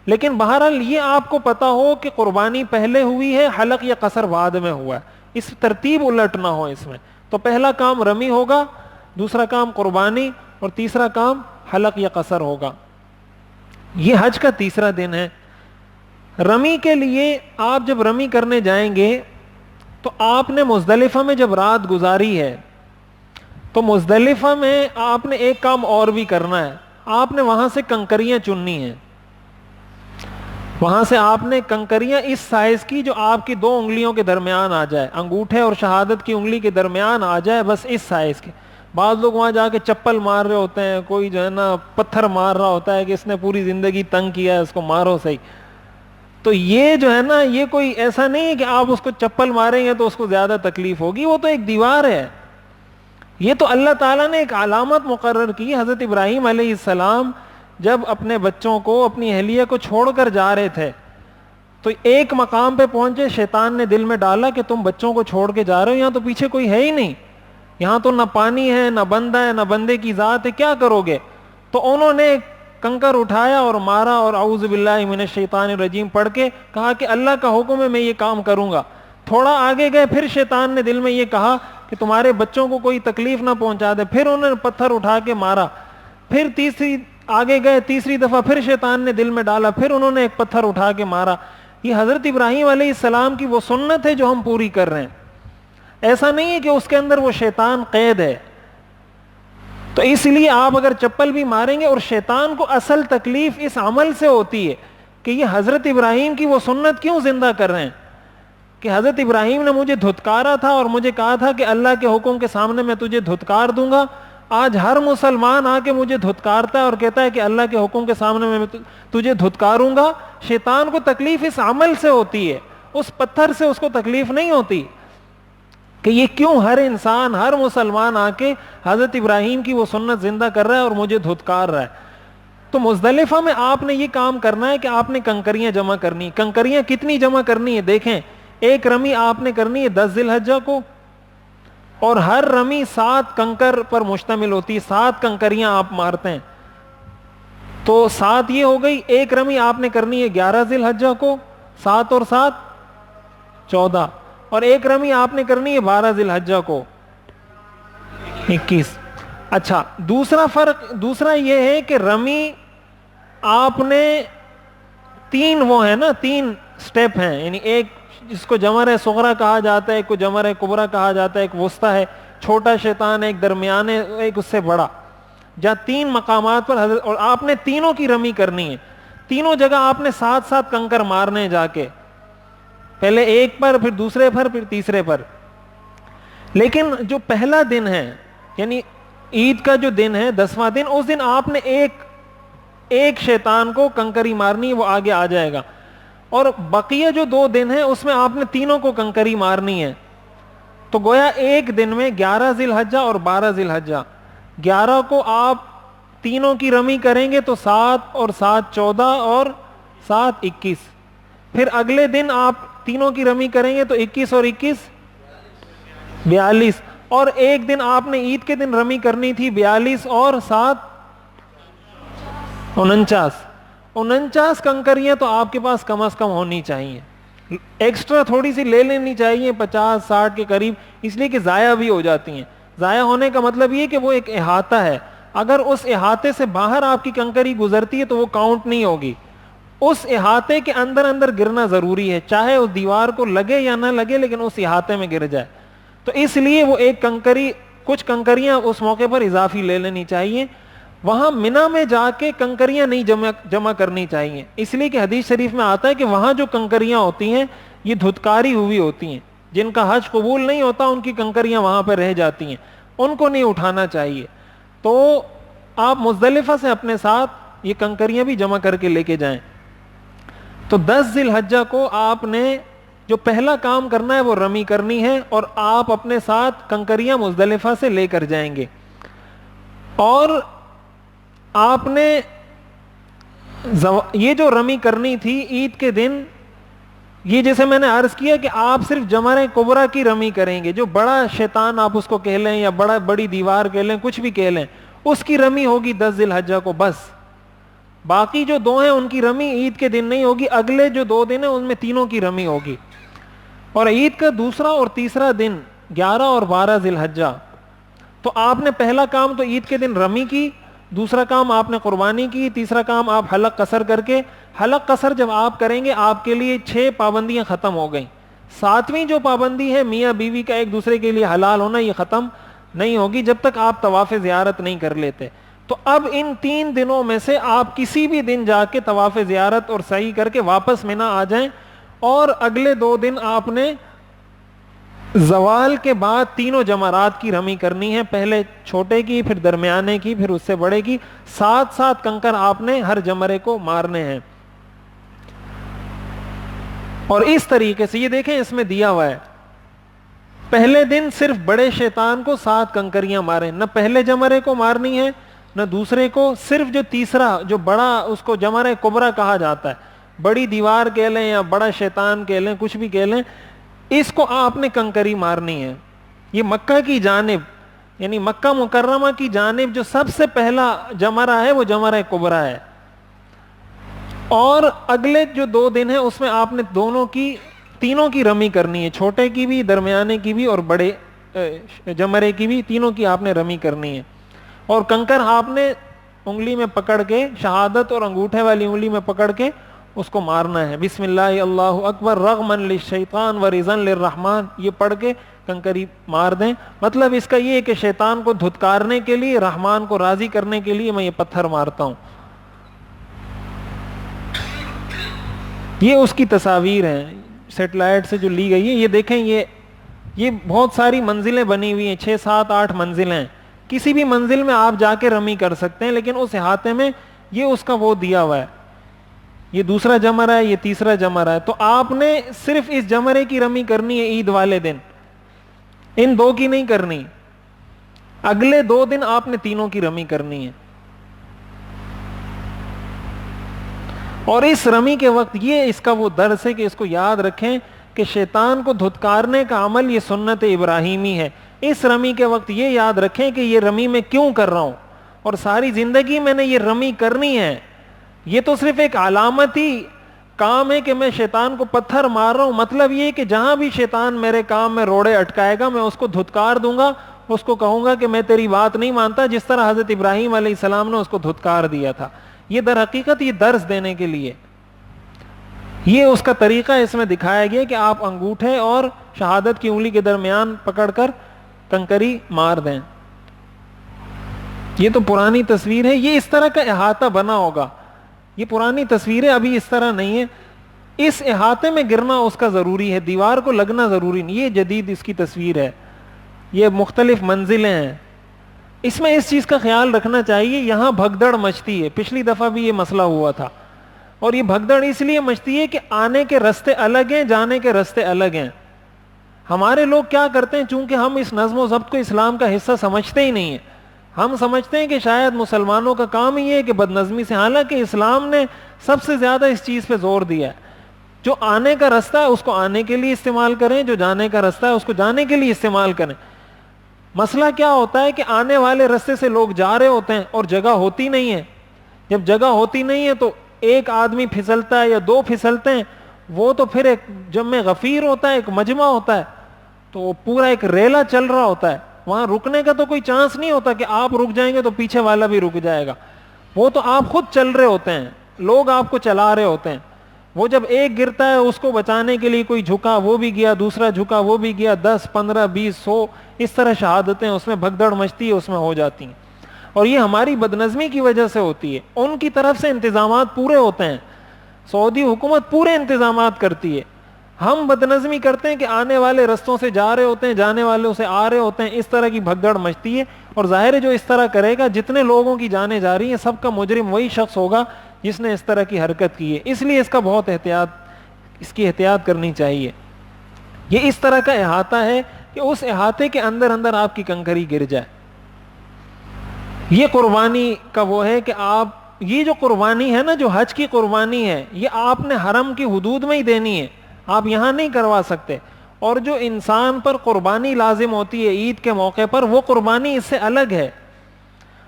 لیکن بہرحال یہ آپ کو پتا ہو کہ قربانی پہلے ہوئی ہے، حلق یا قصر بعد میں ہوا ہے، اس ترتیب الٹ نہ ہو اس میں. تو پہلا کام رمی ہوگا، دوسرا کام قربانی اور تیسرا کام حلق یا قصر ہوگا. یہ حج کا تیسرا دن ہے. رمی کے لیے آپ جب رمی کرنے جائیں گے تو آپ نے مزدلفہ میں جب رات گزاری ہے تو مزدلفہ میں آپ نے ایک کام اور بھی کرنا ہے. آپ نے وہاں سے کنکریاں چننی ہیں. وہاں سے آپ نے کنکریاں اس سائز کی جو آپ کی 2 انگلیوں کے درمیان آ جائے، انگوٹھے اور شہادت کی انگلی کے درمیان آ جائے، بس اس سائز کے. بعض لوگ وہاں جا کے چپل مار رہے ہوتے ہیں، کوئی جو ہے نا پتھر مار رہا ہوتا ہے کہ اس نے پوری زندگی تنگ کیا ہے، اس کو مارو صحیح. تو یہ جو ہے نا یہ کوئی ایسا نہیں ہے کہ آپ اس کو چپل ماریں گے تو اس کو زیادہ تکلیف ہوگی، وہ تو ایک دیوار ہے. یہ تو اللہ تعالیٰ نے ایک علامت مقرر کی. حضرت ابراہیم علیہ السلام جب اپنے بچوں کو، اپنی اہلیہ کو چھوڑ کر جا رہے تھے تو ایک مقام پہ پہنچے، شیطان نے دل میں ڈالا کہ تم بچوں کو چھوڑ کے جا رہے ہو، یہاں تو پیچھے کوئی ہے ہی نہیں، یہاں تو نہ پانی ہے نہ بندہ ہے نہ بندے کی ذات ہے، کیا کرو گے؟ تو انہوں نے کنکر اٹھایا اور مارا اور اعوذ باللہ من الشیطان الرجیم پڑھ کے کہا کہ اللہ کا حکم ہے میں یہ کام کروں گا. تھوڑا آگے گئے، پھر شیطان نے دل میں یہ کہا کہ تمہارے بچوں کو کوئی تکلیف نہ پہنچا دے، پھر انہوں نے پتھر اٹھا کے مارا. پھر آگے گئے، تیسری دفعہ پھر شیطان نے دل میں ڈالا، پھر انہوں نے ایک پتھر اٹھا کے مارا. یہ حضرت ابراہیم علیہ السلام کی وہ سنت ہے جو ہم پوری کر رہے ہیں. ایسا نہیں ہے کہ اس کے اندر وہ شیطان قید ہے. تو اس لیے آپ اگر چپل بھی ماریں گے، اور شیطان کو اصل تکلیف اس عمل سے ہوتی ہے کہ یہ حضرت ابراہیم کی وہ سنت کیوں زندہ کر رہے ہیں کہ حضرت ابراہیم نے مجھے دھتکارا تھا اور مجھے کہا تھا کہ اللہ کے حکم کے سامنے میں تجھے دھتکار دوں گا. آج ہر مسلمان آ کے مجھے دھتکارتا ہے اور کہتا ہے کہ اللہ کے حکم کے سامنے میں تجھے دھتکاروں گا. شیطان کو تکلیف اس عمل سے ہوتی ہے، اس پتھر سے اس کو تکلیف نہیں ہوتی کہ یہ کیوں ہر انسان، ہر مسلمان آ کے حضرت ابراہیم کی وہ سنت زندہ کر رہا ہے اور مجھے دھتکار رہا ہے. تو مزدلفہ میں آپ نے یہ کام کرنا ہے کہ آپ نے کنکریاں جمع کرنی. کنکریاں کتنی جمع کرنی ہے؟ دیکھیں، ایک رمی آپ نے کرنی ہے 10 ذی الحجہ کو، اور ہر رمی 7 کنکر پر مشتمل ہوتی ہے. 7 کنکریاں آپ مارتے ہیں تو 7 یہ ہو گئی. ایک رمی آپ نے کرنی ہے 11 ذی الحجہ کو، 7 اور 7 14 اور ایک رمی آپ نے کرنی ہے 12 ذی الحجہ کو 21. اچھا دوسرا یہ ہے کہ رمی آپ نے تین سٹیپ ہیں, یعنی ایک جس کو جمر صغرا کہا جاتا ہے, ایک کو جمر کبرا کہا جاتا ہے, ایک وسطی ہے, چھوٹا شیطان ہے, ایک درمیانے, ایک اس سے بڑا, جہاں 3 مقامات پر حضرت, اور آپ نے تینوں کی رمی کرنی ہے. تینوں جگہ آپ نے ساتھ ساتھ کنکر مارنے جا کے, پہلے ایک پر, پھر دوسرے پر, پھر تیسرے پر. لیکن جو پہلا دن ہے یعنی عید کا جو دن ہے 10واں دن, اس دن آپ نے ایک شیطان کو کنکری مارنی, وہ آگے آ جائے گا. اور بقیہ جو 2 دن ہیں اس میں آپ نے تینوں کو کنکری مارنی ہے. تو گویا ایک دن میں 11 ذی الحجہ اور 12 ذی الحجہ, 11 کو آپ تینوں کی رمی کریں گے تو 7 اور 7 14 اور 7 21. پھر اگلے دن آپ تینوں کی رمی کریں گے تو 21 اور 21 42. اور ایک دن آپ نے عید کے دن رمی کرنی تھی 42 اور 7 49 کنکریاں تو آپ کے پاس کم از کم ہونی چاہیے. ایکسٹرا تھوڑی سی لے لینی چاہیے 50-60 کے قریب, اس لیے کہ ضائع بھی ہو جاتی ہیں. ضائع ہونے کا مطلب یہ کہ وہ ایک احاطہ ہے, اگر اس احاطے سے باہر آپ کی کنکری گزرتی ہے تو وہ کاؤنٹ نہیں ہوگی. اس احاطے کے اندر گرنا ضروری ہے, چاہے اس دیوار کو لگے یا نہ لگے, لیکن اس احاطے میں گر جائے. تو اس لیے وہ ایک کنکری, کچھ کنکریاں اس موقع پر اضافی لے لینی چاہیے. وہاں مینا میں جا کے کنکریاں نہیں جمع کرنی چاہیے, اس لیے کہ حدیث شریف میں آتا ہے کہ وہاں جو کنکریاں ہوتی ہیں یہ دھتکاری ہوئی ہوتی ہیں, جن کا حج قبول نہیں ہوتا ان کی کنکریاں وہاں پہ رہ جاتی ہیں, ان کو نہیں اٹھانا چاہیے. تو آپ مزدلفہ سے اپنے ساتھ یہ کنکریاں بھی جمع کر کے لے کے جائیں. تو 10 ذی الحجہ کو آپ نے جو پہلا کام کرنا ہے وہ رمی کرنی ہے, اور آپ اپنے ساتھ کنکریاں مزدلفہ سے لے کر جائیں گے. اور آپ نے یہ جو رمی کرنی تھی عید کے دن, یہ جیسے میں نے عرض کیا کہ آپ صرف جمر کبرا کی رمی کریں گے, جو بڑا شیطان آپ اس کو کہہ لیں یا بڑی دیوار کہہ لیں, کچھ بھی کہہ لیں, اس کی رمی ہوگی 10 ذی الحجہ کو بس. باقی جو 2 ہیں ان کی رمی عید کے دن نہیں ہوگی, اگلے جو 2 دن ہیں ان میں تینوں کی رمی ہوگی. اور عید کا دوسرا اور تیسرا دن 11 اور 12 ذی الحجہ, تو آپ نے پہلا کام تو عید کے دن رمی کی, دوسرا کام آپ نے قربانی کی, تیسرا کام آپ حلق قصر کر کے, حلق قصر جب آپ کریں گے آپ کے لیے 6 پابندیاں ختم ہو گئیں. 7ویں جو پابندی ہے میاں بیوی کا ایک دوسرے کے لیے حلال ہونا, یہ ختم نہیں ہوگی جب تک آپ طواف زیارت نہیں کر لیتے. تو اب ان 3 دنوں میں سے آپ کسی بھی دن جا کے طواف زیارت اور سعی کر کے واپس مینا آ جائیں, اور اگلے 2 دن آپ نے زوال کے بعد تینوں جمرات کی رمی کرنی ہے, پہلے چھوٹے کی, پھر درمیانے کی, پھر اس سے بڑے کی. 7 کنکر آپ نے ہر جمرے کو مارنے ہیں. اور اس طریقے سے یہ دیکھیں اس میں دیا ہوا ہے, پہلے دن صرف بڑے شیطان کو 7 کنکریاں ماریں, نہ پہلے جمرے کو مارنی ہے نہ دوسرے کو, صرف جو تیسرا جو بڑا اس کو جمر کبرا کہا جاتا ہے, بڑی دیوار کہہ لیں یا بڑا شیطان کہہ لیں, کچھ بھی کہہ لیں, اس کو آپ نے کنکری مارنی ہے. یہ مکہ کی جانب یعنی مکہ مکرمہ کی جانب جو سب سے پہلا جمرہ ہے وہ جمرہ کبرا ہے. اور اگلے جو 2 دن ہیں اس میں آپ نے تینوں کی رمی کرنی ہے, چھوٹے کی بھی, درمیانے کی بھی اور بڑے جمرے کی بھی, تینوں کی آپ نے رمی کرنی ہے. اور کنکر آپ نے انگلی میں پکڑ کے, شہادت اور انگوٹھے والی انگلی میں پکڑ کے اس کو مارنا ہے. بسم اللہ اللہ اکبر رغما للشیطان ورضا للرحمن, یہ پڑھ کے کنکری مار دیں. مطلب اس کا یہ ہے کہ شیطان کو دھتکارنے کے لیے, رحمان کو راضی کرنے کے لیے میں یہ پتھر مارتا ہوں. یہ اس کی تصاویر ہیں سیٹلائٹ سے جو لی گئی ہے. یہ دیکھیں یہ بہت ساری منزلیں بنی ہوئی ہیں, 6 7 8 منزلیں ہیں. کسی بھی منزل میں آپ جا کے رمی کر سکتے ہیں, لیکن اس احاطے میں یہ اس کا وہ دیا ہوا ہے. یہ دوسرا جمرہ ہے, یہ تیسرا جمرہ ہے. تو آپ نے صرف اس جمرے کی رمی کرنی ہے عید والے دن, ان 2 کی نہیں کرنی. اگلے 2 دن آپ نے تینوں کی رمی کرنی ہے. اور اس رمی کے وقت یہ اس کا وہ درس ہے کہ اس کو یاد رکھیں کہ شیطان کو دھتکارنے کا عمل یہ سنت ابراہیمی ہے. اس رمی کے وقت یہ یاد رکھیں کہ یہ رمی میں کیوں کر رہا ہوں, اور ساری زندگی میں نے یہ رمی کرنی ہے. یہ تو صرف ایک علامتی کام ہے کہ میں شیطان کو پتھر مار رہا ہوں، مطلب یہ کہ جہاں بھی شیطان میرے کام میں روڑے اٹکائے گا میں اس کو دھتکار دوں گا، اس کو کہوں گا کہ میں تیری بات نہیں مانتا، جس طرح حضرت ابراہیم علیہ السلام نے اس کو دھتکار دیا تھا۔ یہ در حقیقت یہ درس دینے کے لیے، یہ اس کا طریقہ اس میں دکھایا گیا کہ آپ انگوٹھے اور شہادت کی انگلی کے درمیان پکڑ کر کنکری مار دیں۔ یہ تو پرانی تصویر ہے، یہ اس طرح کا احاطہ بنا ہوگا، یہ پرانی تصویریں ابھی اس طرح نہیں ہے، اس احاطے میں گرنا اس کا ضروری ہے، دیوار کو لگنا ضروری نہیں، یہ جدید اس کی تصویر ہے، یہ مختلف منزلیں ہیں۔ اس میں اس چیز کا خیال رکھنا چاہیے، یہاں بھگدڑ مچتی ہے، پچھلی دفعہ بھی یہ مسئلہ ہوا تھا، اور یہ بھگدڑ اس لیے مچتی ہے کہ آنے کے رستے الگ ہیں، جانے کے رستے الگ ہیں۔ ہمارے لوگ کیا کرتے ہیں، چونکہ ہم اس نظم و ضبط کو اسلام کا حصہ سمجھتے ہی نہیں ہیں، ہم سمجھتے ہیں کہ شاید مسلمانوں کا کام ہی ہے کہ بد نظمی سے، حالانکہ اسلام نے سب سے زیادہ اس چیز پہ زور دیا ہے، جو آنے کا رستہ ہے اس کو آنے کے لیے استعمال کریں، جو جانے کا رستہ ہے اس کو جانے کے لیے استعمال کریں۔ مسئلہ کیا ہوتا ہے کہ آنے والے رستے سے لوگ جا رہے ہوتے ہیں اور جگہ ہوتی نہیں ہے، جب جگہ ہوتی نہیں ہے تو ایک آدمی پھسلتا ہے یا دو پھسلتے ہیں، وہ تو پھر ایک جمع غفیر ہوتا ہے، ایک مجمع ہوتا ہے، تو وہ پورا ایک ریلا چل رہا ہوتا ہے، وہاں رکنے کا تو کوئی چانس نہیں ہوتا کہ آپ رک جائیں گے تو پیچھے والا بھی رک جائے گا، وہ تو آپ خود چل رہے ہوتے ہیں، لوگ آپ کو چلا رہے ہوتے ہیں۔ وہ جب ایک گرتا ہے اس کو بچانے کے لیے کوئی جھکا وہ بھی گیا، دوسرا جھکا وہ بھی گیا، 10 15 20 100 اس طرح شہادتیں اس میں بھگدڑ مچتی ہے، اس میں ہو جاتی ہیں، اور یہ ہماری بدنظمی کی وجہ سے ہوتی ہے۔ ان کی طرف سے انتظامات پورے ہوتے ہیں، سعودی حکومت پورے انتظامات کرتی ہے، ہم بدنظمی کرتے ہیں کہ آنے والے رستوں سے جا رہے ہوتے ہیں، جانے والوں سے آ رہے ہوتے ہیں، اس طرح کی بھگدڑ مچتی ہے، اور ظاہر ہے جو اس طرح کرے گا، جتنے لوگوں کی جانیں جا رہی ہیں سب کا مجرم وہی شخص ہوگا جس نے اس طرح کی حرکت کی ہے، اس لیے اس کا بہت اس کی احتیاط کرنی چاہیے۔ یہ اس طرح کا احاطہ ہے کہ اس احاطے کے اندر اندر آپ کی کنکری گر جائے۔ یہ قربانی کا وہ ہے کہ آپ یہ جو قربانی ہے نا، جو حج کی قربانی ہے، یہ آپ نے حرم کی حدود میں ہی دینی ہے، آپ یہاں نہیں کروا سکتے، اور جو انسان پر قربانی لازم ہوتی ہے عید کے موقع پر، وہ قربانی اس سے الگ ہے۔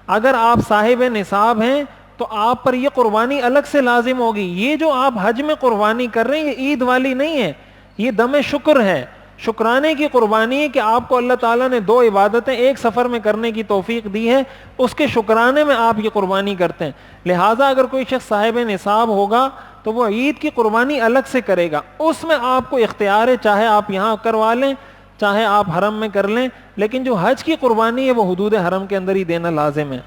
اگر آپ صاحب نصاب ہیں تو آپ پر یہ قربانی الگ سے لازم ہوگی۔ یہ جو آپ حج میں قربانی کر رہے ہیں یہ عید والی نہیں ہے، یہ دم شکر ہے، شکرانے کی قربانی ہے کہ آپ کو اللہ تعالیٰ نے 2 عبادتیں ایک سفر میں کرنے کی توفیق دی ہے، اس کے شکرانے میں آپ یہ قربانی کرتے ہیں۔ لہٰذا اگر کوئی شخص صاحب نصاب ہوگا تو وہ عید کی قربانی الگ سے کرے گا، اس میں آپ کو اختیار ہے، چاہے آپ یہاں کروا لیں چاہے آپ حرم میں کر لیں، لیکن جو حج کی قربانی ہے وہ حدود حرم کے اندر ہی دینا لازم ہے۔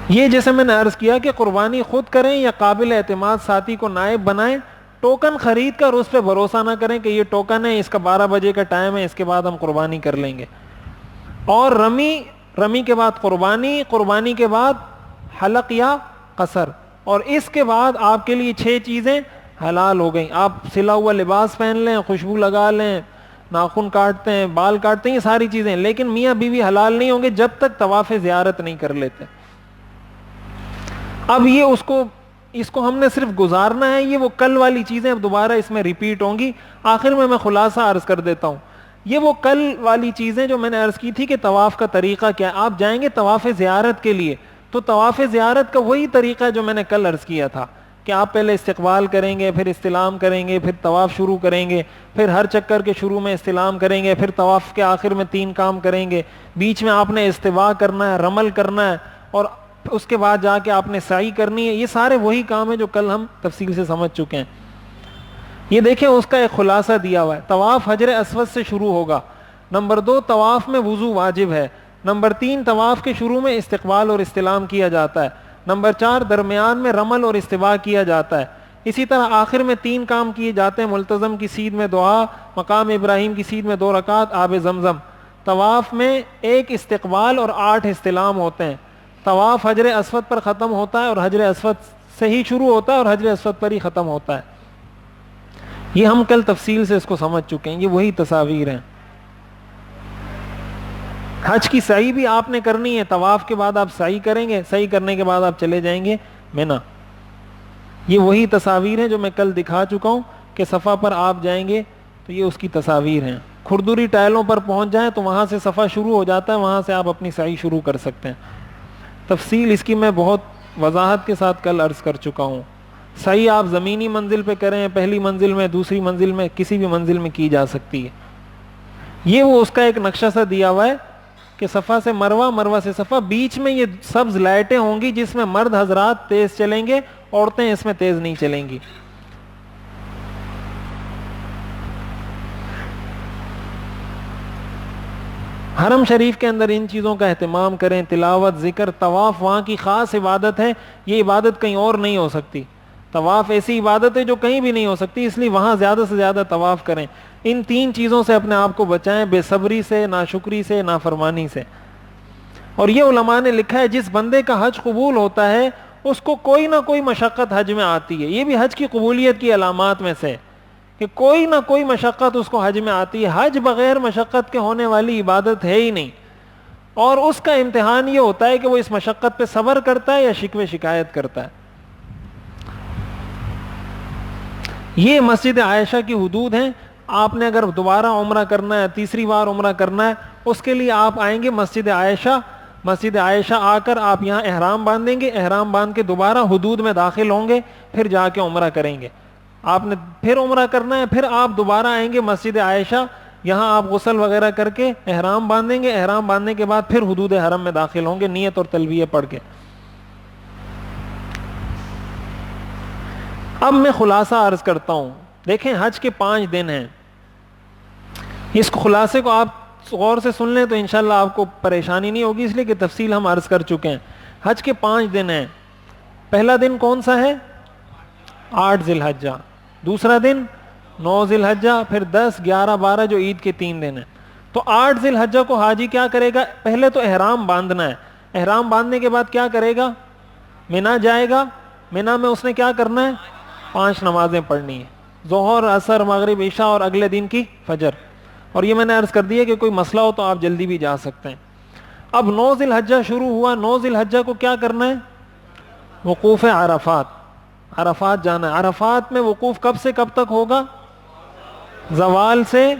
یہ جیسے میں نے عرض کیا کہ قربانی خود کریں یا قابل اعتماد ساتھی کو نائب بنائیں، ٹوکن خرید کر اس پہ بھروسہ نہ کریں کہ یہ ٹوکن ہے، اس کا 12 بجے کا ٹائم ہے، اس کے بعد ہم قربانی کر لیں گے۔ اور رمی کے بعد قربانی کے بعد حلق یا قصر، اور اس کے بعد آپ کے لیے 6 چیزیں حلال ہو گئیں۔ آپ سلا ہوا لباس پہن لیں، خوشبو لگا لیں، ناخن کاٹتے ہیں، بال کاٹتے ہیں، یہ ساری چیزیں، لیکن میاں بیوی حلال نہیں ہوں گے جب تک طواف زیارت نہیں کر لیتے۔ اب یہ اس کو ہم نے صرف گزارنا ہے، یہ وہ کل والی چیزیں اب دوبارہ اس میں ریپیٹ ہوں گی۔ آخر میں خلاصہ عرض کر دیتا ہوں، یہ وہ کل والی چیزیں جو میں نے عرض کی تھی کہ طواف کا طریقہ کیا ہے۔ آپ جائیں گے طواف زیارت کے لیے تو طواف زیارت کا وہی طریقہ جو میں نے کل عرض کیا تھا کہ آپ پہلے استقبال کریں گے، پھر استلام کریں گے، پھر طواف شروع کریں گے، پھر ہر چکر کے شروع میں استلام کریں گے، پھر طواف کے آخر میں 3 کام کریں گے، بیچ میں آپ نے استوا کرنا ہے، رمل کرنا ہے، اور اس کے بعد جا کے آپ نے سعی کرنی ہے۔ یہ سارے وہی کام ہیں جو کل ہم تفصیل سے سمجھ چکے ہیں۔ یہ دیکھیں اس کا ایک خلاصہ دیا ہوا ہے۔ طواف حجر اسود سے شروع ہوگا۔ نمبر 2، طواف میں وضو واجب ہے۔ نمبر 3، طواف کے شروع میں استقبال اور استلام کیا جاتا ہے۔ نمبر 4، درمیان میں رمل اور استوا کیا جاتا ہے۔ اسی طرح آخر میں 3 کام کیے جاتے ہیں، ملتزم کی سید میں دعا، مقام ابراہیم کی سید میں 2 رکعت، آب زمزم۔ طواف میں 1 استقبال اور 8 استلام ہوتے ہیں۔ طواف حجر اسود پر ختم ہوتا ہے اور حجر اسود سے ہی شروع ہوتا ہے اور حجر اسود پر ہی ختم ہوتا ہے۔ یہ ہم کل تفصیل سے اس کو سمجھ چکے ہیں، یہ وہی تصاویر ہیں۔ حج کی سعی بھی آپ نے کرنی ہے، طواف کے بعد آپ سعی کریں گے، سعی کرنے کے بعد آپ چلے جائیں گے مینا۔ یہ وہی تصاویر ہیں جو میں کل دکھا چکا ہوں کہ صفا پر آپ جائیں گے تو یہ اس کی تصاویر ہیں۔ کھردری ٹائلوں پر پہنچ جائیں تو وہاں سے صفا شروع ہو جاتا ہے، وہاں سے آپ اپنی سعی شروع کر سکتے ہیں۔ تفصیل اس کی میں بہت وضاحت کے ساتھ کل عرض کر چکا ہوں۔ صحیح آپ زمینی منزل پہ کریں، پہلی منزل میں، دوسری منزل میں، کسی بھی منزل میں کی جا سکتی ہے. یہ وہ اس کا ایک نقشہ سا دیا ہوا ہے کہ صفا سے مروہ، مروہ سے صفا، بیچ میں یہ سبز لائٹیں ہوں گی جس میں مرد حضرات تیز چلیں گے، عورتیں اس میں تیز نہیں چلیں گی. حرم شریف کے اندر ان چیزوں کا اہتمام کریں، تلاوت، ذکر، طواف وہاں کی خاص عبادت ہے، یہ عبادت کہیں اور نہیں ہو سکتی. طواف ایسی عبادت ہے جو کہیں بھی نہیں ہو سکتی، اس لیے وہاں زیادہ سے زیادہ طواف کریں. ان 3 چیزوں سے اپنے آپ کو بچائیں، بے صبری سے، ناشکری سے، نافرمانی سے. اور یہ علماء نے لکھا ہے جس بندے کا حج قبول ہوتا ہے اس کو کوئی نہ کوئی مشقت حج میں آتی ہے. یہ بھی حج کی قبولیت کی علامات میں سے کہ کوئی نہ کوئی مشقت اس کو حج میں آتی ہے. حج بغیر مشقت کے ہونے والی عبادت ہے ہی نہیں. اور اس کا امتحان یہ ہوتا ہے کہ وہ اس مشقت پہ صبر کرتا ہے یا شکوے شکایت کرتا ہے. یہ مسجد عائشہ کی حدود ہیں. آپ نے اگر دوبارہ عمرہ کرنا ہے، تیسری بار عمرہ کرنا ہے، اس کے لیے آپ آئیں گے مسجد عائشہ. مسجد عائشہ آ کر آپ یہاں احرام باندھیں گے، احرام باندھ کے دوبارہ حدود میں داخل ہوں گے، پھر جا کے عمرہ کریں گے. آپ نے پھر عمرہ کرنا ہے، پھر آپ دوبارہ آئیں گے مسجد عائشہ، یہاں آپ غسل وغیرہ کر کے احرام باندھیں گے، احرام باندھنے کے بعد پھر حدود حرم میں داخل ہوں گے نیت اور تلبیہ پڑھ کے. اب میں خلاصہ عرض کرتا ہوں. دیکھیں حج کے 5 دن ہیں. اس خلاصے کو آپ غور سے سن لیں تو انشاءاللہ آپ کو پریشانی نہیں ہوگی، اس لیے کہ تفصیل ہم عرض کر چکے ہیں. حج کے 5 دن ہیں. پہلا دن کون سا ہے؟ 8 ذی الحجہ. دوسرا دن 9 ذی الحجہ، پھر 10، 11، 12 جو عید کے 3 دن ہیں. تو 8 ذی الحجہ کو حاجی کیا کرے گا؟ پہلے تو احرام باندھنا ہے. احرام باندھنے کے بعد کیا کرے گا؟ مینا جائے گا. مینا میں اس نے کیا کرنا ہے؟ 5 نمازیں پڑھنی ہے، ظہر، عصر، مغرب، عشاء اور اگلے دن کی فجر. اور یہ میں نے عرض کر دیا کہ کوئی مسئلہ ہو تو آپ جلدی بھی جا سکتے ہیں. اب 9 ذی الحجہ شروع ہوا. 9 ذی الحجہ کو کیا کرنا ہے؟ وقوف عرفات. عرفات جانا ہے. عرفات میں وقوف کب سے کب تک ہوگا؟ زوال سے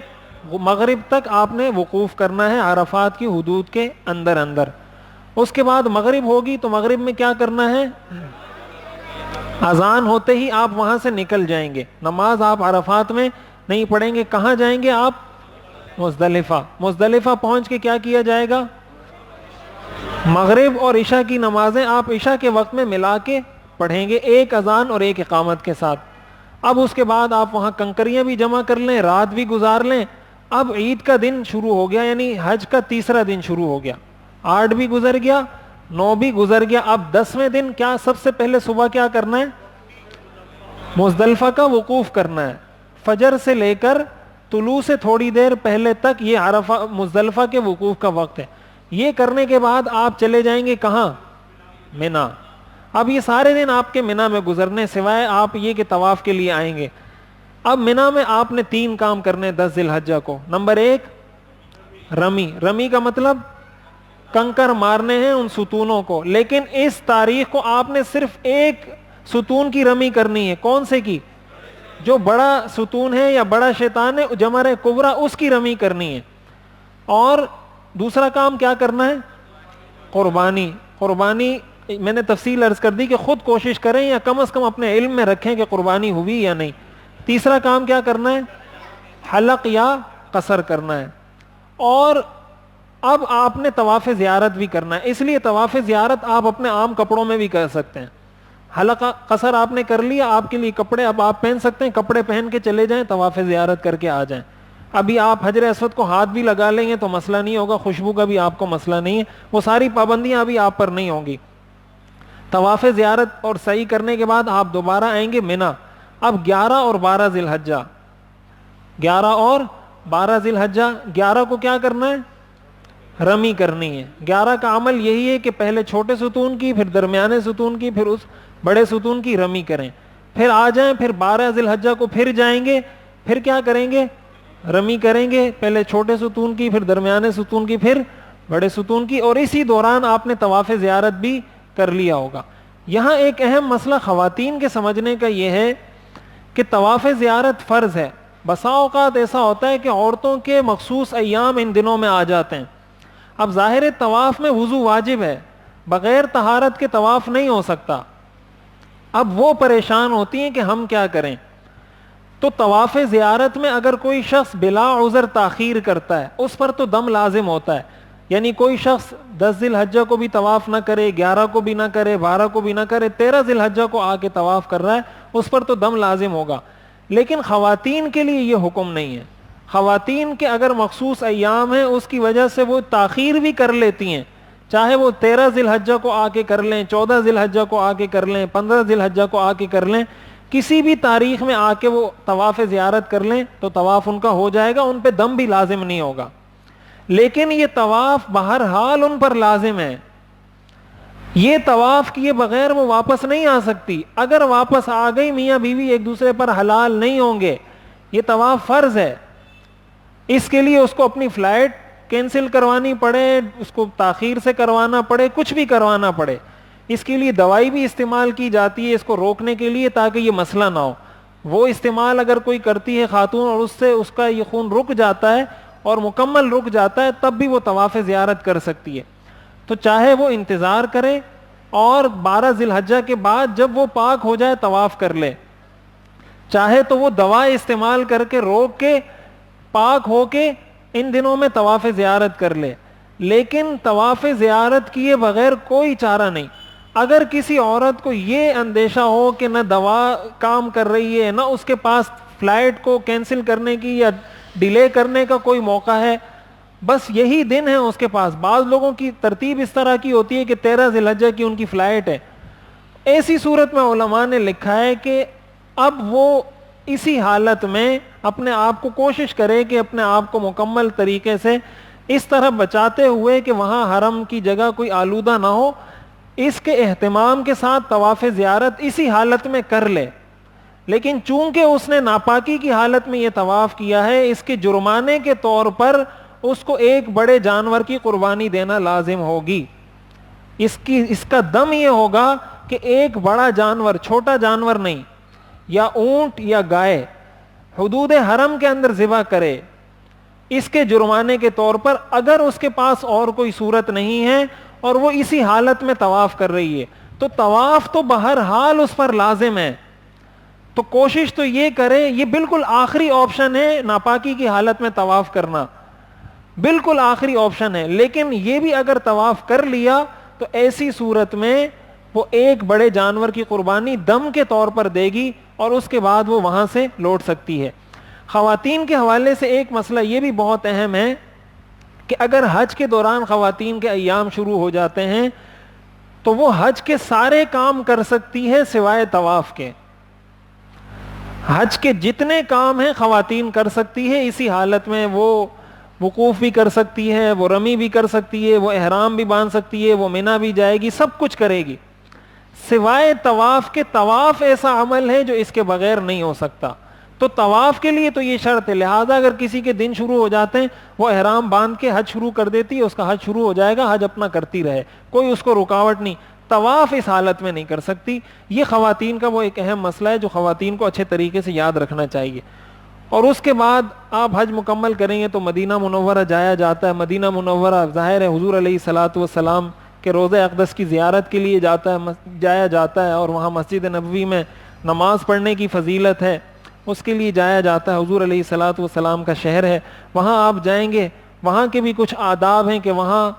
مغرب تک آپ نے وقوف کرنا ہے عرفات کی حدود کے اندر اندر. اس کے بعد مغرب ہوگی تو مغرب میں کیا کرنا ہے؟ اذان ہوتے ہی آپ وہاں سے نکل جائیں گے. نماز آپ عرفات میں نہیں پڑھیں گے. کہاں جائیں گے آپ؟ مزدلفہ. مزدلفہ پہنچ کے کیا کیا جائے گا؟ مغرب اور عشاء کی نمازیں آپ عشاء کے وقت میں ملا کے پڑھیں گے، ایک اذان اور ایک اقامت کے ساتھ. اب اس کے بعد آپ وہاں کنکریاں بھی جمع کر لیں، رات بھی گزار لیں. اب عید کا دن شروع ہو گیا، یعنی حج کا تیسرا دن شروع ہو گیا. 8 بھی گزر گیا، 9 بھی گزر گیا. اب 10ویں دن کیا سب سے پہلے صبح کیا کرنا ہے؟ مزدلفہ کا وقوف کرنا ہے. فجر سے لے کر طلوع سے تھوڑی دیر پہلے تک یہ عرفہ مزدلفہ کے وقوف کا وقت ہے. یہ کرنے کے بعد آپ چلے جائیں گے کہاں؟ مینا. اب یہ سارے دن آپ کے مینا میں گزرنے، سوائے آپ یہ کہ طواف کے لیے آئیں گے. اب مینا میں آپ نے 3 کام کرنے 10 ذی الحجہ کو. نمبر 1 رمی. رمی کا مطلب کنکر مارنے ہیں ان ستونوں کو. لیکن اس تاریخ کو آپ نے صرف ایک ستون کی رمی کرنی ہے. کون سے کی؟ جو بڑا ستون ہے یا بڑا شیطان ہے جمر کبریٰ، اس کی رمی کرنی ہے. اور دوسرا کام کیا کرنا ہے؟ قربانی. قربانی میں نے تفصیل عرض کر دی کہ خود کوشش کریں یا کم از کم اپنے علم میں رکھیں کہ قربانی ہوئی یا نہیں. تیسرا کام کیا کرنا ہے؟ حلق یا قصر کرنا ہے. اور اب آپ نے طواف زیارت بھی کرنا ہے. اس لیے طواف زیارت آپ اپنے عام کپڑوں میں بھی کر سکتے ہیں. حلق قصر آپ نے کر لیا، آپ کے لیے کپڑے اب آپ پہن سکتے ہیں. کپڑے پہن کے چلے جائیں، طواف زیارت کر کے آ جائیں. ابھی آپ حجر اسود کو ہاتھ بھی لگا لیں گے تو مسئلہ نہیں ہوگا، خوشبو کا بھی آپ کو مسئلہ نہیں ہے. وہ ساری پابندیاں ابھی آپ پر نہیں ہوں گی. طواف زیارت اور سعی کرنے کے بعد آپ دوبارہ آئیں گے مینا. اب 11 اور 12 ذی الحجہ، 11 اور 12 ذی الحجہ. 11 کو کیا کرنا ہے؟ رمی کرنی ہے. 11 کا عمل یہی ہے کہ پہلے چھوٹے ستون کی، پھر درمیانے ستون کی، پھر اس بڑے ستون کی رمی کریں. پھر آ جائیں، پھر 12 ذی الحجہ کو پھر جائیں گے، پھر کیا کریں گے؟ رمی کریں گے. پہلے چھوٹے ستون کی، پھر درمیانے ستون کی، پھر بڑے ستون کی. اور اسی دوران آپ نے طواف زیارت بھی کر لیا ہوگا. یہاں ایک اہم مسئلہ خواتین کے سمجھنے کا یہ ہے کہ طواف زیارت فرض ہے. بسا اوقات ایسا ہوتا ہے کہ عورتوں کے مخصوص ایام ان دنوں میں آ جاتے ہیں. اب ظاہر طواف میں وضو واجب ہے، بغیر طہارت کے طواف نہیں ہو سکتا. اب وہ پریشان ہوتی ہیں کہ ہم کیا کریں. تو طواف زیارت میں اگر کوئی شخص بلا عذر تاخیر کرتا ہے اس پر تو دم لازم ہوتا ہے. یعنی کوئی شخص 10 ذی الحجہ کو بھی طواف نہ کرے, 11 کو بھی نہ کرے, 12 کو بھی نہ کرے, 13 ذی الحجہ کو آ کے طواف کر رہا ہے, اس پر تو دم لازم ہوگا. لیکن خواتین کے لیے یہ حکم نہیں ہے. خواتین کے اگر مخصوص ایام ہیں اس کی وجہ سے وہ تاخیر بھی کر لیتی ہیں, چاہے وہ 13 ذی الحجہ کو آ کے کر لیں, 14 ذی الحجہ کو آ کے کر لیں, 15 ذی الحجہ کو آ کے کر لیں, کسی بھی تاریخ میں آ کے وہ طواف زیارت کر لیں تو طواف ان کا ہو جائے گا, ان پہ دم بھی لازم نہیں ہوگا. لیکن یہ طواف بہرحال ان پر لازم ہے. یہ طواف کیے بغیر وہ واپس نہیں آ سکتی. اگر واپس آ گئی میاں بیوی ایک دوسرے پر حلال نہیں ہوں گے. یہ طواف فرض ہے, اس کے لیے اس کو اپنی فلائٹ کینسل کروانی پڑے, اس کو تاخیر سے کروانا پڑے, کچھ بھی کروانا پڑے. اس کے لیے دوائی بھی استعمال کی جاتی ہے اس کو روکنے کے لیے تاکہ یہ مسئلہ نہ ہو. وہ استعمال اگر کوئی کرتی ہے خاتون اور اس سے اس کا یہ خون رک جاتا ہے اور مکمل رک جاتا ہے تب بھی وہ طواف زیارت کر سکتی ہے. تو چاہے وہ انتظار کرے اور 12 ذی الحجہ کے بعد جب وہ پاک ہو جائے طواف کر لے, چاہے تو وہ دوا استعمال کر کے روک کے پاک ہو کے ان دنوں میں طواف زیارت کر لے. لیکن طواف زیارت کیے بغیر کوئی چارہ نہیں. اگر کسی عورت کو یہ اندیشہ ہو کہ نہ دوا کام کر رہی ہے, نہ اس کے پاس فلائٹ کو کینسل کرنے کی یا ڈیلے کرنے کا کوئی موقع ہے, بس یہی دن ہے اس کے پاس. بعض لوگوں کی ترتیب اس طرح کی ہوتی ہے کہ 13 ذی الحجہ کی ان کی فلائٹ ہے. ایسی صورت میں علماء نے لکھا ہے کہ اب وہ اسی حالت میں اپنے آپ کو کوشش کرے کہ اپنے آپ کو مکمل طریقے سے اس طرح بچاتے ہوئے کہ وہاں حرم کی جگہ کوئی آلودہ نہ ہو, اس کے اہتمام کے ساتھ طواف زیارت اسی حالت میں کر لے. لیکن چونکہ اس نے ناپاکی کی حالت میں یہ طواف کیا ہے, اس کے جرمانے کے طور پر اس کو ایک بڑے جانور کی قربانی دینا لازم ہوگی. اس کا دم یہ ہوگا کہ ایک بڑا جانور, چھوٹا جانور نہیں, یا اونٹ یا گائے حدود حرم کے اندر ذبح کرے اس کے جرمانے کے طور پر, اگر اس کے پاس اور کوئی صورت نہیں ہے اور وہ اسی حالت میں طواف کر رہی ہے تو طواف تو بہرحال اس پر لازم ہے. تو کوشش تو یہ کرے, یہ بالکل آخری آپشن ہے ناپاکی کی حالت میں طواف کرنا, بالکل آخری آپشن ہے. لیکن یہ بھی اگر طواف کر لیا تو ایسی صورت میں وہ ایک بڑے جانور کی قربانی دم کے طور پر دے گی اور اس کے بعد وہ وہاں سے لوٹ سکتی ہے. خواتین کے حوالے سے ایک مسئلہ یہ بھی بہت اہم ہے کہ اگر حج کے دوران خواتین کے ایام شروع ہو جاتے ہیں تو وہ حج کے سارے کام کر سکتی ہے سوائے طواف کے. حج کے جتنے کام ہیں خواتین کر سکتی ہے اسی حالت میں. وہ وقوف بھی کر سکتی ہے, وہ رمی بھی کر سکتی ہے, وہ احرام بھی باندھ سکتی ہے, وہ منی بھی جائے گی, سب کچھ کرے گی سوائے طواف کے. طواف ایسا عمل ہے جو اس کے بغیر نہیں ہو سکتا. تو طواف کے لیے تو یہ شرط ہے, لہذا اگر کسی کے دن شروع ہو جاتے ہیں وہ احرام باندھ کے حج شروع کر دیتی ہے, اس کا حج شروع ہو جائے گا, حج اپنا کرتی رہے, کوئی اس کو رکاوٹ نہیں. طواف اس حالت میں نہیں کر سکتی. یہ خواتین کا وہ ایک اہم مسئلہ ہے جو خواتین کو اچھے طریقے سے یاد رکھنا چاہیے. اور اس کے بعد آپ حج مکمل کریں گے تو مدینہ منورہ جایا جاتا ہے. مدینہ منورہ ظاہر ہے حضور علیہ الصلوۃ والسلام کہ روضہ اقدس کی زیارت کے لیے جایا جاتا ہے, اور وہاں مسجد نبوی میں نماز پڑھنے کی فضیلت ہے, اس کے لیے جایا جاتا ہے. حضور علیہ الصلوۃ والسلام کا شہر ہے, وہاں آپ جائیں گے, وہاں کے بھی کچھ آداب ہیں کہ وہاں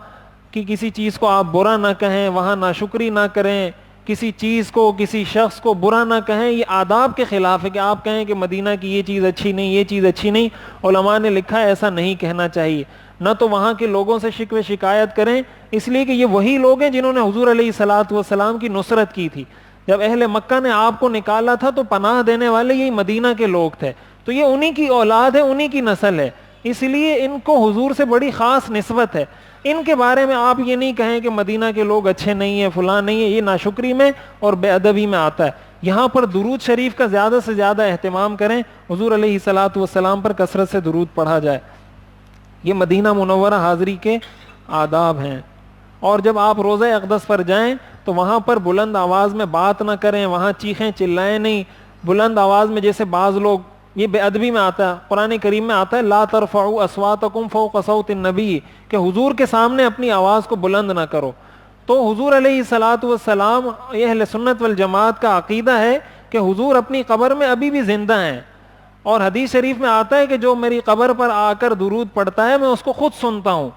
کی کسی چیز کو آپ برا نہ کہیں, وہاں ناشکری نہ کریں, کسی چیز کو کسی شخص کو برا نہ کہیں. یہ آداب کے خلاف ہے کہ آپ کہیں کہ مدینہ کی یہ چیز اچھی نہیں, یہ چیز اچھی نہیں. علماء نے لکھا ہے ایسا نہیں کہنا چاہیے. نہ تو وہاں کے لوگوں سے شکوے شکایت کریں, اس لیے کہ یہ وہی لوگ ہیں جنہوں نے حضور علیہ الصلوۃ والسلام کی نصرت کی تھی. جب اہل مکہ نے آپ کو نکالا تھا تو پناہ دینے والے یہی مدینہ کے لوگ تھے, تو یہ انہی کی اولاد ہے, انہی کی نسل ہے, اس لیے ان کو حضور سے بڑی خاص نسبت ہے. ان کے بارے میں آپ یہ نہیں کہیں کہ مدینہ کے لوگ اچھے نہیں ہیں, فلاں نہیں ہے. یہ ناشکری میں اور بے ادبی میں آتا ہے. یہاں پر درود شریف کا زیادہ سے زیادہ اہتمام کریں, حضور علیہ الصلوۃ والسلام پر کثرت سے درود پڑھا جائے. یہ مدینہ منورہ حاضری کے آداب ہیں. اور جب آپ روضہ اقدس پر جائیں تو وہاں پر بلند آواز میں بات نہ کریں, وہاں چیخیں چلائیں نہیں. بلند آواز میں جیسے بعض لوگ, یہ بے ادبی میں آتا ہے, قرآن کریم میں آتا ہے لا ترفعوا اصواتکم فوق صوت النبی, کہ حضور کے سامنے اپنی آواز کو بلند نہ کرو. تو حضور علیہ الصلوۃ والسلام، یہ اہل سنت والجماعت کا عقیدہ ہے کہ حضور اپنی قبر میں ابھی بھی زندہ ہیں، اور حدیث شریف میں آتا ہے کہ جو میری قبر پر آ کر درود پڑھتا ہے میں اس کو خود سنتا ہوں.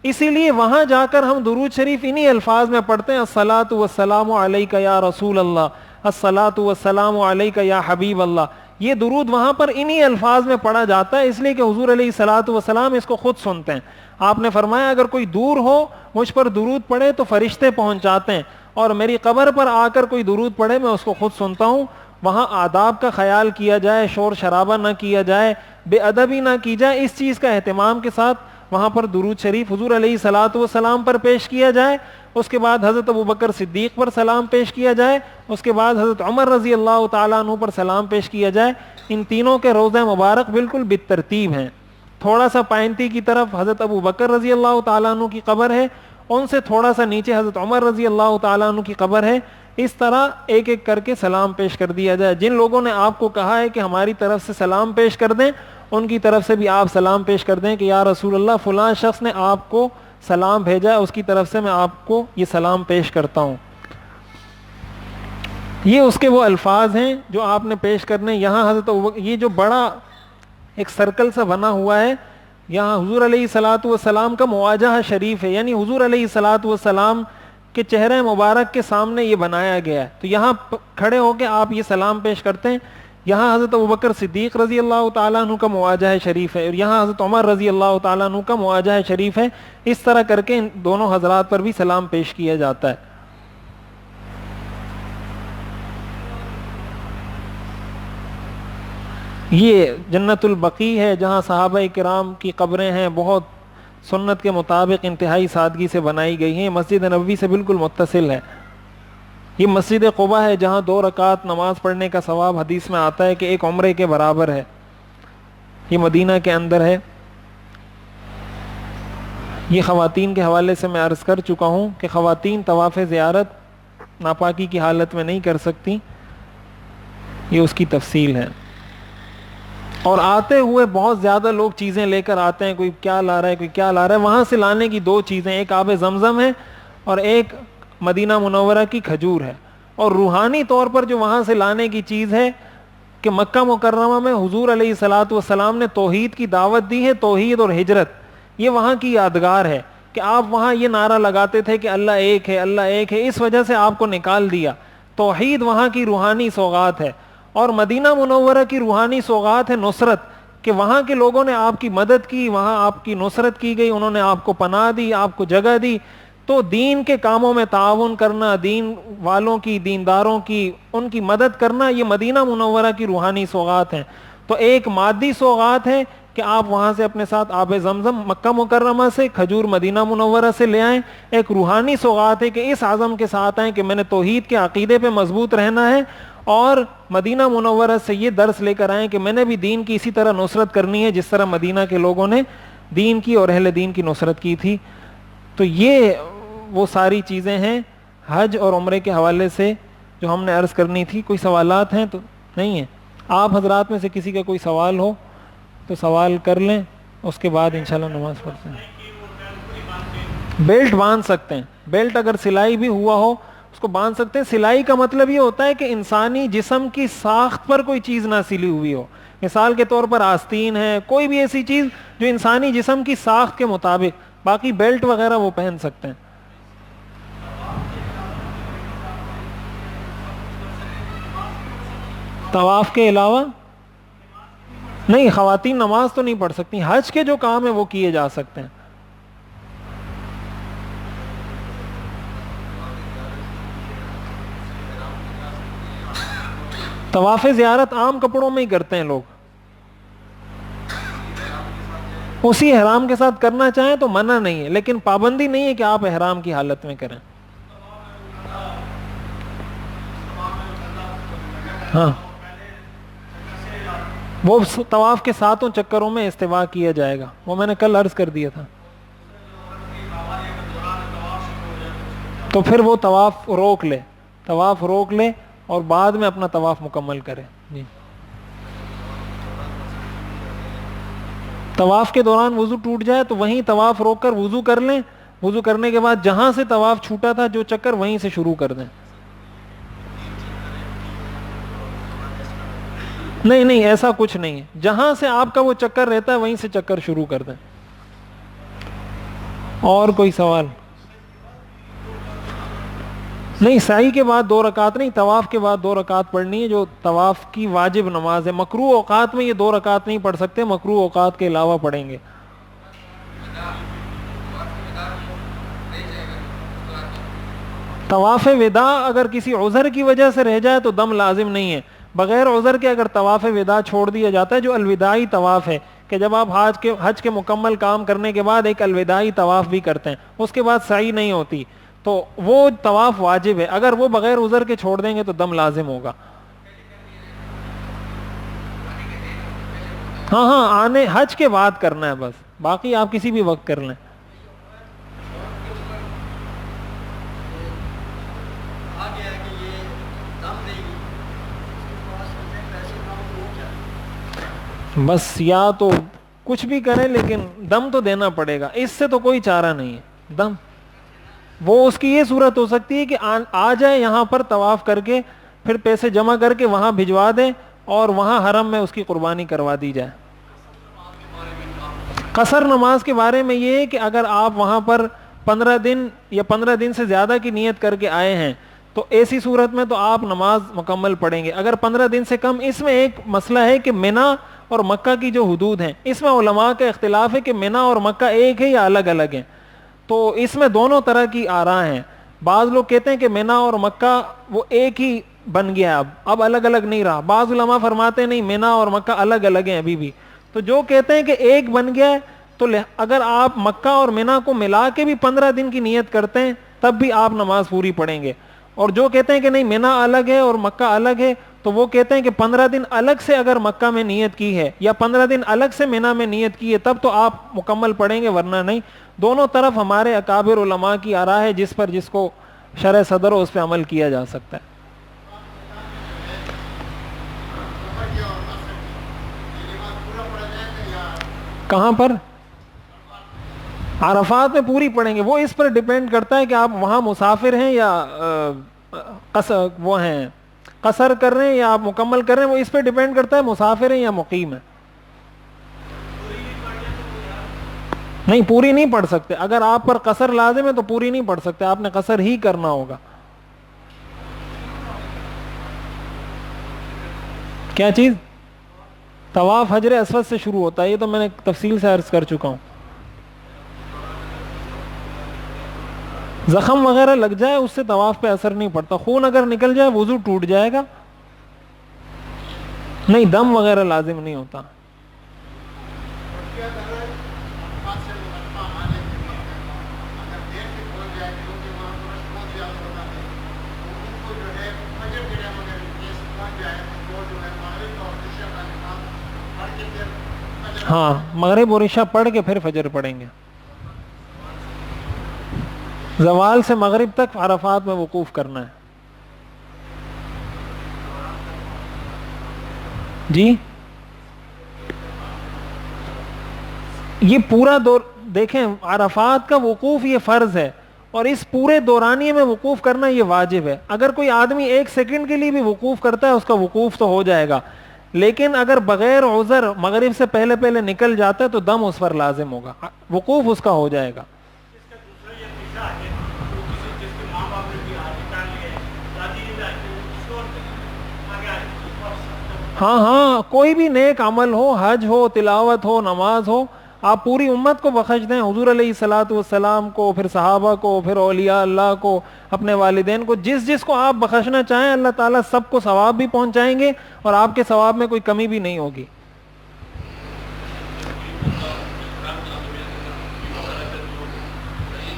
اسی لیے وہاں جا کر ہم درود شریف انہی الفاظ میں پڑھتے ہیں، الصلاۃ والسلام علیک یا رسول اللہ، الصلاۃ والسلام علیک یا حبیب اللہ. یہ درود وہاں پر انہی الفاظ میں پڑھا جاتا ہے، اس لیے کہ حضور علیہ الصلاۃ والسلام اس کو خود سنتے ہیں. آپ نے فرمایا اگر کوئی دور ہو مجھ پر درود پڑھے تو فرشتے پہنچاتے ہیں، اور میری قبر پر آ کر کوئی درود پڑھے میں اس کو خود سنتا ہوں. وہاں آداب کا خیال کیا جائے، شور شرابہ نہ کیا جائے، بے ادبی نہ کی جائے، اس چیز کا اہتمام کے ساتھ وہاں پر درود شریف حضور علیہ الصلاۃ والسلام پر پیش کیا جائے. اس کے بعد حضرت ابوبکر صدیق پر سلام پیش کیا جائے، اس کے بعد حضرت عمر رضی اللہ تعالیٰ عنہ پر سلام پیش کیا جائے. ان تینوں کے روضہ مبارک بالکل بالترتیب ہیں. تھوڑا سا پائنتی کی طرف حضرت ابوبکر رضی اللہ تعالیٰ عنہ کی قبر ہے، ان سے تھوڑا سا نیچے حضرت عمر رضی اللہ تعالیٰ عنہ کی قبر ہے. اس طرح ایک ایک کر کے سلام پیش کر دیا جائے. جن لوگوں نے آپ کو کہا ہے کہ ہماری طرف سے سلام پیش کر دیں، ان کی طرف سے بھی آپ سلام پیش کر دیں کہ یا رسول اللہ فلاں شخص نے آپ کو سلام بھیجا ہے، اس کی طرف سے میں آپ کو یہ سلام پیش کرتا ہوں. یہ اس کے وہ الفاظ ہیں جو آپ نے پیش کرنے. یہاں حضرت یہ جو بڑا ایک سرکل سا بنا ہوا ہے، یہاں حضور علیہ الصلاۃ والسلام کا مواجہہ شریف ہے، یعنی حضور علیہ الصلاۃ والسلام کے چہرے مبارک کے سامنے یہ بنایا گیا ہے. تو یہاں کھڑے ہو کے آپ یہ سلام پیش کرتے ہیں. یہاں حضرت ابوبکر صدیق رضی اللہ تعالیٰ عنہ کا مواجہہ شریف ہے، اور یہاں حضرت عمر رضی اللہ تعالیٰ عنہ کا مواجہہ شریف ہے. اس طرح کر کے ان دونوں حضرات پر بھی سلام پیش کیا جاتا ہے. یہ جنت البقیع ہے جہاں صحابہ کرام کی قبریں ہیں، بہت سنت کے مطابق انتہائی سادگی سے بنائی گئی ہیں. مسجد نبوی سے بالکل متصل ہے. یہ مسجد قباء ہے جہاں 2 رکعت نماز پڑھنے کا ثواب حدیث میں آتا ہے کہ ایک عمرے کے برابر ہے. یہ مدینہ کے اندر ہے. یہ خواتین کے حوالے سے میں عرض کر چکا ہوں کہ خواتین طواف زیارت ناپاکی کی حالت میں نہیں کر سکتی، یہ اس کی تفصیل ہے. اور آتے ہوئے بہت زیادہ لوگ چیزیں لے کر آتے ہیں، کوئی کیا لا رہا ہے کوئی کیا لا رہا ہے. وہاں سے لانے کی 2 چیزیں، ایک آب زمزم ہے اور ایک مدینہ منورہ کی کھجور ہے. اور روحانی طور پر جو وہاں سے لانے کی چیز ہے کہ مکہ مکرمہ میں حضور علیہ الصلاۃ والسلام نے توحید کی دعوت دی ہے، توحید اور ہجرت. یہ وہاں کی یادگار ہے کہ آپ وہاں یہ نعرہ لگاتے تھے کہ اللہ ایک ہے، اللہ ایک ہے، اس وجہ سے آپ کو نکال دیا. توحید وہاں کی روحانی سوغات ہے. اور مدینہ منورہ کی روحانی سوغات ہے نصرت، کہ وہاں کے لوگوں نے آپ کی مدد کی، وہاں آپ کی نصرت کی گئی، انہوں نے آپ کو پناہ دی، آپ کو جگہ دی. تو دین کے کاموں میں تعاون کرنا، دین والوں کی، دینداروں کی، ان کی مدد کرنا، یہ مدینہ منورہ کی روحانی سوغات ہیں. تو ایک مادی سوغات ہے کہ آپ وہاں سے اپنے ساتھ آب زمزم مکہ مکرمہ سے، کھجور مدینہ منورہ سے لے آئیں. ایک روحانی سوغات ہے کہ اس عزم کے ساتھ آئیں کہ میں نے توحید کے عقیدے پہ مضبوط رہنا ہے، اور مدینہ منورہ سے یہ درس لے کر آئیں کہ میں نے بھی دین کی اسی طرح نصرت کرنی ہے جس طرح مدینہ کے لوگوں نے دین کی اور اہل دین کی نصرت کی تھی. تو یہ وہ ساری چیزیں ہیں حج اور عمرے کے حوالے سے جو ہم نے عرض کرنی تھی. کوئی سوالات ہیں تو نہیں ہیں؟ آپ حضرات میں سے کسی کا کوئی سوال ہو تو سوال کر لیں، اس کے بعد انشاءاللہ نماز پڑھتے ہیں. بیلٹ باندھ سکتے ہیں، بیلٹ اگر سلائی بھی ہوا ہو اس کو باندھ سکتے ہیں. سلائی کا مطلب یہ ہوتا ہے کہ انسانی جسم کی ساخت پر کوئی چیز نہ سلی ہوئی ہو. مثال کے طور پر آستین ہے، کوئی بھی ایسی چیز جو انسانی جسم کی ساخت کے مطابق. باقی بیلٹ وغیرہ وہ پہن سکتے ہیں. طواف کے علاوہ نہیں، خواتین نماز تو نہیں پڑھ سکتی. حج کے جو کام ہیں وہ کیے جا سکتے ہیں. طواف زیارت عام کپڑوں میں ہی کرتے ہیں لوگ. اسی احرام کے ساتھ کرنا چاہیں تو منع نہیں ہے، لیکن پابندی نہیں ہے کہ آپ احرام کی حالت میں کریں. ہاں، وہ طواف کے 7 چکروں میں استوا کیا جائے گا، وہ میں نے کل عرض کر دیا تھا. تو پھر وہ طواف روک لے اور بعد میں اپنا طواف مکمل کرے. جی، طواف کے دوران وضو ٹوٹ جائے تو وہیں طواف روک کر وضو کر لیں، وضو کرنے کے بعد جہاں سے طواف چھوٹا تھا جو چکر وہیں سے شروع کر دیں. نہیں نہیں ایسا کچھ نہیں ہے, جہاں سے آپ کا وہ چکر رہتا ہے وہیں سے چکر شروع کر دیں. اور کوئی سوال؟ نہیں, سعی کے بعد 2 رکعت نہیں, طواف کے بعد 2 رکعت پڑھنی ہے جو طواف کی واجب نماز ہے. مکروہ اوقات میں یہ 2 رکعت نہیں پڑھ سکتے, مکروہ اوقات کے علاوہ پڑھیں گے. طواف وداع اگر کسی عذر کی وجہ سے رہ جائے تو دم لازم نہیں ہے. بغیر عذر کے اگر طواف وداع چھوڑ دیا جاتا ہے, جو الوداعی طواف ہے کہ جب آپ حج کے مکمل کام کرنے کے بعد ایک الوداعی طواف بھی کرتے ہیں, اس کے بعد سعی نہیں ہوتی, تو وہ طواف واجب ہے. اگر وہ بغیر عذر کے چھوڑ دیں گے تو دم لازم ہوگا. ہاں ہاں, آنے حج کے بعد کرنا ہے بس, باقی آپ کسی بھی وقت کر لیں. بس یا تو کچھ بھی کریں لیکن دم تو دینا پڑے گا, اس سے تو کوئی چارہ نہیں ہے. دم وہ اس کی یہ صورت ہو سکتی ہے کہ آ جائے یہاں پر طواف کر کے, پھر پیسے جمع کر کے وہاں بھجوا دیں اور وہاں حرم میں اس کی قربانی کروا دی جائے. قصر نماز کے بارے میں یہ ہے کہ اگر آپ وہاں پر 15 دن یا 15 دن سے زیادہ کی نیت کر کے آئے ہیں تو ایسی صورت میں تو آپ نماز مکمل پڑھیں گے. اگر 15 دن سے کم, اس میں ایک مسئلہ ہے کہ منا اور مکہ کی جو حدود ہیں اس میں علماء کا اختلاف ہے کہ منا اور مکہ ایک ہے یا الگ الگ ہیں, تو اس میں دونوں طرح کی آراء ہیں. بعض لوگ کہتے ہیں کہ منا اور مکہ وہ ایک ہی بن گیا, اب الگ الگ نہیں رہا. بعض علماء فرماتے ہیں نہیں, منا اور مکہ الگ الگ ہیں ابھی بھی. تو جو کہتے ہیں کہ ایک بن گیا ہے تو اگر آپ مکہ اور منا کو ملا کے بھی 15 دن کی نیت کرتے ہیں تب بھی آپ نماز پوری پڑھیں گے. اور جو کہتے ہیں کہ نہیں منا الگ ہے اور مکہ الگ ہے, تو وہ کہتے ہیں کہ 15 دن الگ سے اگر مکہ میں نیت کی ہے یا 15 دن الگ سے منا میں نیت کی ہے تب تو آپ مکمل پڑھیں گے, ورنہ نہیں. دونوں طرف ہمارے اکابر علماء کی آراء ہے, جس پر جس کو شرع صدر ہو اس پہ عمل کیا جا سکتا ہے. کہاں پر؟ عرفات میں پوری پڑھیں گے. وہ اس پر ڈیپینڈ کرتا ہے کہ آپ وہاں مسافر ہیں یا وہ ہیں قصر کر رہے ہیں یا آپ مکمل کر رہے ہیں, وہ اس پہ ڈیپینڈ کرتا ہے مسافر ہیں یا مقیم ہیں. نہیں, پوری نہیں پڑھ سکتے. اگر آپ پر قصر لازم ہے تو پوری نہیں پڑھ سکتے, آپ نے قصر ہی کرنا ہوگا. کیا چیز؟ طواف حجر اسود سے شروع ہوتا ہے, یہ تو میں نے تفصیل سے عرض کر چکا ہوں. زخم وغیرہ لگ جائے اس سے طواف پہ اثر نہیں پڑتا. خون اگر نکل جائے وضو ٹوٹ جائے گا. نہیں, دم وغیرہ لازم نہیں ہوتا. ہاں, مغرب اور عشاء پڑھ کے پھر فجر پڑھیں گے. زوال سے مغرب تک عرفات میں وقوف کرنا ہے. جی, یہ پورا دور دیکھیں, عرفات کا وقوف یہ فرض ہے اور اس پورے دورانیے میں وقوف کرنا یہ واجب ہے. اگر کوئی آدمی 1 سیکنڈ کے لیے بھی وقوف کرتا ہے اس کا وقوف تو ہو جائے گا, لیکن اگر بغیر عذر مغرب سے پہلے پہلے نکل جاتا ہے تو دم اس پر لازم ہوگا, وقوف اس کا ہو جائے گا. ہاں ہاں, کوئی بھی نیک عمل ہو, حج ہو, تلاوت ہو, نماز ہو, آپ پوری امت کو بخش دیں. حضور علیہ الصلوۃ والسلام کو, پھر صحابہ کو, پھر اولیاء اللہ کو, اپنے والدین کو, جس جس کو آپ بخشنا چاہیں اللہ تعالیٰ سب کو ثواب بھی پہنچائیں گے اور آپ کے ثواب میں کوئی کمی بھی نہیں ہوگی.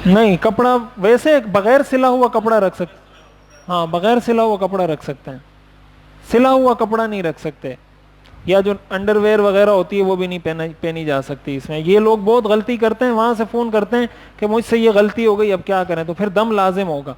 نہیں, کپڑا ویسے بغیر سلا ہوا کپڑا رکھ سکتے. ہاں, بغیر سلا ہوا کپڑا رکھ سکتے ہیں, سلا ہوا کپڑا نہیں رکھ سکتے. یا جو انڈر ویئر وغیرہ ہوتی ہے وہ بھی نہیں پہنی جا سکتی اس میں. یہ لوگ بہت غلطی کرتے ہیں, وہاں سے فون کرتے ہیں کہ مجھ سے یہ غلطی ہو گئی اب کیا کریں, تو پھر دم لازم ہوگا.